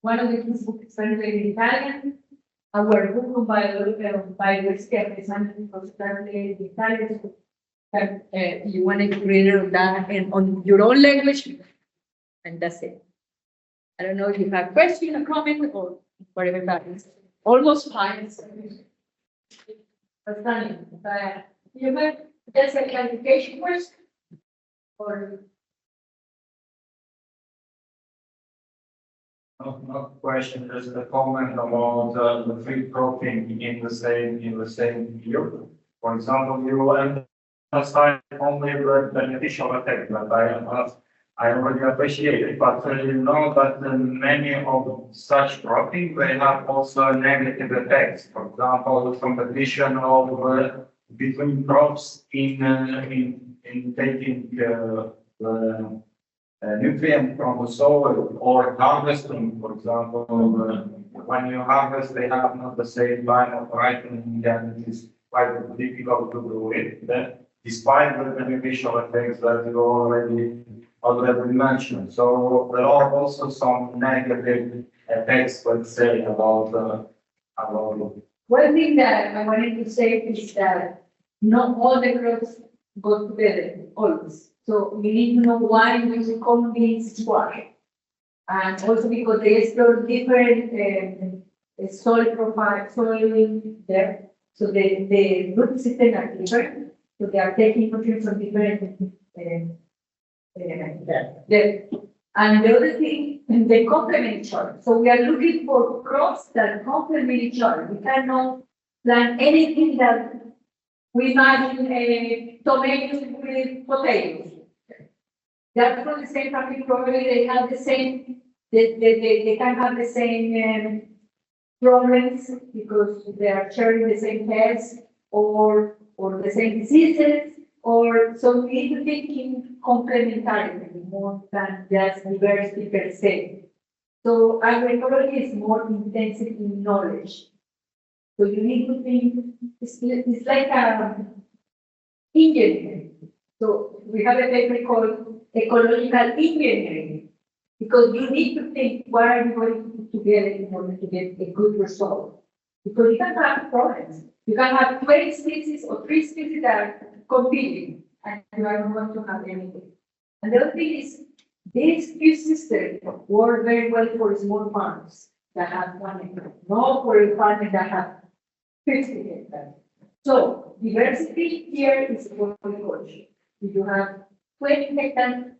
one of the books is translated in Italian. Our book on biodiversity is translated in Italian. So, you want to read that and on your own language, and that's it. I don't know if you have question or comment or whatever that is. Almost fine. You have just a clarification question or Not question, just a comment about the free cropping in the same field. For example, you emphasize only the beneficial effect, but I already appreciate it, but you know that many of such cropping, they have also negative effects. For example, the competition of between crops in taking the nutrient from the soil or harvesting. For example, when you harvest, they have not the same line of ripening, and it is quite difficult to do it. Despite the beneficial effects that you already mentioned. So there are also some negative effects, let's say, about One thing that I wanted to say is that not all the crops go together, always. So we need to know why we common beans why. And also because they explore different soil profile, soil there. So the root system are different. So they are taking nutrients from different and the other thing, they complement each other. So we are looking for crops that complement each other. We cannot plant anything that we imagine tomatoes with potatoes. They're from the same family, probably they have the same, they can have the same problems because they are sharing the same pests or the same diseases. Or so we need to think in complementarity more than just diversity per se. So agroecology is more intensive in knowledge. So you need to think, it's like engineering. So we have a paper called ecological engineering, because you need to think what are you going to put together in order to get a good result. Because you can have problems. You can have 20 species or 3 species that are competing, and you are not going to have anything. And the other thing is, this new system works very well for small farms that have 1 hectare, not for a farmer that have 50 hectares. So diversity here is horticulture. If you have 20 hectares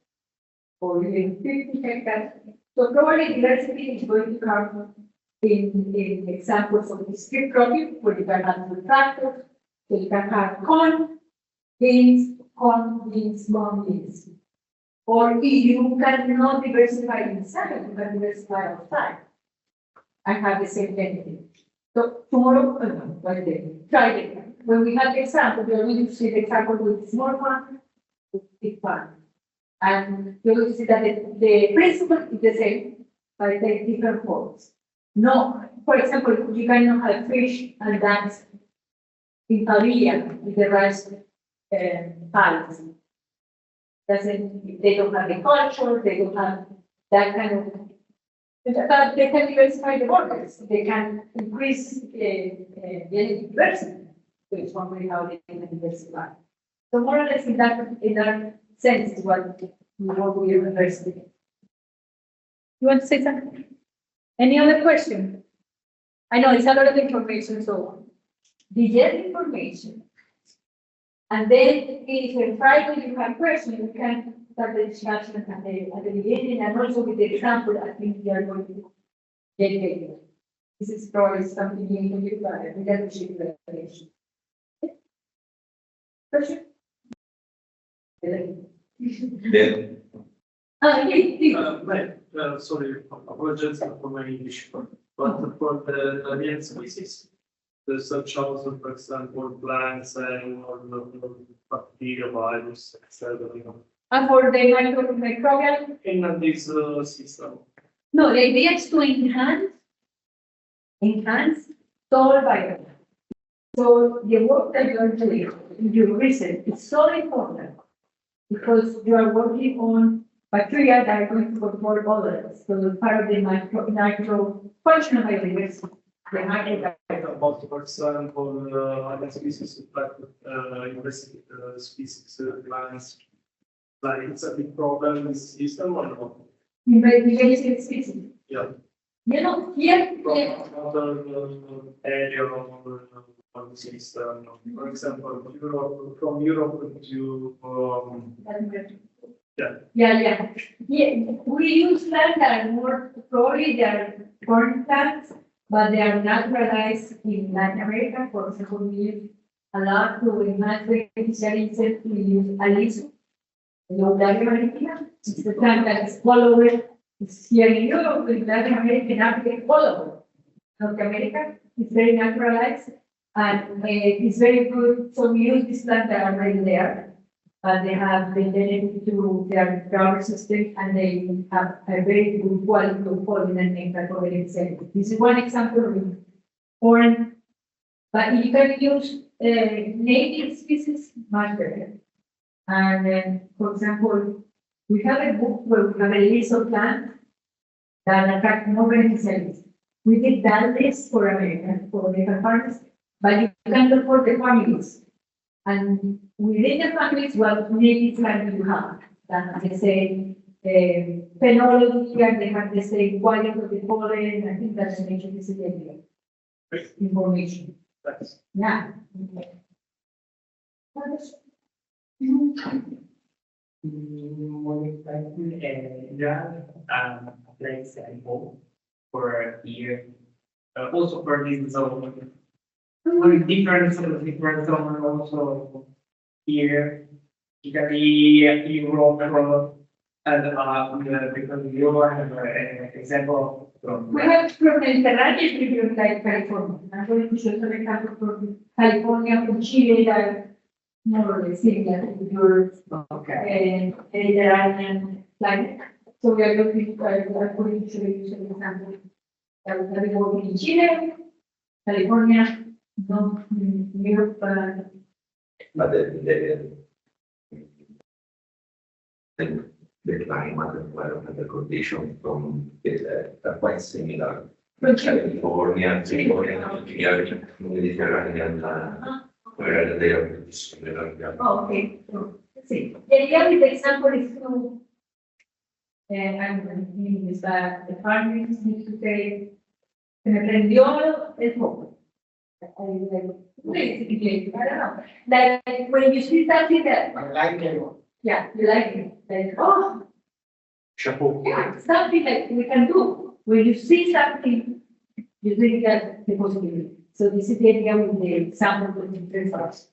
or even 50 hectares, so probably diversity is going to come in examples of discrete cropping, where you can have the tractors, so you can have corn, beans, corn, beans. Or if you cannot diversify inside, you can diversify outside and have the same benefit. So tomorrow, Friday, when we have the example, we are going to see the example with small farm, with big farm. And you're going to see that the principle is the same, but it takes different forms. No, for example, you cannot have fish and dance in pavilion with the rice pallets. They don't have the culture, they don't have that kind of, but they can diversify the borders, they can increase the diversity. So it's one way how they can diversify. So more or less in that sense is what we work with university. you want to say something? Any other question? I know it's a lot of information, so Digest information. And then if on Friday you have questions, you can start the discussion at the beginning, and also with the example, I think we are going to get later. This is probably something you need to do, but we got to share the information. Question? Then Please. Sorry, apologize for my English. But for the alien species, there's such also, for example, plants and or the bacteria, virus, etc. And for the microbial, In this system. no, the idea is to enhance soil biome. So the work that you're doing in your research is so important because you are working on bacteria that are going to control others. So part of the micro functional biodiversity, the microbiome. About, for example, other species, like invasive species, plants, like it's a big problem in this system or not? Invasive species. Yeah. You know, here, Other area of the system, for example, Europe, from Europe to, yeah. We use plants that are more, probably they are foreign plants, but they are naturalized in Latin America. For example, we use a lot to enhance the insect, we use aliso. It's the plant that is all over. It's here in Europe, in Latin America, in Africa, all over. North America, it's very naturalized and it's very good. So we use this plant that are already there. They have been dedicated to their ground system and they have a very good quality of pollen and nectar for the insect. This is one example of foreign, but you can use native species much better. And for example, we have a book where we have a list of plants that attract more beneficiaries. We did that list for American farmers, but you can look for the families. And within the families, what native plant you have, that they say phenology and they have the same quality of the pollen. I think that's an interesting information. that's Yeah. Place I hope for a year. Also for this zone. For different zone also here. Italy, Europe, and because you have an example. We have from Mediterranean region like California. I'm going to show some example from California, from Chile, that more or less similar to your Mediterranean climate. So we are looking I'm going to show you some example. That we work in Chile, California, Europe. But the climate and environmental conditions from are quite similar. California, Mediterranean, where they are similar. Oh, okay. So, see, the idea with the example is to, I'm going this, the farmers need to say, se me prendió el foco. Basically, I don't know. Like when you see something that, I like it. yeah, you like it. Like, oh, Chapeau. yeah, something that we can do. When you see something, you think that the possibility. So this is the idea with the example of the different parts.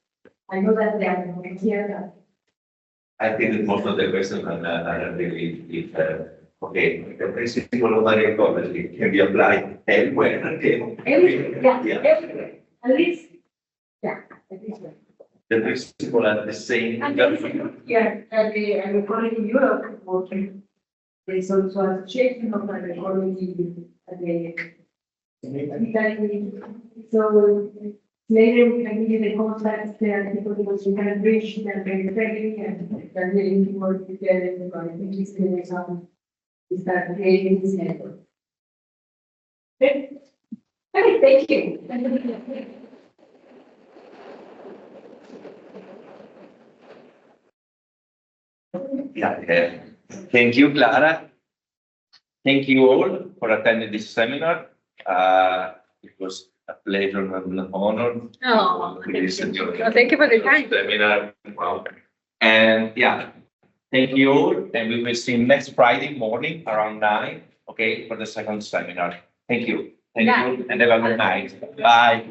I know that they are here. I think that most of the questions are really, okay, the principle of agriculture can be applied everywhere. Everywhere, yeah, everywhere. At least, yeah, at least. The principle are the same. And then, yeah, the agroecology in Europe working. There's also a association of agroecology at the Italy. So later we can give you the contacts there, people because you can reach them very friendly and can really work together because I think this is some is that creating this network. Okay, thank you. Yeah. Thank you, Clara. Thank you all for attending this seminar. It was a pleasure and an honor. Oh, to listen to your thank you for the time. Seminar. Wow. And yeah, thank you all. And we will see you next Friday morning around 9, okay, for the second seminar. Thank you. Thank you and have a good night. Bye.